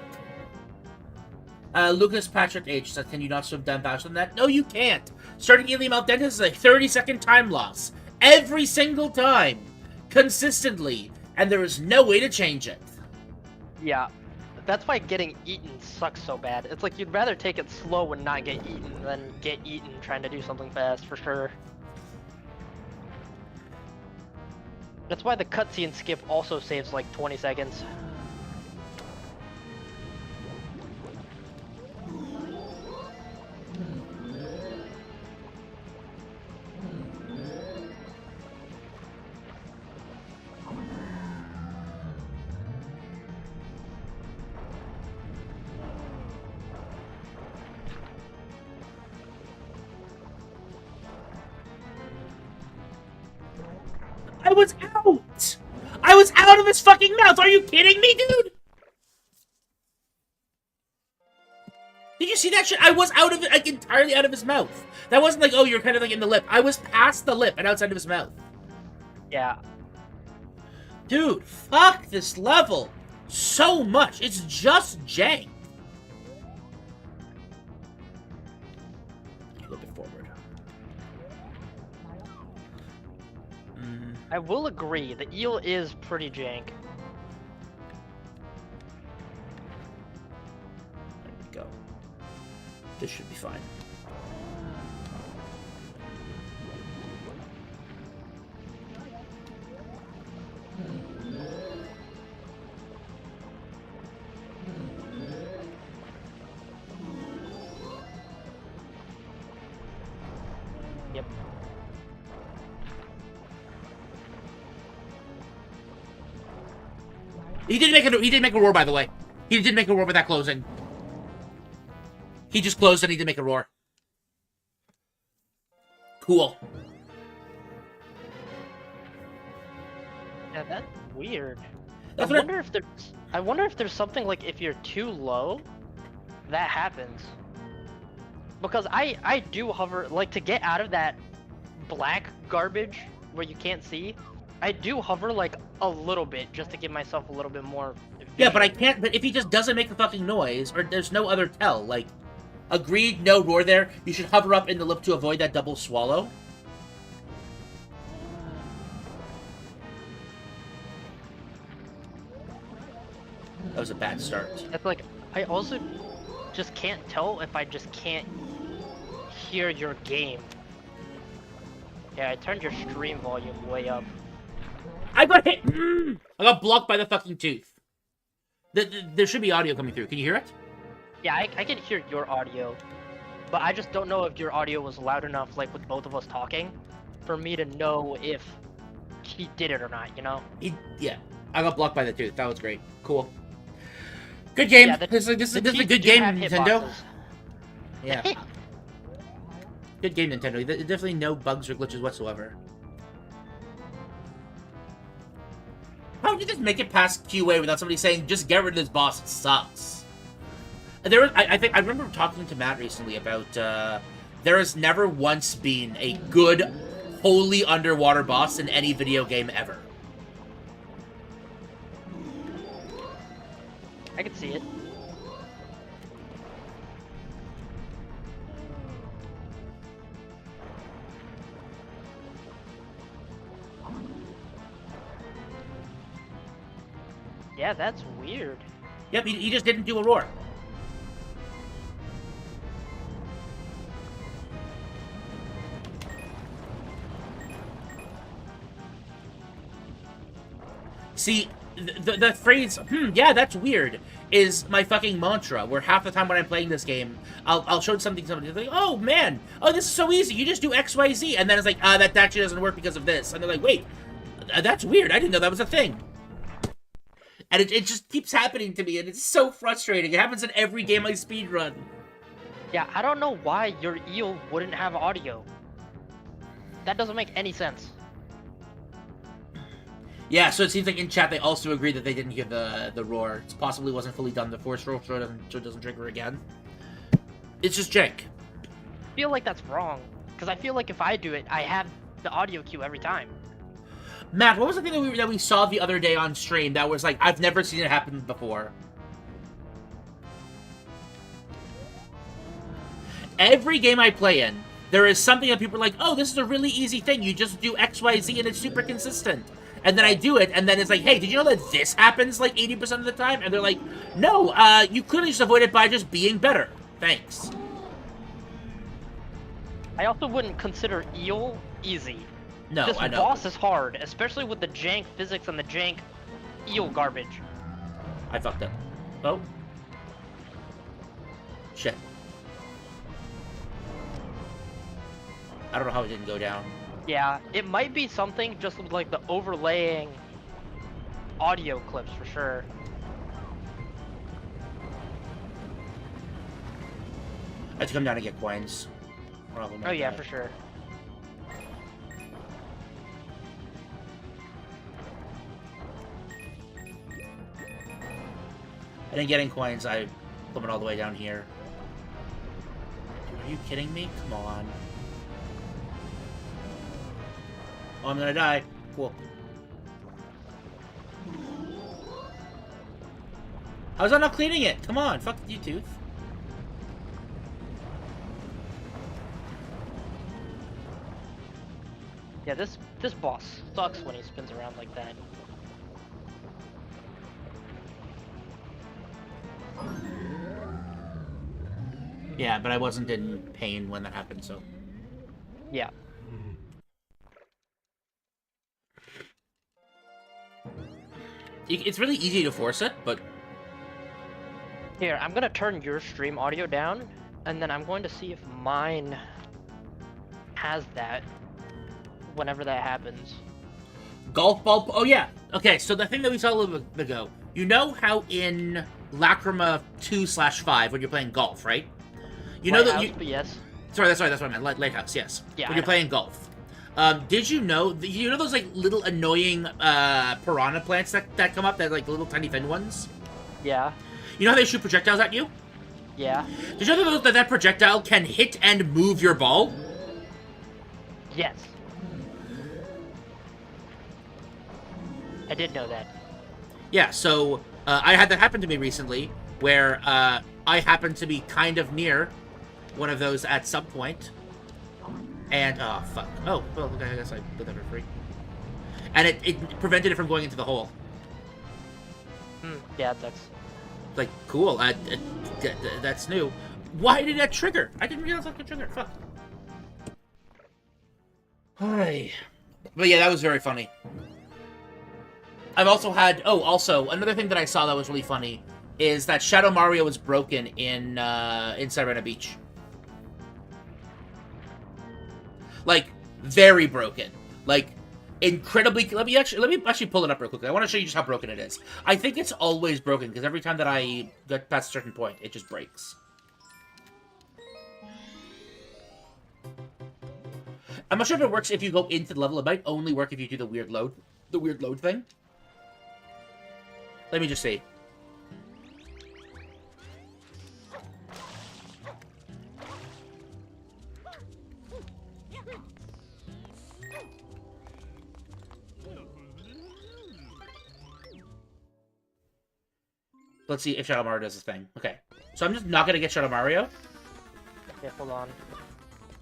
Lucas Patrick H said, can you not swim down faster than that? No, you can't! Starting Alien Mount Dentist is a 30-second time loss. Every single time! Consistently. And there is no way to change it. Yeah. That's why getting eaten sucks so bad. It's like you'd rather take it slow and not get eaten than get eaten trying to do something fast, for sure. That's why the cutscene skip also saves like 20 seconds. I was out! I was out of his fucking mouth! Are you kidding me, dude? Did you see that shit? I was out of it, like, entirely out of his mouth. That wasn't like, oh, you're kind of like in the lip. I was past the lip and outside of his mouth. Yeah. Dude, fuck this level so much. It's just jank. A little bit forward. I will agree, the eel is pretty jank. There we go. This should be fine. Yep. He did make a roar, by the way. He did make a roar with that closing. He just closed and he did make a roar. Cool. Yeah, that's weird. That's I wonder if there's something like if you're too low, that happens. Because I do hover, like, to get out of that black garbage where you can't see, I do hover like a little bit just to give myself a little bit more vision. Yeah, but I can't. But if he just doesn't make a fucking noise, or there's no other tell, like, agreed, no roar there. You should hover up in the lip to avoid that double swallow. That was a bad start. It's like, I also just can't tell if I just can't hear your game. Yeah, I turned your stream volume way up. I got hit! I got blocked by the fucking tooth. There should be audio coming through. Can you hear it? Yeah, I can hear your audio. But I just don't know if your audio was loud enough, like with both of us talking, for me to know if he did it or not, you know? Yeah. I got blocked by the tooth. That was great. Cool. Good game. Yeah, this is a teeth good do game, have Nintendo. hitboxes. Yeah. Good game, Nintendo. Definitely no bugs or glitches whatsoever. How did you just make it past QA without somebody saying, just get rid of this boss, it sucks? There was, I remember talking to Matt recently about, there has never once been a good, wholly underwater boss in any video game ever. I can see it. Yeah, that's weird. Yep, he just didn't do a roar. See, the phrase, yeah, that's weird, is my fucking mantra, where half the time when I'm playing this game, I'll show somebody's like, oh man, oh this is so easy, you just do X, Y, Z, and then it's like, that actually doesn't work because of this, and they're like, wait, that's weird, I didn't know that was a thing. And it just keeps happening to me, and it's so frustrating. It happens in every game I speedrun. Yeah, I don't know why your eel wouldn't have audio. That doesn't make any sense. Yeah, so it seems like in chat they also agree that they didn't hear the roar. It possibly wasn't fully done the force roll, so it doesn't trigger again. It's just jank. I feel like that's wrong. Because I feel like if I do it, I have the audio cue every time. Matt, what was the thing that we saw the other day on stream that was like, I've never seen it happen before? Every game I play in, there is something that people are like, oh, this is a really easy thing. You just do X, Y, Z, and it's super consistent. And then I do it, and then it's like, hey, did you know that this happens like 80% of the time? And they're like, no, you clearly just avoid it by just being better. Thanks. I also wouldn't consider eel easy. No, This I know. boss is hard, especially with the jank physics and the jank eel garbage. I fucked up. Oh. Shit. I don't know how it didn't go down. Yeah, it might be something just with like the overlaying audio clips for sure. I have to come down and get coins. Oh yeah, for sure. And then getting coins, I plummet all the way down here. Are you kidding me? Come on. Oh, I'm gonna die. Cool. How's that not cleaning it? Come on, fuck you, Tooth. Yeah, this boss sucks when he spins around like that. Yeah, but I wasn't in pain when that happened, so. Yeah. It's really easy to force it, but... Here, I'm gonna turn your stream audio down, and then I'm going to see if mine has that whenever that happens. Golf ball... Oh, yeah. Okay, so the thing that we saw a little bit ago. You know how in Lacrima 2/5, when you're playing golf, right? You know that you... Yes. Sorry, that's what I meant. Lighthouse, yes. Yeah, When you're playing golf. Did you know those like little annoying piranha plants that come up, that like little tiny thin ones? Yeah. You know how they shoot projectiles at you? Yeah. Did you know that projectile can hit and move your ball? Yes. I did know that. Yeah, so I had that happen to me recently, where I happened to be kind of near one of those at some point. And, oh, fuck. Oh, well, I guess I did that for free. And it prevented it from going into the hole. Yeah, that's... Like, cool. That's new. Why did that trigger? I didn't realize that could trigger. Fuck. Hi. But yeah, that was very funny. I've also had... Oh, also, another thing that I saw that was really funny is that Shadow Mario was broken in Sirena Beach. Like, very broken. Like, incredibly... Let me actually pull it up real quickly. I want to show you just how broken it is. I think it's always broken, because every time that I get past a certain point, it just breaks. I'm not sure if it works if you go into the level. It might only work if you do the weird load thing. Let me just see. Let's see if Shadow Mario does this thing. Okay. So I'm just not going to get Shadow Mario. Yeah, hold on.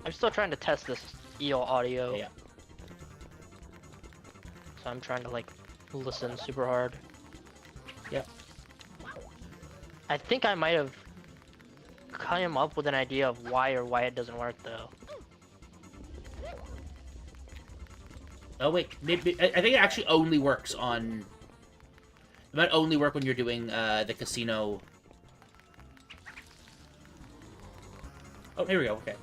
I'm still trying to test this eel audio. Yeah. So I'm trying to, like, listen super hard. Yep. I think I might have come up with an idea of why it doesn't work, though. Oh, wait. Maybe, I think it actually only works on... It might only work when you're doing the casino... Oh, here we go. Okay.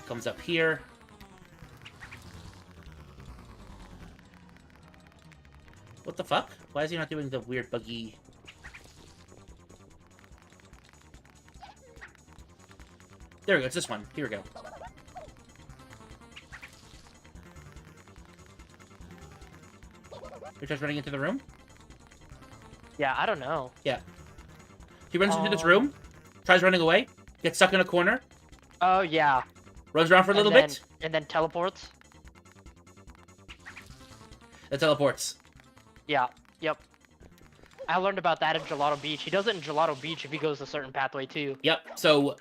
Comes up here. What the fuck? Why is he not doing the weird buggy... There we go. It's this one. Here we go. You're just running into the room? Yeah, I don't know. Yeah. He runs into this room, tries running away, gets stuck in a corner. Oh, yeah. Runs around for a little bit. And then teleports. It teleports. Yeah, yep. I learned about that in Gelato Beach. He does it in Gelato Beach if he goes a certain pathway, too. Yep, so...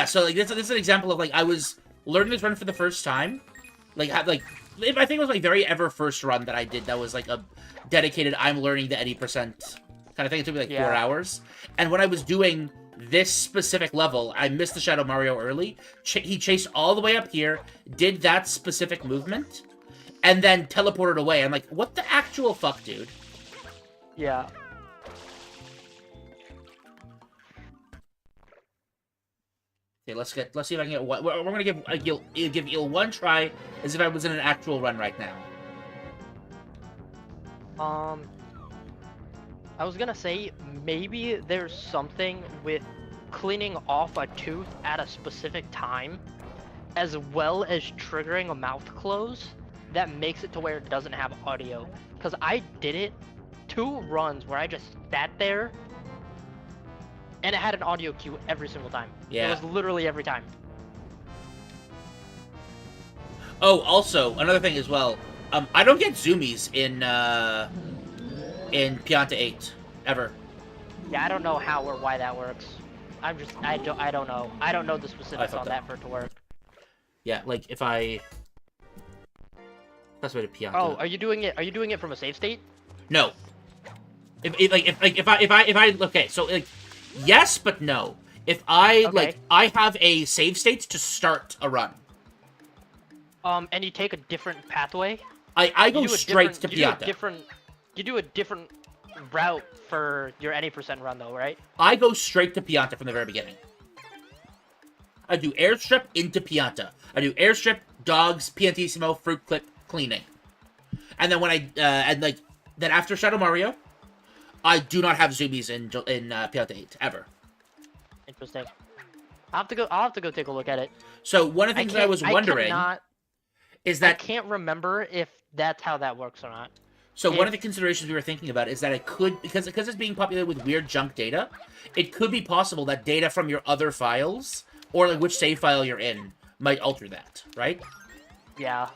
so, like, this is an example of, like, I was learning this run for the first time. Like, I think it was my very ever first run that I did that was, like, a dedicated I'm learning the 80% kind of thing. It took me, like, 4 hours. And when I was doing this specific level, I missed the Shadow Mario early. He chased all the way up here, did that specific movement, and then teleported away. I'm like, what the actual fuck, dude? Yeah. Okay, let's see if I can get one. We're gonna give Eel one try as if I was in an actual run right now. I was gonna say maybe there's something with cleaning off a tooth at a specific time, as well as triggering a mouth close, that makes it to where it doesn't have audio. Because I did it 2 runs where I just sat there, and it had an audio cue every single time. Yeah. It was literally every time. Oh, also another thing as well. I don't get zoomies in Pianta 8 ever. Yeah, I don't know how or why that works. I don't know. I don't know the specifics on that for it to work. Yeah, like if I that's way to Pianta. Oh, are you doing it from a save state? No. If I okay, so like yes, but no. If I like I have a save state to start a run. And you take a different pathway? I go straight to Pianta. You do a different route for your any percent run though, right? I go straight to Pianta from the very beginning. I do airstrip into Pianta. I do airstrip, dogs, Piantissimo, fruit clip, cleaning. And then when then after Shadow Mario, I do not have zoomies in Pianta 8 ever. Interesting. I'll have to go take a look at it. So one of the things I was wondering is that I can't remember if that's how that works or not. So one of the considerations we were thinking about is that it could, because it's being populated with weird junk data, it could be possible that data from your other files, or like which save file you're in, might alter that, right? Yeah.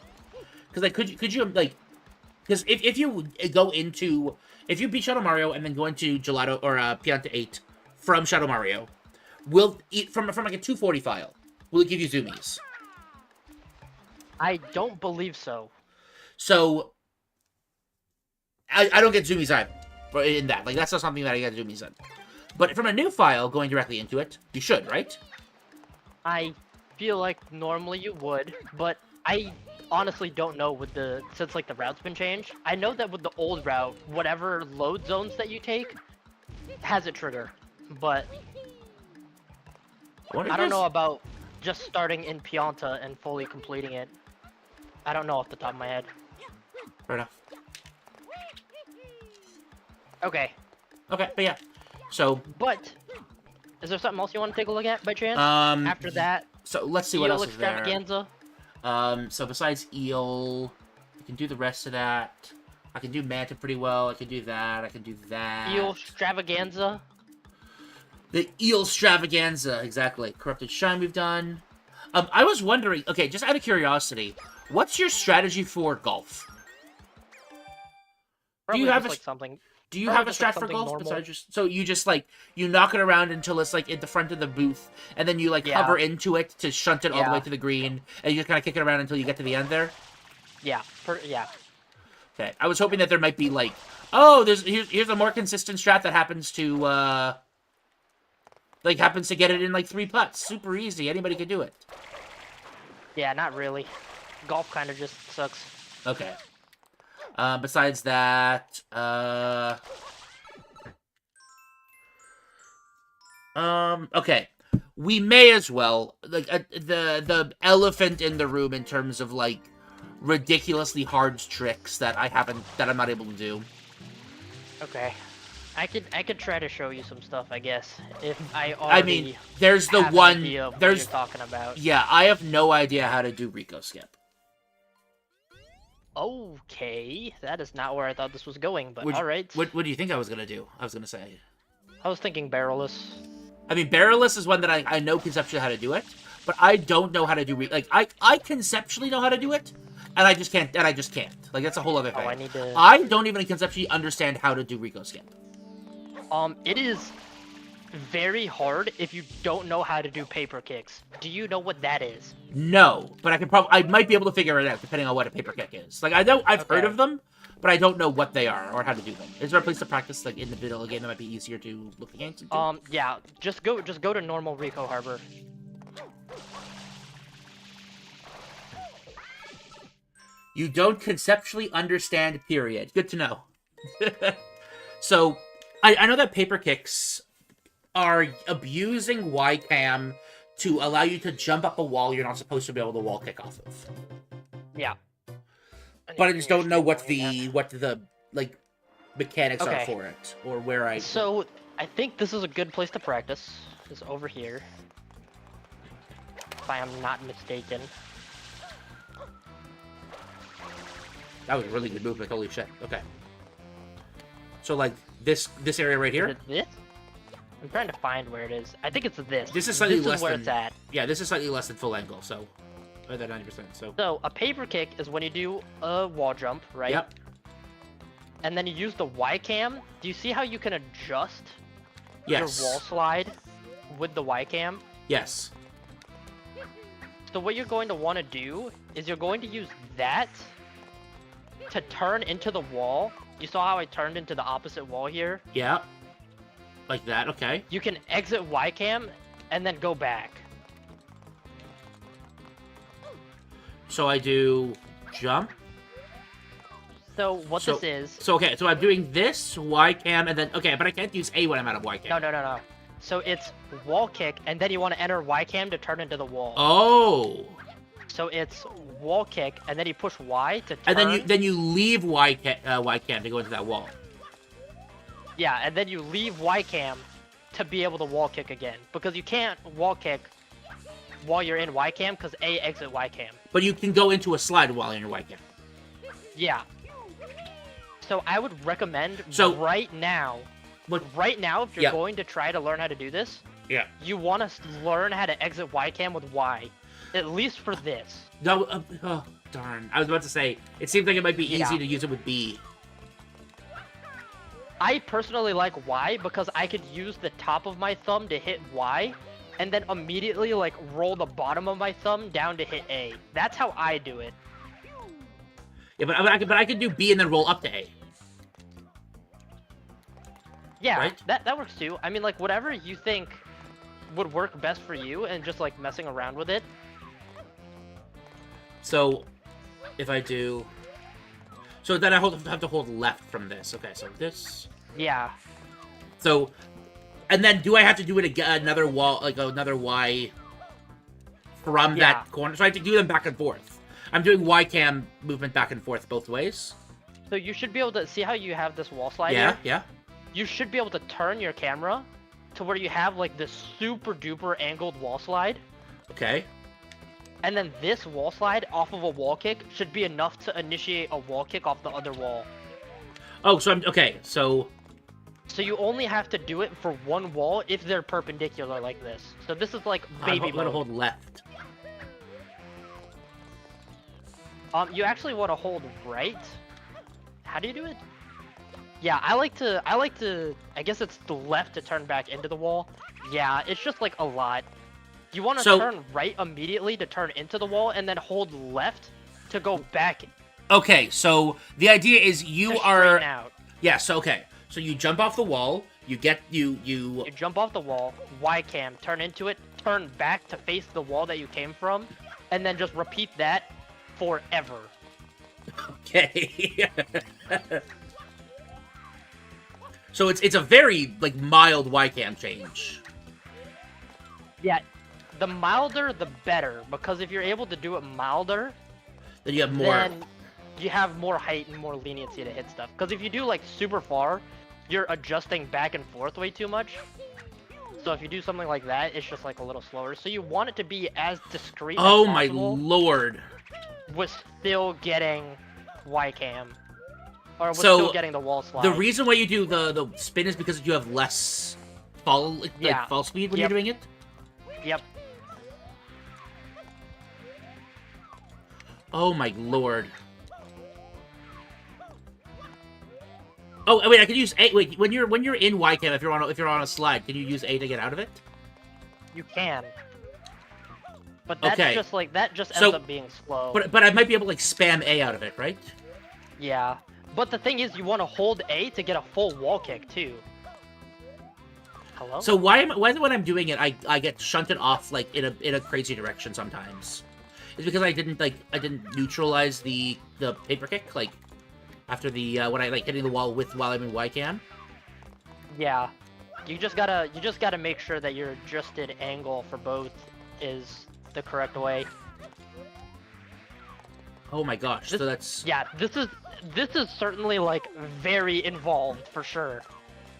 Because like, could you like, because if you beat Shadow Mario and then go into Gelato or Pianta 8 from Shadow Mario, will it from like a 240 file, will it give you zoomies? I don't believe so. So I don't get zoomies either in that. Like, that's not something that I get zoomies in. But from a new file, going directly into it, you should, right? I feel like normally you would, but I honestly don't know since like the route's been changed. I know that with the old route, whatever load zones that you take has a trigger, but I don't know about just starting in Pianta and fully completing it. I don't know off the top of my head. Fair enough. Okay. Okay, but yeah. So. But is there something else you want to take a look at by chance? After that. So let's see what else is there. Extravaganza. So besides Eel, I can do the rest of that. I can do Manta pretty well. I can do that. I can do that. Eel Extravaganza. The Eel Extravaganza, exactly. Corrupted Shine we've done. I was wondering, okay, just out of curiosity, what's your strategy for golf? Probably do you have like something? Do you have a strat for golf besides just so you just like you knock it around until it's like at the front of the booth, and then you like hover into it to shunt it all the way to the green, and you just kind of kick it around until you get to the end there? Yeah, yeah. Okay, I was hoping that there might be like, oh, here's a more consistent strat that happens to get it in like 3 putts, super easy, anybody can do it. Yeah, not really. Golf kind of just sucks. Okay. Besides that, okay, we may as well, like, the elephant in the room in terms of, like, ridiculously hard tricks that I'm not able to do. Okay. I could try to show you some stuff, I guess, if I I already mean, there's the have an one. idea of what There's you're talking about. yeah. I have no idea how to do Rico skip. Okay, that is not where I thought this was going, but Which, all right. what do you think I was gonna do? I was gonna say. I was thinking barrelless. I mean, barrelless is one that I know conceptually how to do it, but I don't know how to do like I conceptually know how to do it, and I just can't. Like that's a whole other thing. Oh, I need to. I don't even conceptually understand how to do Rico skip. It is very hard if you don't know how to do paper kicks. Do you know what that is? No, but I might be able to figure it out depending on what a paper kick is. Like I know I've heard of them, but I don't know what they are or how to do them. Is there a place to practice like in the middle of a game that might be easier to look against? Yeah, just go to normal Rico Harbor. You don't conceptually understand, period. Good to know. So, I know that paper kicks are abusing Y-cam to allow you to jump up a wall you're not supposed to be able to wall kick off of. Yeah. But I just don't know what the like mechanics are Okay. for it or where I. So I think this is a good place to practice. Is over here, if I am not mistaken. That was a really good movement. Holy shit. Okay. So like this area right Is here. it this? I'm trying to find where it is. I think it's this. This is slightly this less is where than. it's at. Yeah, this is slightly less than full angle. So, or than 90%. So. So a paper kick is when you do a wall jump, right? Yep. And then you use the Y cam. Do you see how you can adjust Yes. your wall slide with the Y cam? Yes. So what you're going to want to do is you're going to use that to turn into the wall. You saw how I turned into the opposite wall here? Yeah. Like that. Okay. You can exit Y cam and then go back. So I do jump. So what So- this is... So okay. So I'm doing this Y cam and then okay, but I can't use A when I'm out of Y cam. No. So it's wall kick, and then you want to enter Y cam to turn into the wall. Oh. So it's wall kick, and then you push Y to turn. And then you leave Y cam to go into that wall. Yeah, and then you leave Y cam to be able to wall kick again, because you can't wall kick while you're in Y cam, because A exit Y cam. But you can go into a slide while you're in your Y cam. Yeah. So I would recommend So- right now, What? if you're Yeah. going to try to learn how to do this, Yeah. you want to learn how to exit Y cam with Y, at least for this. No. Oh darn! I was about to say it seems like it might be Yeah. easy to use it with B. I personally like Y because I could use the top of my thumb to hit Y, and then immediately like roll the bottom of my thumb down to hit A. That's how I do it. Yeah, but I could do B and then roll up to A. Yeah, Right? that works too. I mean, like whatever you think would work best for you, and just like messing around with it. So, if I do, so then I have to hold left from this. Okay, so this. Yeah. So, and then do I have to do it again? Another wall, like another Y from Yeah. that corner. So I have to do them back and forth. I'm doing Y cam movement back and forth both ways. So you should be able to see how you have this wall slide Yeah, here? yeah. You should be able to turn your camera to where you have like this super duper angled wall slide. Okay. And then this wall slide off of a wall kick should be enough to initiate a wall kick off the other wall. Oh, so I'm okay. So So you only have to do it for one wall if they're perpendicular like this. So this is like baby I'm gonna mode. hold left. You actually want to hold right. How do you do it? Yeah, I like to, I guess it's the left to turn back into the wall. Yeah, it's just like a lot. You want to So- turn right immediately to turn into the wall, and then hold left to go back. Okay, so the idea is you to are straighten out. yeah. So okay, so you jump off the wall. You get you. You jump off the wall, Y cam, turn into it, turn back to face the wall that you came from, and then just repeat that forever. Okay. So it's a very like mild Y cam change. Yeah, the milder the better, because if you're able to do it milder, Then you have more. then you have more height and more leniency to hit stuff. Because if you do like super far, you're adjusting back and forth way too much. So if you do something like that, it's just like a little slower. So you want it to be as discreet as Oh my possible, lord. with still getting Y-cam. Or with So, still getting the wall slide. The reason why you do the spin is because you have less fall fall speed when you're doing it? Yep. Oh my lord. Oh wait, I can use A. Wait, when you're in Y-cam, if you're on a slide, can you use A to get out of it? You can. But that's just like that just ends up being slow. But I might be able to like spam A out of it, right? Yeah. But the thing is, you want to hold A to get a full wall kick too. Hello? So why when I'm doing it, I get shunted off like in a crazy direction sometimes. It's because I didn't neutralize the paper kick like after the when I like hitting the wall while I'm in Y-cam. Yeah. You just gotta make sure that your adjusted angle for both is the correct way. Oh my gosh, so that's... Yeah, this is certainly, like, very involved, for sure.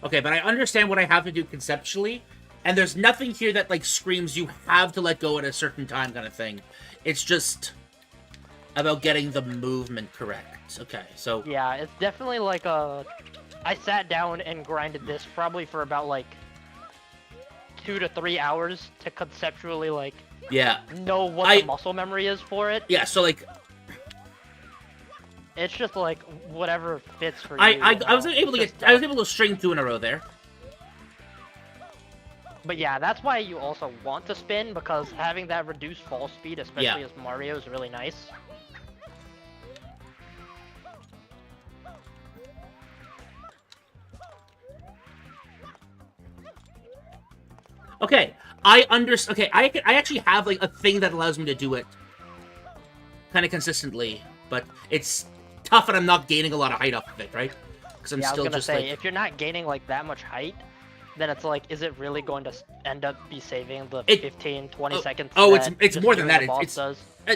Okay, but I understand what I have to do conceptually, and there's nothing here that, like, screams you have to let go at a certain time kind of thing. It's just about getting the movement correct. Okay, so... Yeah, it's definitely, like, I sat down and grinded this probably for about, like, 2 to 3 hours to conceptually, like... Yeah. Know what the muscle memory is for it. Yeah, so, like... It's just like whatever fits for you. I was able to string 2 in a row there. But yeah, that's why you also want to spin, because having that reduced fall speed, especially as Mario, is really nice. Okay, I understand. Okay, I actually have like a thing that allows me to do it kind of consistently, but it's tough and I'm not gaining a lot of height off of it, right? Because I'm still just like... if you're not gaining like that much height, then it's like, is it really going to end up be saving the 15-20 seconds? Oh, it's more than that.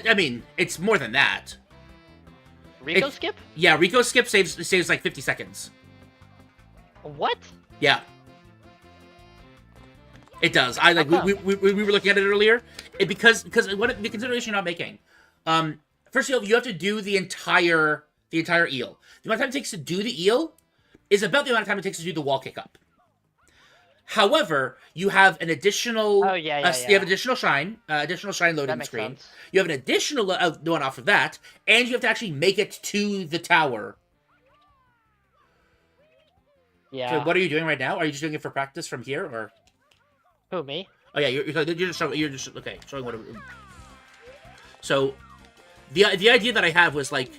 I mean, it's more than that. Rico skip? Yeah, Rico skip saves like 50 seconds. What? Yeah. It does. I like we were looking at it earlier. Because what the consideration you're not making. First of all, you have to do the entire eel. The amount of time it takes to do the eel is about the amount of time it takes to do the wall kick up. However, you have an additional you have additional shine loading screen. Sense. You have an additional one off of that, and you have to actually make it to the tower. Yeah. So what are you doing right now? Are you just doing it for practice from here, or? Who, me? Oh yeah, you're just okay. Showing what. So, the idea that I have was like.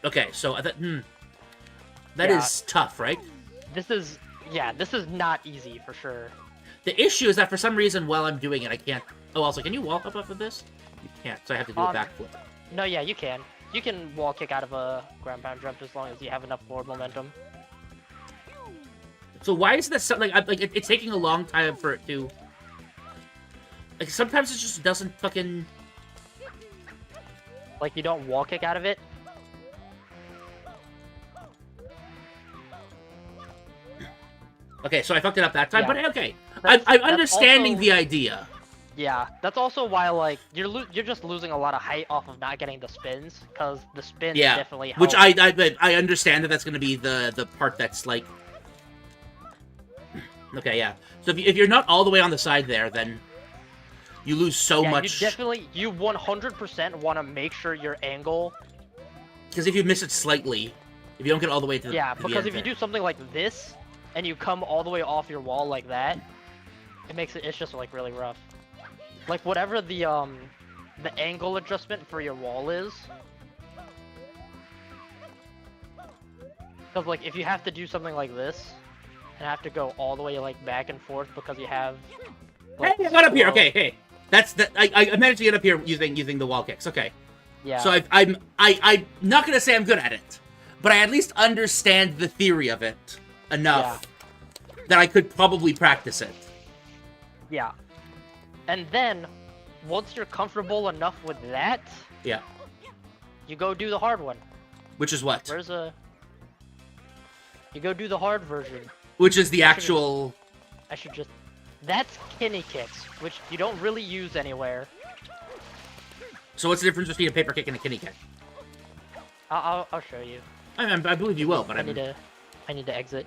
Okay, so that is tough, right? This is not easy for sure. The issue is that for some reason while I'm doing it, I can't. Oh, also, can you wall hop off of this? You can't, so I have to do a backflip. No, yeah, you can. You can wall kick out of a ground pound jump as long as you have enough forward momentum. So why is this something like it's taking a long time for it to? Like sometimes it just doesn't fucking. Like you don't wall kick out of it. Okay, so I fucked it up that time, but okay, I'm understanding also, the idea. Yeah, that's also why like you're just losing a lot of height off of not getting the spins, because the spins definitely help. Which I understand that's going to be the part that's like. Okay, yeah. So if you're not all the way on the side there, then you lose so much. You 100% want to make sure your angle. Because if you miss it slightly, if you don't get all the way to the because if you do something like this. And you come all the way off your wall like that, it's just like really rough. Like whatever the angle adjustment for your wall is. Because like if you have to do something like this, and have to go all the way like back and forth because you have. Like, hey, I got up here. Okay, hey, I managed to get up here using the wall kicks. Okay. Yeah. So I'm not gonna say I'm good at it, but I at least understand the theory of it enough that I could probably practice it. Yeah. And then, once you're comfortable enough with that, you go do the hard one. Which is what? You go do the hard version. Which is the actual... I should just... That's Kenny Kicks, which you don't really use anywhere. So what's the difference between a paper kick and a kitty kick? I'll show you. I believe you will, but I need to exit.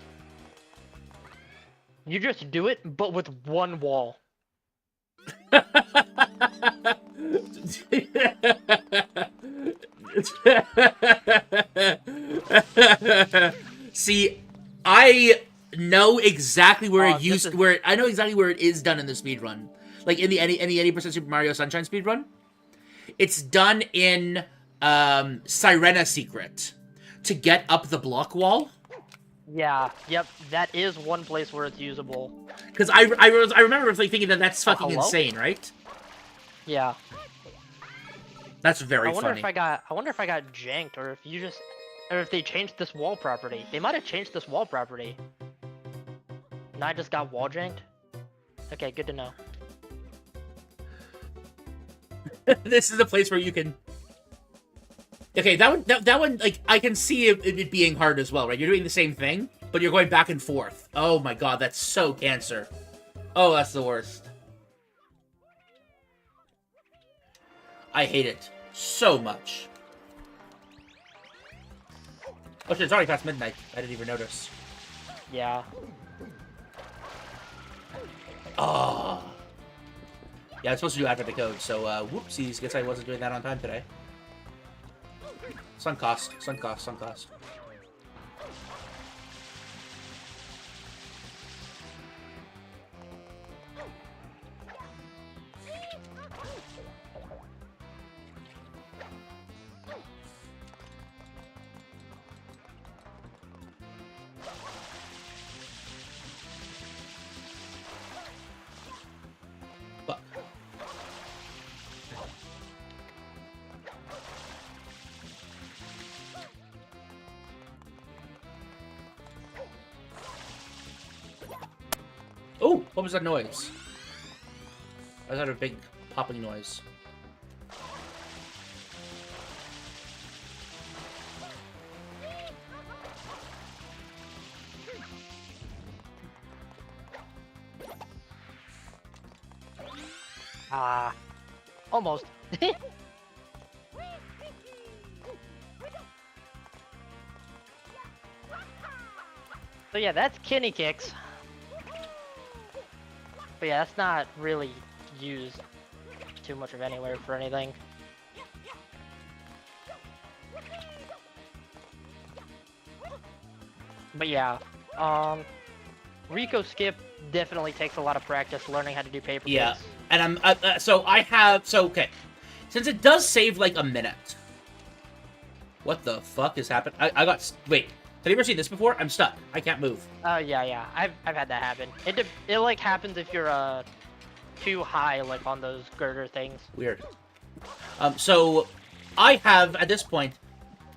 You just do it, but with one wall. See, I know exactly where I know exactly where it is done in the speedrun. Like in the any 80% Super Mario Sunshine speedrun. It's done in Sirena Secret to get up the block wall. Yeah, yep, that is one place where it's usable. Because I remember like thinking that that's fucking insane, right? Yeah. That's very funny. I wonder if I got janked, or if they changed this wall property. They might have changed this wall property. And I just got wall janked. Okay, good to know. This is a place where you can. Okay, that one, like, I can see it being hard as well, right? You're doing the same thing, but you're going back and forth. Oh my god, that's so cancer. Oh, that's the worst. I hate it so much. Oh shit, it's already past midnight. I didn't even notice. Yeah. Oh. Yeah, I'm supposed to do after the code, so, whoopsies. Guess I wasn't doing that on time today. Sunk cost. Fuck. Oh, what was that noise? I heard a big popping noise. Almost. So yeah, that's Kenny Kicks. But yeah, that's not really used too much of anywhere for anything. But yeah, Rico Skip definitely takes a lot of practice learning how to do paper kicks. And okay. Since it does save like a minute. What the fuck is happening? I got, wait. Have you ever seen this before? I'm stuck. I can't move. Yeah. I've had that happen. It like happens if you're too high like on those girder things. Weird. So I have at this point,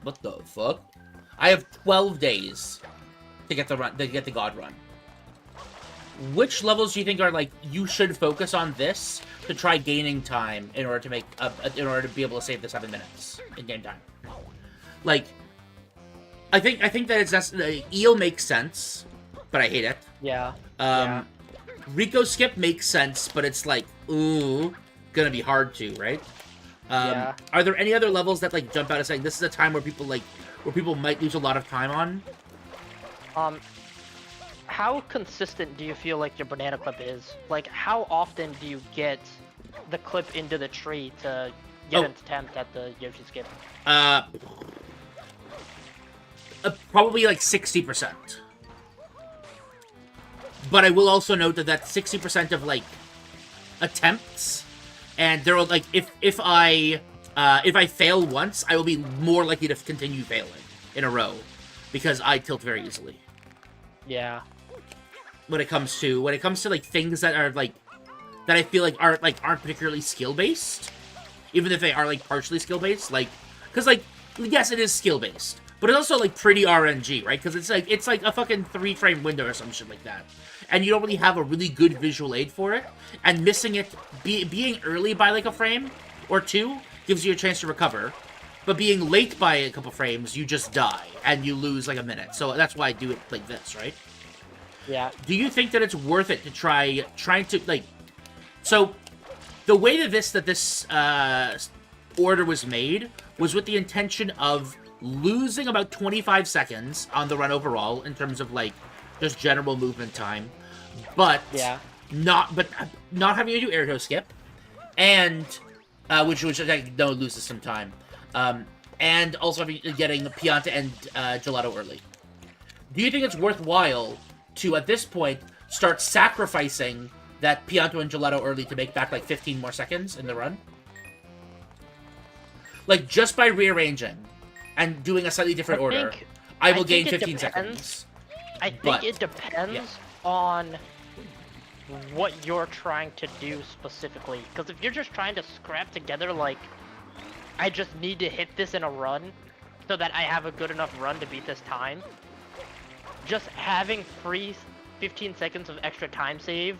what the fuck? I have 12 days to get the God run. Which levels do you think are like you should focus on this to try gaining time in order to make in order to be able to save the 7 minutes in game time? Like, I think that it's necessary. Eel makes sense, but I hate it. Yeah. Rico Skip makes sense, but it's like, ooh, gonna be hard to, right? Yeah. Are there any other levels that like jump out as saying this is a time where people might lose a lot of time on? How consistent do you feel like your banana clip is? Like, how often do you get the clip into the tree to get an attempt at the Yoshi Skip? Probably like 60%. But I will also note that that's 60% of like attempts, and there will like if I fail once, I will be more likely to continue failing in a row because I tilt very easily. Yeah. When it comes to like things that are like that I feel like aren't particularly skill based, even if they are like partially skill based, like because like yes, it is skill based, but it's also like pretty RNG, right? Because it's like a fucking 3-frame window or some shit like that, and you don't really have a really good visual aid for it, and missing it being early by like a frame or two gives you a chance to recover, But being late by a couple frames, you just die, and you lose, like, a minute. So that's why I do it like this, right? Yeah. Do you think that it's worth it to trying to, like... So, the way that this order was made was with the intention of losing about 25 seconds on the run overall, in terms of, like, just general movement time. But... Yeah. Not having to do air toe skip, and which I know loses some time, and also getting Pianta and Gelato early. Do you think it's worthwhile to, at this point, start sacrificing that Pianta and Gelato early to make back like 15 more seconds in the run? Like, just by rearranging and doing a slightly different order, I will gain 15 seconds. I think it depends on what you're trying to do specifically. Because if you're just trying to scrap together, like, I just need to hit this in a run so that I have a good enough run to beat this time, just having free 15 seconds of extra time save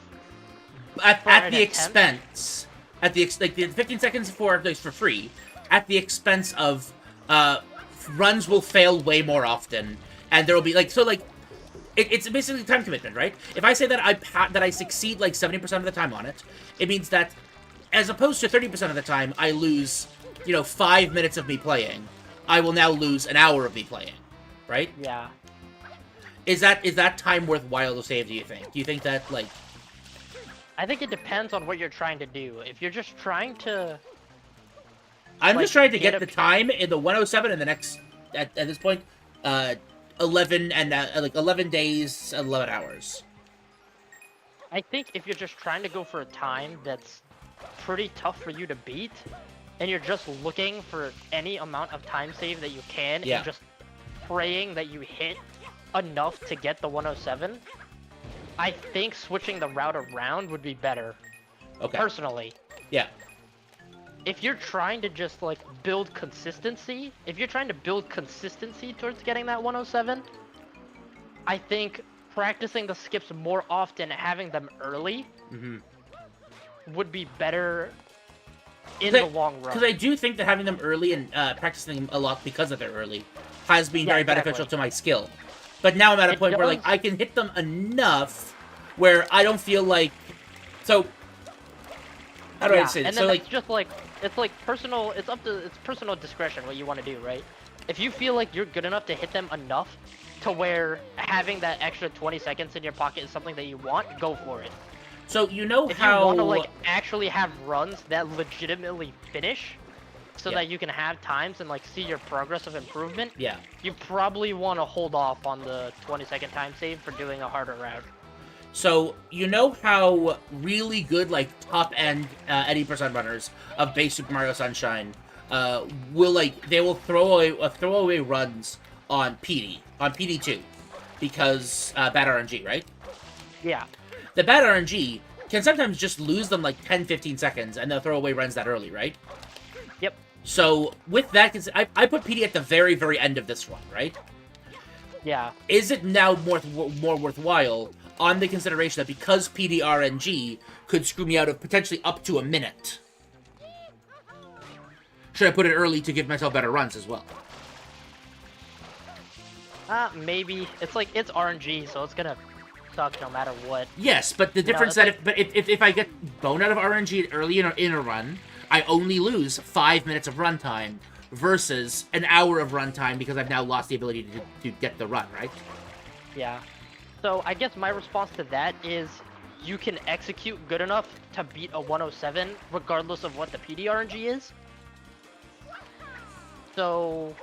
at the expense, like the 15 seconds for free, at the expense of runs will fail way more often, and there will be it's basically time commitment, right? If I say that I succeed like 70% of the time on it, it means that as opposed to 30% of the time I lose, 5 minutes of me playing, I will now lose an hour of me playing, right? Yeah. Is that time worthwhile to save, do you think? Do you think that, like... I think it depends on what you're trying to do. If you're just trying to... I'm just trying to get the time in the 107 in the next, at this point, 11 days, 11 hours. I think if you're just trying to go for a time that's pretty tough for you to beat, and you're just looking for any amount of time save that you can, and just praying that you hit enough to get the 107, I think switching the route around would be better. Okay. Personally. Yeah. If you're trying to just, like, build consistency, towards getting that 107, I think practicing the skips more often, having them early, would be better in the long run. Because I do think that having them early and practicing them a lot because of their early has been very beneficial to my skill. But now I'm at a point where, like, I can hit them enough where I don't feel like... So... How do I say this? And then it's just like... It's personal discretion what you want to do, right? If you feel like you're good enough to hit them enough to where having that extra 20 seconds in your pocket is something that you want, go for it. So if you want to, like, actually have runs that legitimately finish, so that you can have times and, like, see your progress of improvement, you probably want to hold off on the 20-second time save for doing a harder route. So, you know how really good, like, top-end 80% runners of base Super Mario Sunshine they will throw away runs on PD2, because bad RNG, right? Yeah. The bad RNG can sometimes just lose them, like, 10-15 seconds, and they'll throw away runs that early, right? Yep. So, with that, I put PD at the very, very end of this run, right? Yeah. Is it now more worthwhile on the consideration that because PD RNG could screw me out of potentially up to a minute? Should I put it early to give myself better runs as well? Maybe. It's RNG, so it's gonna suck no matter what. Yes, but the difference if I get bone out of RNG early in a run, I only lose 5 minutes of runtime versus an hour of runtime because I've now lost the ability to get the run, right? Yeah. So I guess my response to that is you can execute good enough to beat a 107 regardless of what the PD RNG is. So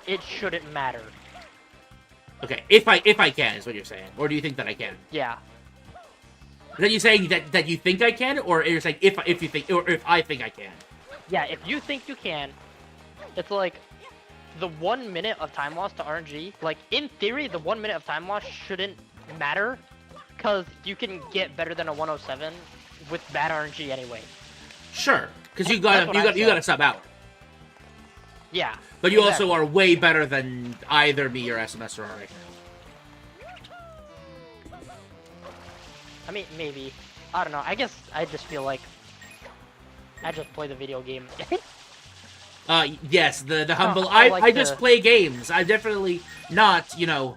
it shouldn't matter. Okay, if I can is what you're saying, or do you think that I can? Yeah. Is that you saying that you think I can, or you're saying if you think, or if I think I can? Yeah, if you think you can, it's like the 1 minute of time loss to RNG. Like, in theory, the 1 minute of time loss shouldn't matter, because you can get better than a 107 with bad RNG anyway. Sure, because you got a sub out. Yeah. But you also are way better than either me or SMS are right now. I mean, maybe. I don't know. I guess I just feel like I just play the video game. Yes, the humble. I I just play games. I'm definitely not, you know,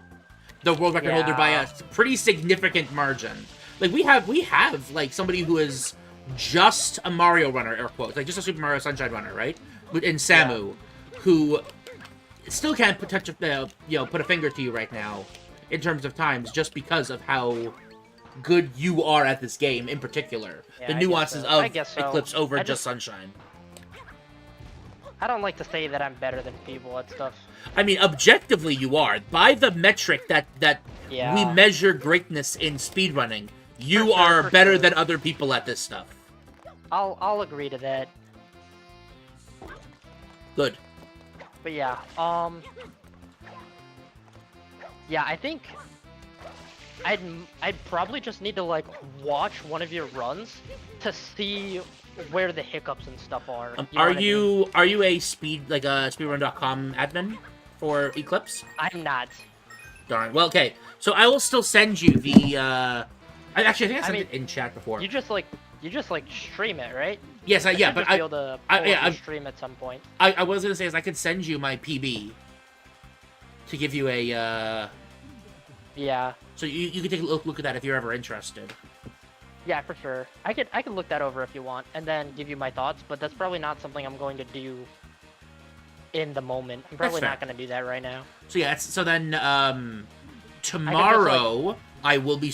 the world record holder by a pretty significant margin. Like we have like somebody who is just a Mario runner, air quotes, like just a Super Mario Sunshine runner, right? In Samu, who still can't put a finger to you right now in terms of times, just because of how good you are at this game in particular. Yeah, the nuances of so. Eclipse over just Sunshine. I don't like to say that I'm better than people at stuff. I mean, objectively, you are. By the metric that we measure greatness in speedrunning, you are better than other people at this stuff. I'll agree to that. Good. But yeah, yeah, I think I'd probably just need to like watch one of your runs to see where the hiccups and stuff are. Are you a speedrun.com admin for Eclipse? I'm not. Darn. Well, okay. So I will still send you the. I think I sent it in chat before. You just like stream it, right? Yes, yeah, but I be able to stream at some point. I was gonna say is I could send you my PB to give you a. Yeah. So you can take a look at that if you're ever interested. Yeah, for sure. I could look that over if you want, and then give you my thoughts. But that's probably not something I'm going to do in the moment. I'm probably not going to do that right now. So yeah, so then tomorrow I will be,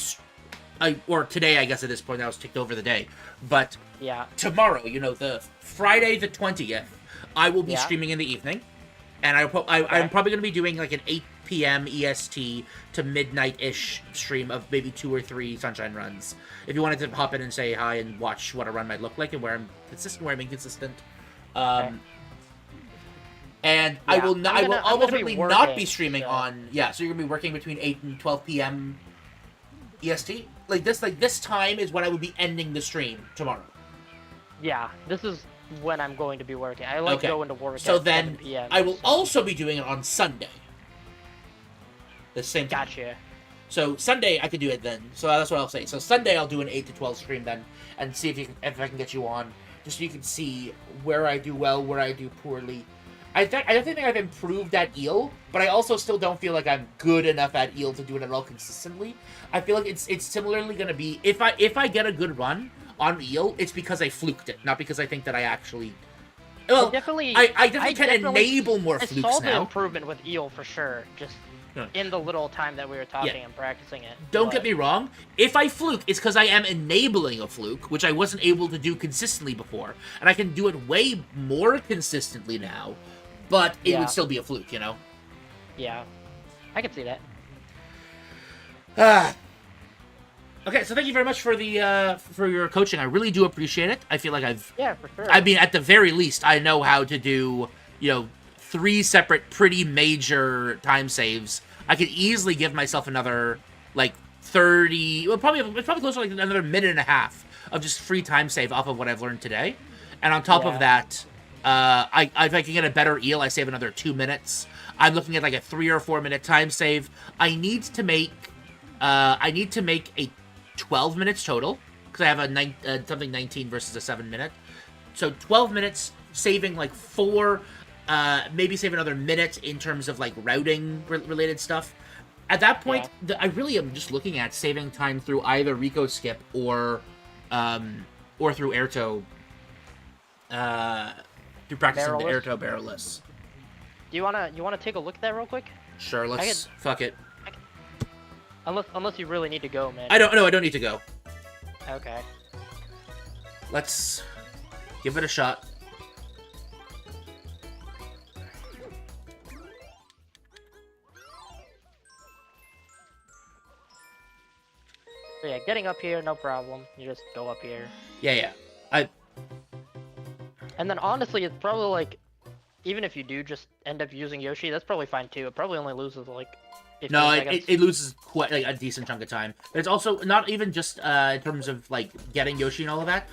or today I guess at this point I was ticked over the day, but yeah, tomorrow, you know, the Friday the 20th, I will be streaming in the evening, and I'm probably going to be doing like an 8 p.m. EST to midnight-ish stream of maybe 2 or 3 Sunshine runs. If you wanted to hop in and say hi and watch what a run might look like and where I'm consistent, where I'm inconsistent. And I will ultimately not be streaming on. Yeah, so you're gonna be working between 8 and 12 p.m. EST. Like this time is when I would be ending the stream tomorrow. Yeah, this is when I'm going to be working. I like going to work. So at then 7 p.m., I will also be doing it on Sunday. The same time. Gotcha. So Sunday I could do it then. So that's what I'll say. So Sunday I'll do an 8 to 12 stream then, and see if I can get you on, just so you can see where I do well, where I do poorly. I don't think I've improved at eel, but I also still don't feel like I'm good enough at eel to do it at all consistently. I feel like it's similarly gonna be if I get a good run on eel, it's because I fluked it, not because I think that I actually. Well, I definitely can enable more flukes now. I saw the improvement with eel for sure. Just. In the little time that we were talking and practicing it. Don't get me wrong. If I fluke, it's because I am enabling a fluke, which I wasn't able to do consistently before. And I can do it way more consistently now, but it would still be a fluke, you know? Yeah. I can see that. Okay, so thank you very much for the for your coaching. I really do appreciate it. I feel like I've... Yeah, for sure. I mean, at the very least, I know how to do, 3 separate pretty major time saves. I could easily give myself another, 30... Well, probably closer to, another minute and a half of just free time save off of what I've learned today. And on top of that, if I can get a better eel, I save another 2 minutes. I'm looking at, a 3 or 4 minute time save. I need to make a 12 minutes total, because I have a something 19 versus a 7 minute. So 12 minutes, saving, 4... maybe save another minute in terms of routing related stuff. At that point, I really am just looking at saving time through either Rico Skip or through Airto, through practicing the Airto barrelless. Do you wanna take a look at that real quick? Sure, let's fuck it. Unless you really need to go, man. I don't need to go. Okay. Let's give it a shot. So yeah, getting up here, no problem. You just go up here. Yeah. And then honestly, it's probably even if you do just end up using Yoshi, that's probably fine too. It probably only loses 15 seconds. It loses quite a decent chunk of time. But it's also not even just in terms of getting Yoshi and all of that,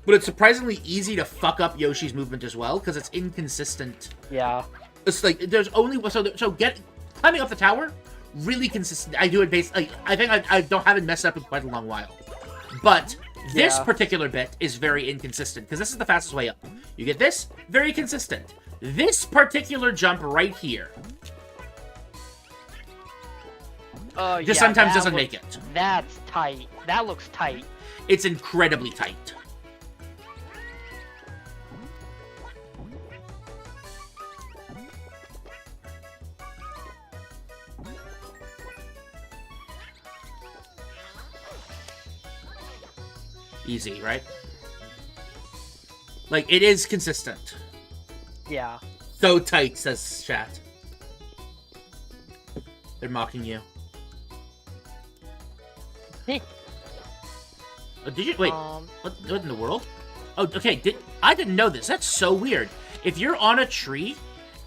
but it's surprisingly easy to fuck up Yoshi's movement as well because it's inconsistent. Yeah. It's there's only climbing up the tower. Really consistent. I do it based. I think I haven't messed up in quite a long while. But this particular bit is very inconsistent because this is the fastest way up. You get this, very consistent. This particular jump right here, Oh, just yeah, sometimes that doesn't looks- make it. That's tight. That looks tight. It's incredibly tight. Easy, right? Like, it is consistent. Yeah. So tight, says chat. They're mocking you. Oh, did you wait? What in the world? Oh, okay. I didn't know this. That's so weird. If you're on a tree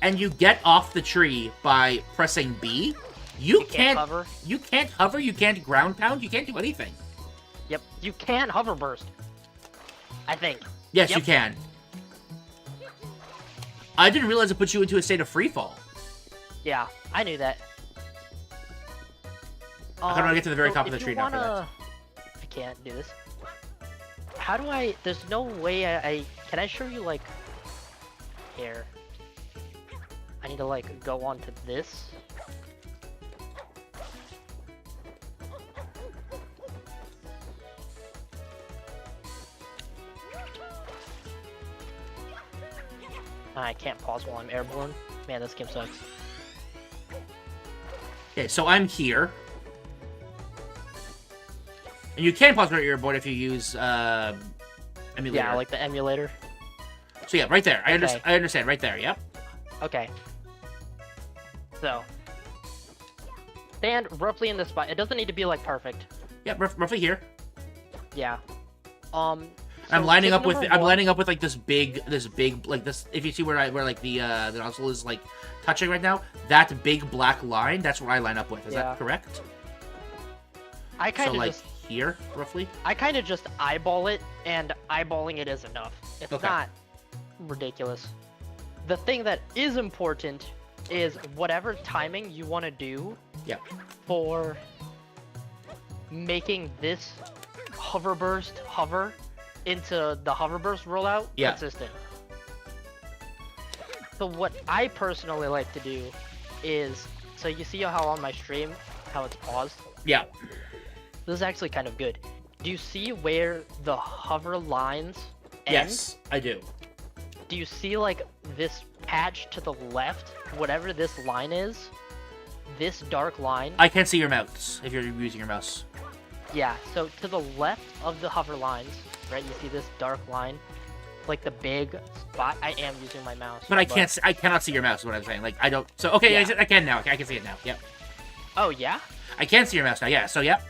and you get off the tree by pressing B, you can't hover. You can't hover. You can't ground pound. You can't do anything. Yep. You can hover burst. I think. Yes, Yep. you can. I didn't realize it puts you into a state of free fall. Yeah, I knew that. I kind of want to get to the very top of the if tree you now for that. wanna- I can't do this. How do I? There's no way I can I show you like here. I need to like go on to this. I can't pause while I'm airborne. Man, this game sucks. Okay, so I'm here. And you can pause your earboard if you use emulator. Yeah, like the emulator. So yeah, right there. I Okay. I understand. Right there. Yep. Okay. So, stand roughly in this spot. It doesn't need to be like perfect. Yep. Roughly here. Yeah. I'm so lining tip up with number I'm one- lining up with like this big like this. If you see where like the nozzle is like touching right now, that big black line. That's where I line up with. Is Yeah. that correct? I kind So of like just here, roughly. I kind of just eyeball it, and eyeballing it is enough. It's Okay. not ridiculous. The thing that is important is whatever timing you want to do Yep. for making this hover burst hover into the hover burst rollout Yeah. consistent. So what I personally like to do is, so you see how on my stream, how it's paused? Yeah. This is actually kind of good. Do you see where the hover lines end? Yes, I do. Do you see like this patch to the left, whatever this line is? This dark line? I can't see your mouse if you're using your mouse. Yeah, so to the left of the hover lines, right? You see this dark line? Like the big spot? I am using my mouse. But I can't. I cannot see your mouse. Is what I'm saying. Like I don't. So okay, Yeah. I can now. I can see it now. Yep. Oh, yeah? I can see your mouse now. Yeah. So yep.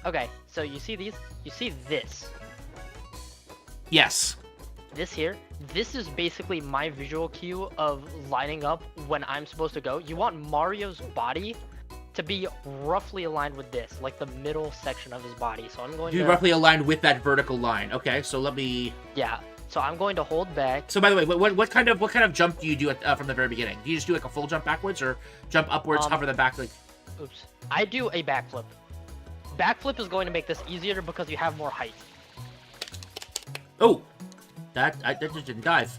Okay, so you see these? You see this? Yes. This here? This is basically my visual cue of lining up when I'm supposed to go. You want Mario's body to be roughly aligned with this, like the middle section of his body. So I'm going You to... roughly aligned with that vertical line. Okay. So let me. Yeah. So I'm going to hold back. So by the way, what kind of jump do you do from the very beginning? Do you just do like a full jump backwards or jump upwards, hover the back like? Oops. I do a backflip. Backflip is going to make this easier because you have more height. Oh, that just didn't dive.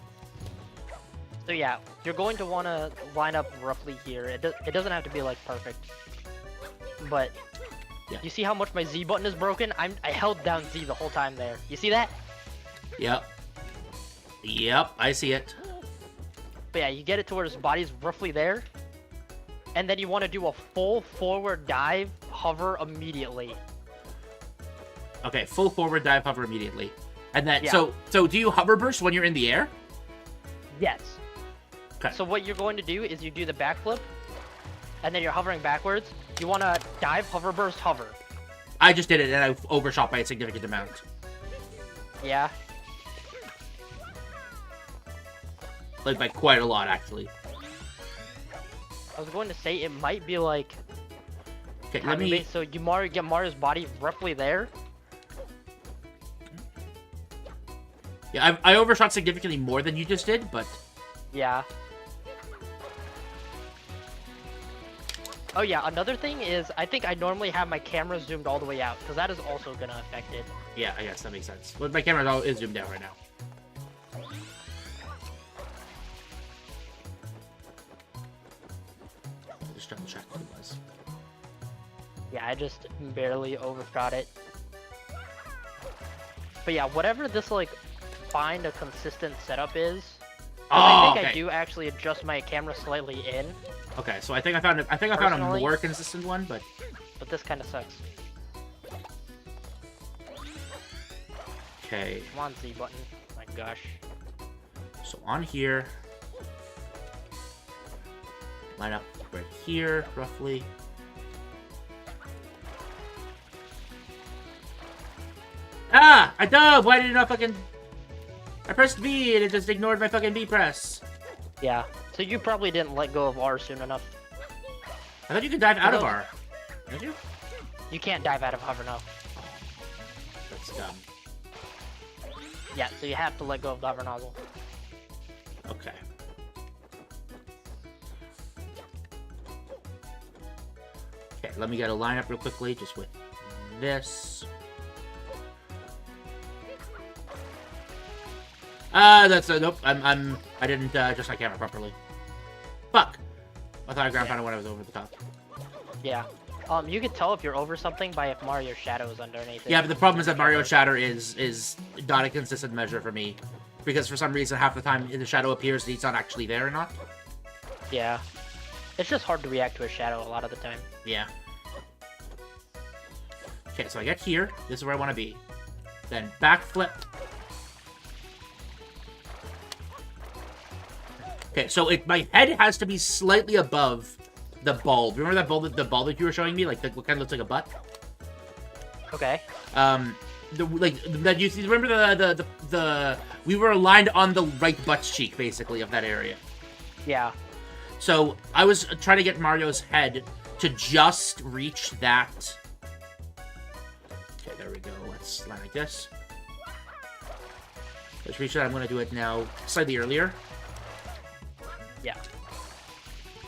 So yeah, you're going to want to line up roughly here. It doesn't have to be like perfect. But Yeah. you see how much my Z button is broken? I held down Z the whole time there. You see that? Yep. Yep, I see it. But yeah, you get it to where his body's roughly there. And then you want to do a full forward dive, hover immediately. Okay, full forward dive, hover immediately, and then Yeah. so do you hover burst when you're in the air? Yes. Okay. So what you're going to do is you do the backflip, and then you're hovering backwards. You want to dive, hover burst, hover. I just did it and I overshot by a significant amount. Yeah. Like by quite a lot, actually. I was going to say it might be like Okay, let timing me. based, so you get Mario's body roughly there. Yeah, I overshot significantly more than you just did, but Yeah. Oh yeah, another thing is I think I normally have my camera zoomed all the way out because that is also gonna affect it. yeah, I guess that makes sense. But my camera is zoomed down right now. double check what it was. Yeah, I just barely overshot it. But yeah, whatever this like find a consistent setup is. I think I do actually adjust my camera slightly in. Okay, so I think I found a more consistent one, but this kind of sucks. okay. Come on, Z button. My gosh. So on here, line up right here, roughly. Ah! I dove! Why did it not fucking... I pressed B and it just ignored my fucking B press. Yeah, so you probably didn't let go of R soon enough. I thought you could dive out of R. Did you? You can't dive out of hover now. That's dumb. Yeah, so you have to let go of the hover nozzle. Okay. Okay, let me get a lineup real quickly, just with this. That's nope. I didn't adjust my camera properly. Fuck. I thought I ground pounded when I was over the top. Yeah. You can tell if you're over something by if Mario Shadow is underneath it. Yeah, but the problem is that Mario Shadow is not a consistent measure for me, because for some reason half the time the shadow appears and he's not actually there or not. Yeah. It's just hard to react to a shadow a lot of the time. Yeah. Okay, so I get here. This is where I want to be. Then backflip. Okay, so my head has to be slightly above the bulb. Remember that bulb, the bulb that you were showing me, like what kind of looks like a butt? Okay. Remember the we were aligned on the right butt cheek basically of that area. Yeah. So I was trying to get Mario's head to just reach that. Okay, there we go. Let's line like this. Let's reach that. I'm going to do it now slightly earlier. Yeah.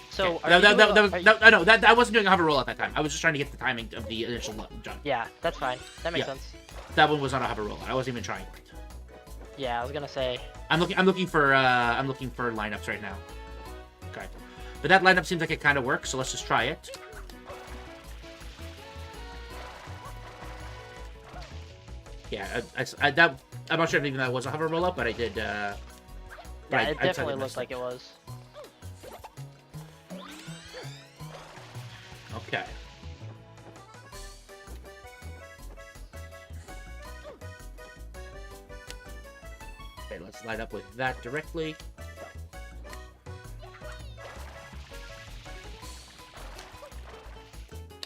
So okay. That wasn't doing a hover roll at that time. I was just trying to get the timing of the initial jump. Yeah, that's fine. That makes sense. That one was not a hover roll. I wasn't even trying. Yeah, I was gonna say. I'm looking for lineups right now. Okay, but that lineup seems like it kind of works. So let's just try it. Yeah, I'm not sure if even that was a hover roll up, but I did. Yeah, it definitely looked like it was. Okay. Okay, let's light up with that directly.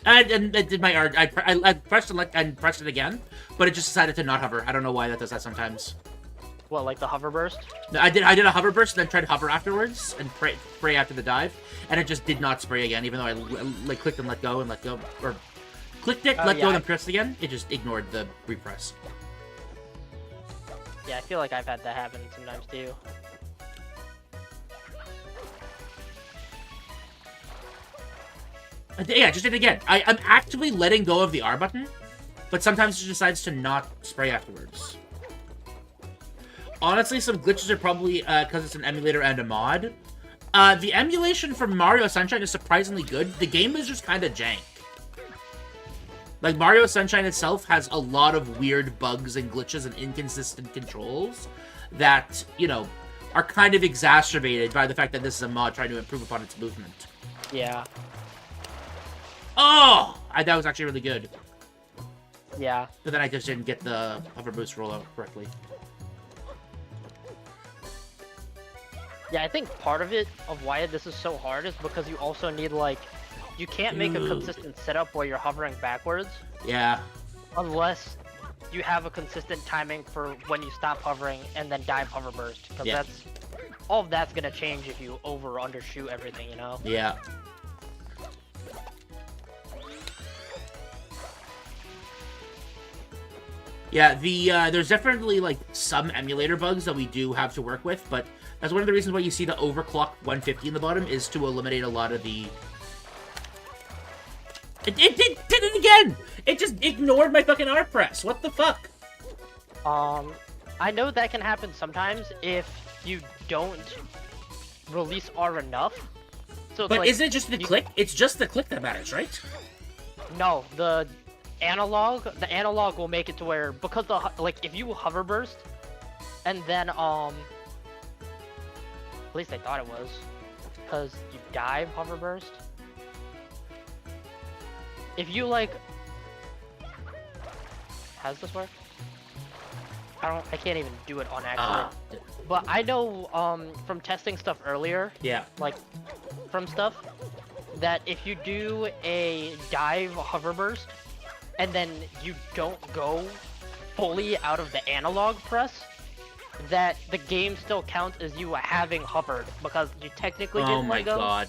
And it did my art. I pressed and pressed it again, but it just decided to not hover. I don't know why that does that sometimes. What, like the hover burst? No, I did a hover burst, then tried to hover afterwards and spray after the dive, and it just did not spray again. Even though I like clicked and let go, or clicked it, let go, and then pressed again. It just ignored the repress. Yeah, I feel like I've had that happen sometimes too. Yeah, just did it again. I'm actively letting go of the R button, but sometimes it decides to not spray afterwards. Honestly, some glitches are probably because it's an emulator and a mod. The emulation for Mario Sunshine is surprisingly good. The game is just kind of jank. Like, Mario Sunshine itself has a lot of weird bugs and glitches and inconsistent controls that, you know, are kind of exacerbated by the fact that this is a mod trying to improve upon its movement. Yeah. Oh! That was actually really good. Yeah. But then I just didn't get the hover boost rollout correctly. Yeah, I think part of it, of why this is so hard, is because you also need, like, you can't make a consistent setup where you're hovering backwards. Yeah. Unless you have a consistent timing for when you stop hovering and then dive hover burst. Because all of that's gonna change if you over or undershoot everything, you know? Yeah. Yeah, there's definitely, like, some emulator bugs that we do have to work with, but that's one of the reasons why you see the overclock 150 in the bottom, is to eliminate a lot of the... It did it again! It just ignored my fucking R press! What the fuck? I know that can happen sometimes if you don't release R enough. So it's But like, isn't it just the click? It's just the click that matters, right? no, the analog will make it to where, because like if you hover burst, and then at least I thought it was, because you dive hover burst. If you like, how does this work? I can't even do it on accident. But I know from testing stuff earlier, Yeah. like from stuff, that if you do a dive hover burst and then you don't go fully out of the analog press, that the game still counts as you having hovered because you technically Oh didn't my let go. god.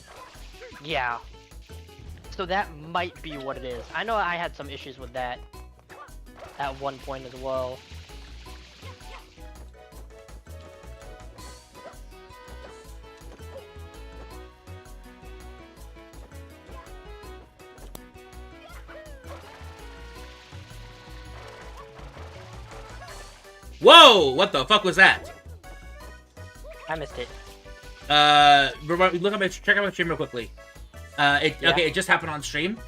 Yeah. So that might be what it is. I know I had some issues with that at one point as well. Whoa! What the fuck was that? I missed it. Look at check out my stream real quickly. Okay, it just happened on stream.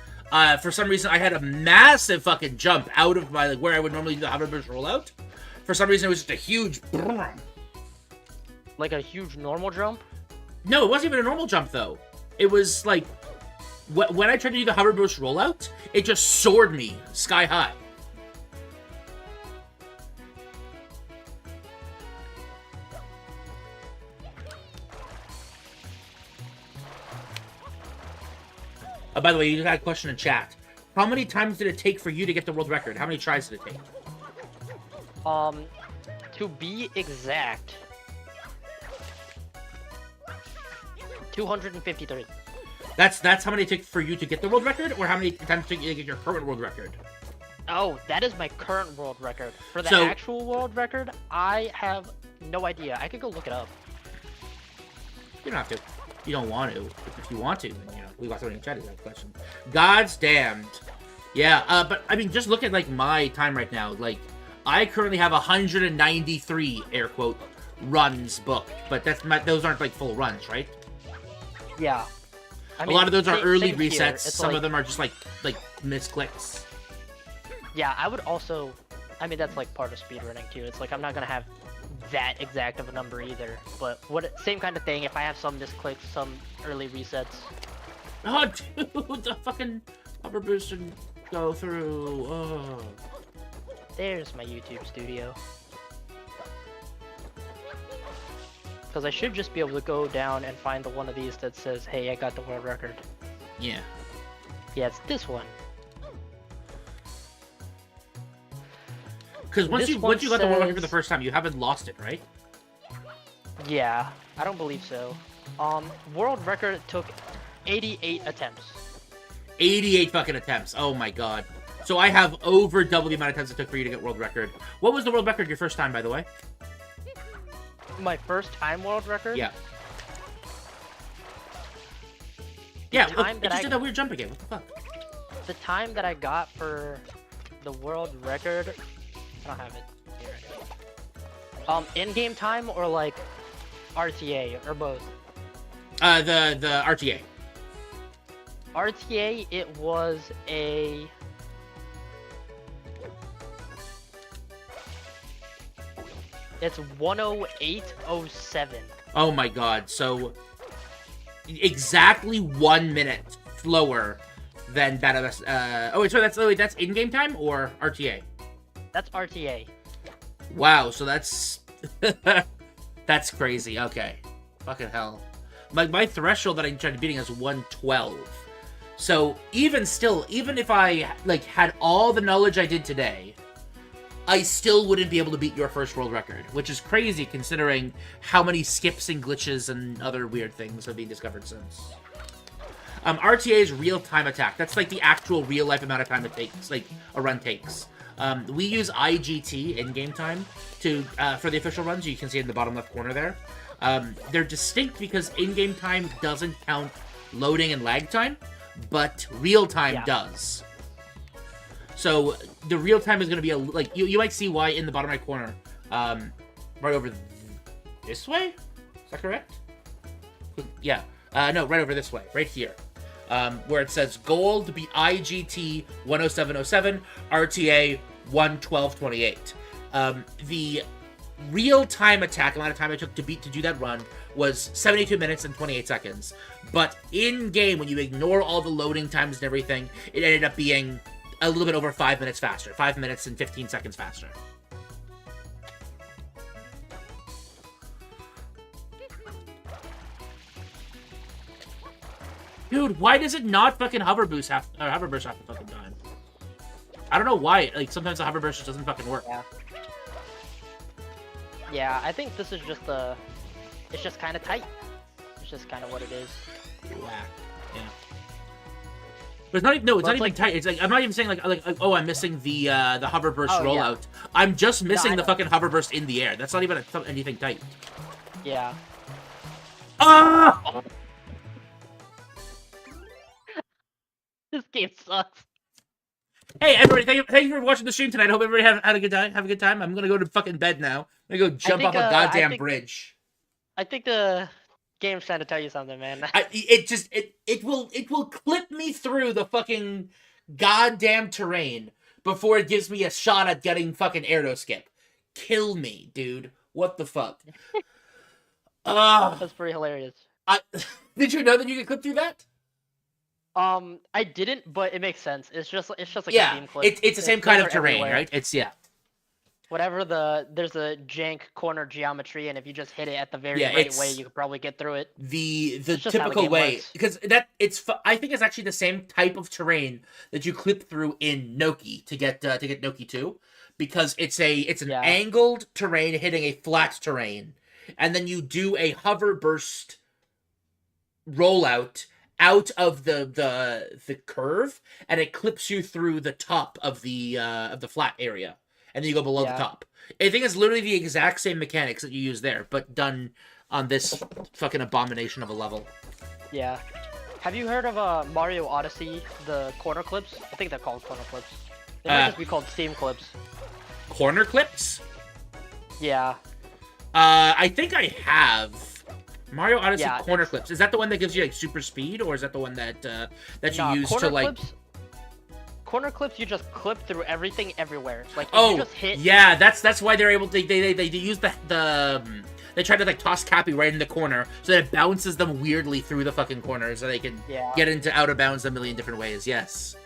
For some reason, I had a massive fucking jump out of my, like, where I would normally do the hoverburst rollout. For some reason, it was just a huge... Like a huge normal jump? No, it wasn't even a normal jump, though. It was, like... When I tried to do the hoverburst rollout, it just soared me sky high. By the way, you got a question in chat. How many times did it take for you to get the world record? How many tries did it take? To be exact, 253. That's how many it took for you to get the world record, or how many times it took you to get your current world record? Oh, that is my current world record. For the So- actual world record, I have no idea. I could go look it up. You don't have to. You don't want to. If you want to, then, you know, we got somebody in chat who's got a question. God's damned. Yeah, but I mean, just look at, like, my time right now. Like, I currently have 193 air quote runs booked, but those aren't like full runs, right? Yeah. I A lot of those are early same here. resets. It's Some like, of them are just like misclicks. Yeah, I would also... I mean, that's like part of speedrunning too. It's like I'm not gonna have that exact of a number either. But same kind of thing. If I have some misclicks, some early resets. Oh, dude, the fucking upper boost and go through. Oh. There's my YouTube studio. Because I should just be able to go down and find the one of these that says, hey, I got the world record. Yeah. Yeah, it's this one. Because once This you one got the world record for the says- first time, you haven't lost it, right? Yeah, I don't believe so. World record took 88 attempts. 88 fucking attempts. Oh my god. So I have over double the amount of attempts it took for you to get world record. What was the world record your first time, by the way? My first time world record? Yeah. Yeah, look, time it that just I- did that weird jump again. What the fuck? The time that I got for the world record, I don't have it here. In-game time or like RTA or both? The RTA. RTA, it was a... It's 108.07. Oh my god, so exactly 1 minute slower than that of us. Oh wait, sorry, that's in-game time or RTA? That's RTA. Wow, so that's that's crazy. Okay, fucking hell. My threshold that I tried beating is 112. So even still, even if I like had all the knowledge I did today, I still wouldn't be able to beat your first world record, which is crazy considering how many skips and glitches and other weird things have been discovered since. RTA is real-time attack. That's like the actual real-life amount of time it takes, like a run takes. We use IGT in-game time to for the official runs. You can see it in the bottom left corner there. They're distinct because in-game time doesn't count loading and lag time, but real-time does. So the real time is going to be like you might see why in the bottom right corner, right over this way. Is that correct? Yeah, No, right over this way, right here. Where it says gold be IGT 10707, RTA 11228. The real-time attack amount of time I took to do that run was 72 minutes and 28 seconds. But in-game, when you ignore all the loading times and everything, it ended up being a little bit over 5 minutes faster. 5 minutes and 15 seconds faster. Dude, why does it not fucking hover burst half the fucking time? I don't know why. Like, sometimes the hover burst just doesn't fucking work. Yeah. Yeah, I think this is just it's just kind of tight. It's just kind of what it is. Whack. Yeah. But it's not even, no, it's not even like, tight. It's like, I'm not even saying like oh, I'm missing the hover burst rollout. Yeah. I'm just missing the fucking hover burst in the air. That's not even anything tight. Yeah. Ah! This game sucks. Hey everybody, thank you for watching the stream tonight. I hope everybody had a good time. Have a good time. I'm gonna go to fucking bed now. I'm gonna go jump off a goddamn bridge. I think the game's trying to tell you something, man. It will clip me through the fucking goddamn terrain before it gives me a shot at getting fucking aero skip. Kill me, dude. What the fuck? That's pretty hilarious. Did you know that you could clip through that? I didn't, but it makes sense. It's just like a theme clip. It's the same kind of terrain, right? It's whatever there's a jank corner geometry, and if you just hit it at the very right way, you could probably get through it. The typical way, because I think it's actually the same type of terrain that you clip through in Noki to get Noki 2, because it's an angled terrain hitting a flat terrain, and then you do a hover burst rollout out of the curve, and it clips you through the top of the flat area, and then you go below the top. I think it's literally the exact same mechanics that you use there, but done on this fucking abomination of a level. Yeah. Have you heard of Mario Odyssey, the corner clips? I think they're called corner clips. They might just be called steam clips. Corner clips? Yeah. I think I have. Mario Odyssey corner clips. Is that the one that gives you like super speed, or is that the one that you use to like? Corner clips, you just clip through everything everywhere. Like if you just hit. Yeah, that's why they're able to. They use they try to like toss Cappy right in the corner so that it bounces them weirdly through the fucking corner so they can get into out of bounds a million different ways. Yes.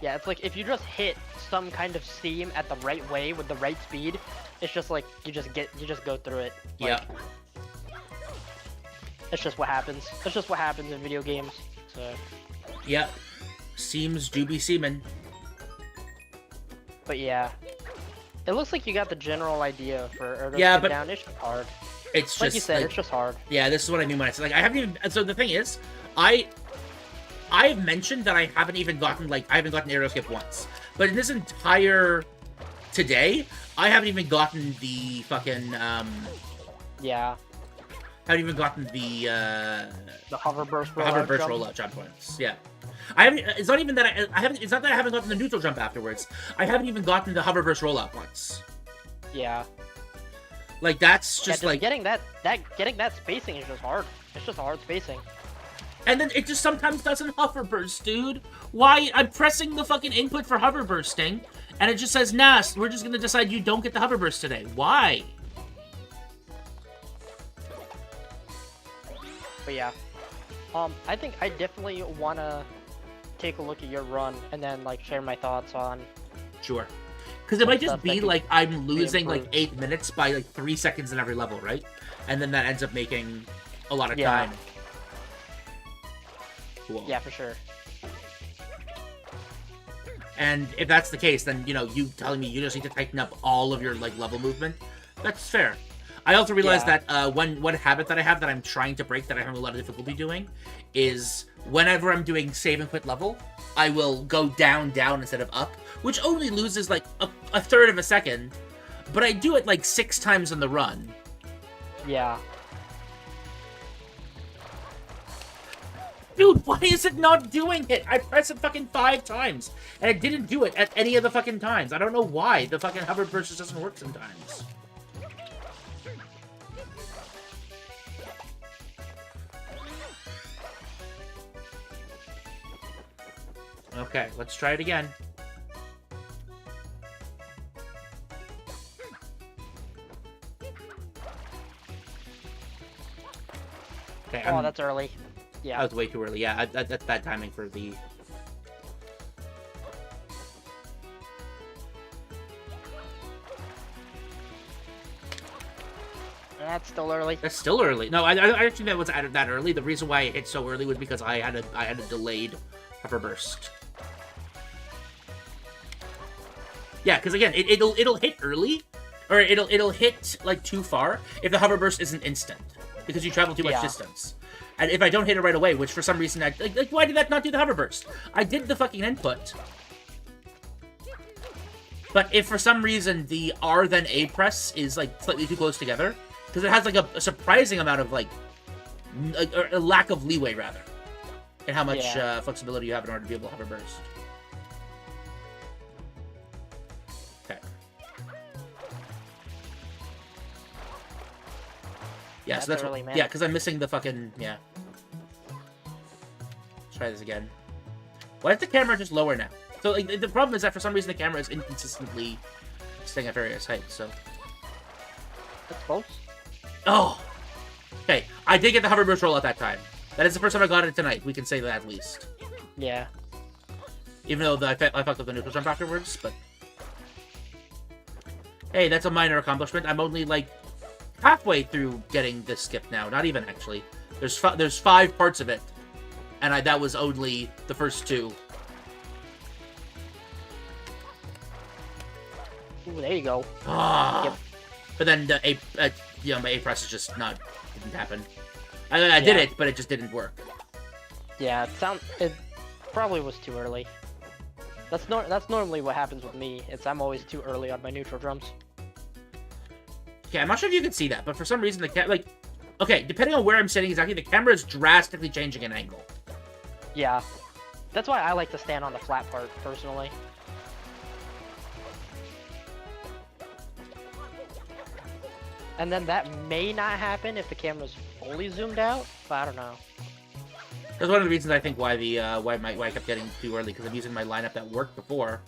Yeah, it's like if you just hit some kind of steam at the right way with the right speed, it's just like you just go through it. Like, that's just what happens. That's just what happens in video games. So. Yep. Seems do be seeming. But yeah. It looks like you got the general idea for Erdo but down. It's just hard. It's like just you said, it's just hard. Yeah, this is what I mean when I said like I haven't even. So the thing is, I've mentioned that I haven't gotten aero skip once, but in this entire today, I haven't even gotten the fucking haven't even gotten the hover burst rollout jump points. Yeah. I haven't. It's not even that I haven't. It's not that I haven't gotten the neutral jump afterwards. I haven't even gotten the hover burst rollout once. Yeah. Like that's just like getting that spacing is just hard. It's just hard spacing. And then it just sometimes doesn't hover burst, dude. Why? I'm pressing the fucking input for hover bursting, and it just says, "Nah, we're just gonna decide you don't get the hover burst today." Why? But yeah, I think I definitely wanna take a look at your run and then like share my thoughts on. Sure. Because it might just be like I'm losing like 8 minutes by like 3 seconds in every level, right? And then that ends up making a lot of time. Cool. Yeah, for sure. And if that's the case, then you telling me you just need to tighten up all of your like level movement, that's fair. I also realized that one habit that I have that I'm trying to break that I have a lot of difficulty doing is whenever I'm doing save and quit level, I will go down instead of up, which only loses like a third of a second, but I do it like 6 times in the run. Yeah. Dude, why is it not doing it? I pressed it fucking 5 times, and it didn't do it at any of the fucking times. I don't know why the fucking hover burst just doesn't work sometimes. Okay, let's try it again. Okay, Oh, that's early. Yeah. That was way too early. Yeah, that's bad timing for the... That's still early. That's still early. No, I actually that was that early. The reason why it hit so early was because I had a delayed hover burst. Yeah, because again, it'll hit early, or it'll hit like too far if the hover burst isn't instant because you travel too much distance. And if I don't hit it right away, which for some reason like why did that not do the hover burst? I did the fucking input. But if for some reason the R then A press is like slightly too close together, because it has like a surprising amount of like a lack of leeway rather, in how much flexibility you have in order to be able to hover burst. Okay. Yeah, so that's early, man. Yeah, because I'm missing the fucking Let's try this again. Why is the camera just lower now? So like, the problem is that for some reason the camera is inconsistently staying at various heights. So that's close. Oh, okay. I did get the hover burst roll at that time. That is the first time I got it tonight. We can say that at least. Yeah. Even though I fucked up the neutral jump afterwards, but hey, that's a minor accomplishment. I'm only like halfway through getting this skip now. Not even actually. There's 5 parts of it, and that was only the first 2. Ooh, there you go. Ah. Yep. But then the my A press is just didn't happen. I did it, but it just didn't work. Yeah, it probably was too early. That's normally what happens with me. I'm always too early on my neutral jumps. Okay, I'm not sure if you can see that, but for some reason okay, depending on where I'm sitting exactly, the camera is drastically changing in angle. Yeah, that's why I like to stand on the flat part personally. And then that may not happen if the camera's fully zoomed out, but I don't know. That's one of the reasons I think why I kept getting too early, because I'm using my lineup that worked before,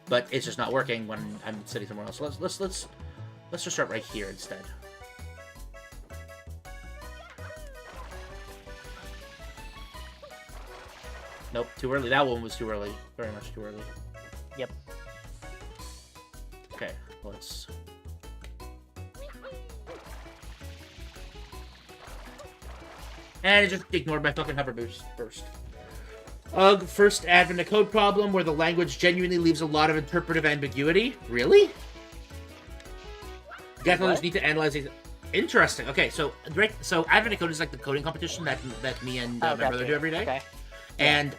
but it's just not working when I'm sitting somewhere else. So let's just start right here instead. Nope, too early. That one was too early. Very much too early. Yep. Okay, let's... And it just ignored my fucking hover boost first. Ugh, first advent a code problem where the language genuinely leaves a lot of interpretive ambiguity. Really? You guys just need to analyze these. Interesting. Okay, so advent a code is like the coding competition that me and my brother do every day. Okay. And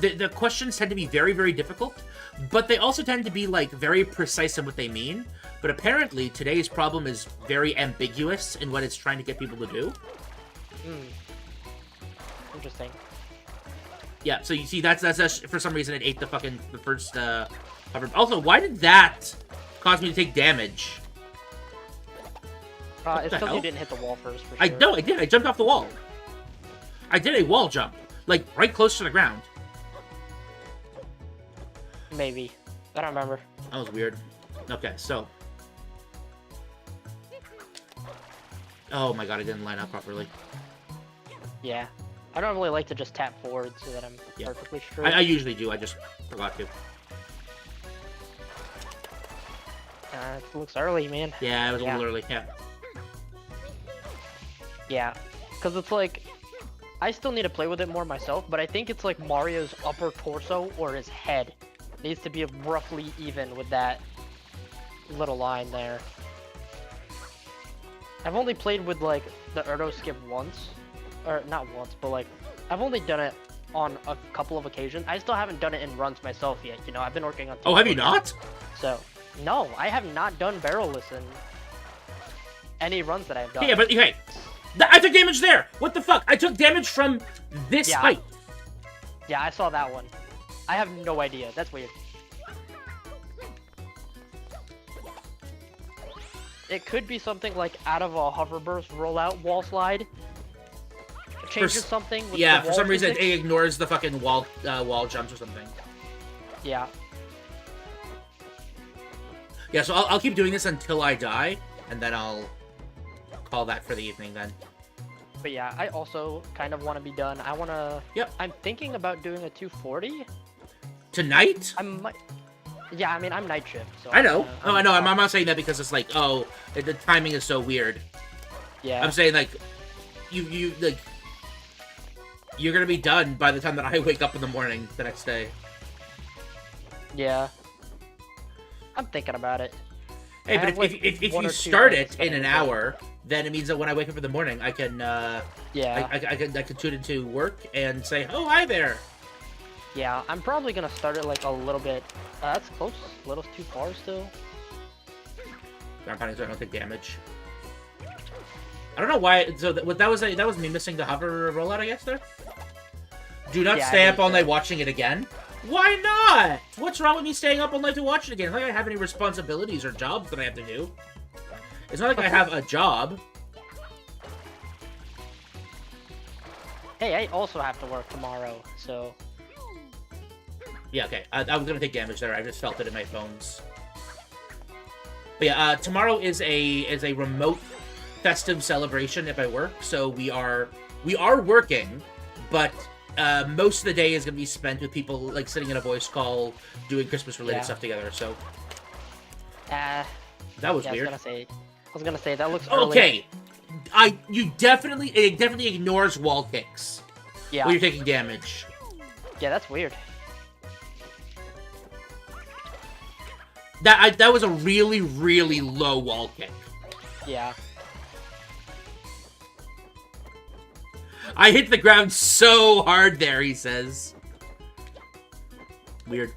the questions tend to be very, very difficult, but they also tend to be like very precise in what they mean. But apparently today's problem is very ambiguous in what it's trying to get people to do. Interesting. Yeah, so you see, that's for some reason it ate the first hover. Also, why did that cause me to take damage? It's because you didn't hit the wall first. For sure. I did. I jumped off the wall. I did a wall jump, like right close to the ground. Maybe. I don't remember. That was weird. Okay, so. Oh my god, I didn't line up properly. Yeah. I don't really like to just tap forward so that I'm perfectly straight. I usually do, I just forgot to. It looks early, man. Yeah, it was a little early, yeah. Yeah, because it's like, I still need to play with it more myself, but I think it's like Mario's upper torso or his head needs to be roughly even with that little line there. I've only played with like the Erdo skip once. Or not once, but like I've only done it on a couple of occasions. I still haven't done it in runs myself yet. You know, I've been working on. Oh, have you not? So, no, I have not done barrelless in any runs that I've done. Yeah, but okay, I took damage there. What the fuck? I took damage from this height. Yeah, I saw that one. I have no idea. That's weird. It could be something like out of a hover burst rollout wall slide. changes something. With yeah, the for some wall reason physics. it ignores the fucking wall jumps or something. Yeah. Yeah, so I'll keep doing this until I die, and then I'll call that for the evening then. But yeah, I also kind of want to be done. I want to... Yep. I'm thinking about doing a 240. Tonight? I might... Yeah, I mean, I'm night shift, so... I know. Oh, I know. I'm not saying that because it's like, oh, the timing is so weird. Yeah. I'm saying, like, like, you're gonna be done by the time that I wake up in the morning the next day. Yeah. I'm thinking about it. Hey, but if you start it in an hour, then it means that when I wake up in the morning, I can, yeah. I can tune into work and say, oh, hi there. Yeah, I'm probably gonna start it, like, a little bit... that's close. A little too far still. Ground pounding so I don't take damage. I don't know why. So that was me missing the hover rollout, I guess. There. Do not stay up all night watching it again. Why not? What's wrong with me staying up all night to watch it again? It's not like I have any responsibilities or jobs that I have to do. It's not like I have a job. Hey, I also have to work tomorrow, so... Yeah, okay. I was gonna take damage there. I just felt it in my bones. But yeah, tomorrow is a remote festive celebration if I work. So we are working, but most of the day is gonna be spent with people like sitting in a voice call, doing Christmas related stuff together. So that was weird. I was gonna say that looks early. Okay. It definitely ignores wall kicks. Yeah. When you're taking damage. Yeah, that's weird. That was a really, really low wall kick. Yeah. I hit the ground so hard there, he says. Weird.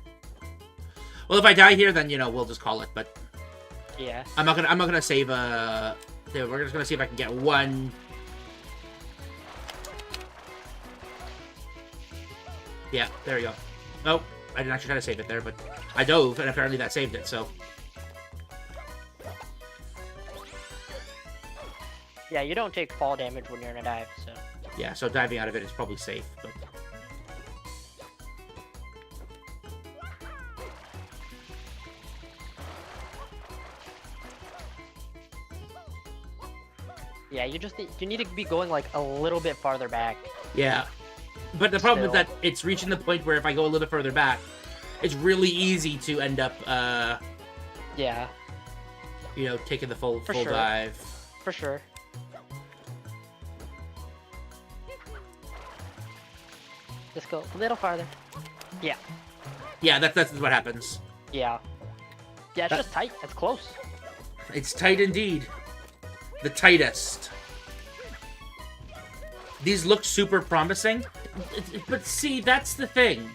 Well, if I die here, then, you know, we'll just call it, but... Yeah. I'm not gonna save a... We're just gonna see if I can get one... Yeah, there you go. Oh, I didn't actually try to save it there, but I dove, and apparently that saved it, so... Yeah, you don't take fall damage when you're in a dive, so... Yeah, so diving out of it is probably safe, but... Yeah, you need to be going, like, a little bit farther back. Yeah. But the problem is that it's reaching the point where if I go a little bit further back, it's really easy to end up, yeah. You know, taking the full sure. dive. For sure. Just go a little farther. Yeah. Yeah, that's what happens. Yeah. Yeah, it's just tight. It's close. It's tight indeed. The tightest. These look super promising. But see, that's the thing.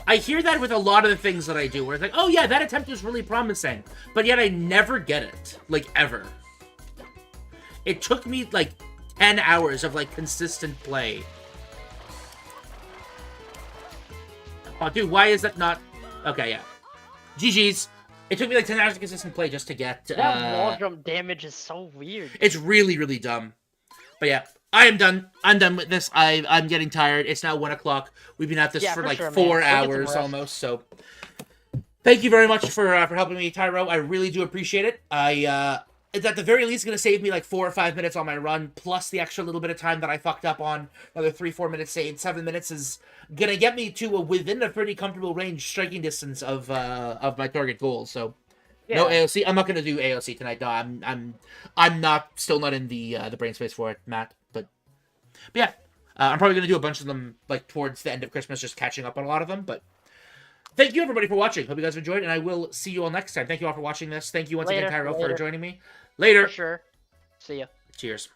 I hear that with a lot of the things that I do, where it's like, oh yeah, that attempt was really promising. But yet I never get it. Like, ever. It took me, like, 10 hours of, like, consistent play. Oh, dude, why is that not... Okay, yeah. GG's. It took me, like, 10 hours of consistent play just to get... That wall jump damage is so weird. It's really, really dumb. But yeah, I am done. I'm done with this. I'm getting tired. It's now 1 o'clock. We've been at this for like 4 hours almost. So, thank you very much for helping me, Tyro. I really do appreciate it. It's at the very least going to save me like 4 or 5 minutes on my run, plus the extra little bit of time that I fucked up on. Another 3-4 minutes saved. 7 minutes is going to get me to within a pretty comfortable range, striking distance of my target goal. So. Yeah. No AOC. I'm not gonna do AOC tonight. No, I'm still not in the brain space for it, Matt. But yeah, I'm probably gonna do a bunch of them like towards the end of Christmas, just catching up on a lot of them. But thank you everybody for watching. Hope you guys enjoyed, and I will see you all next time. Thank you all for watching this. Thank you once again, Tyro, for joining me. Later. For sure. See ya. Cheers.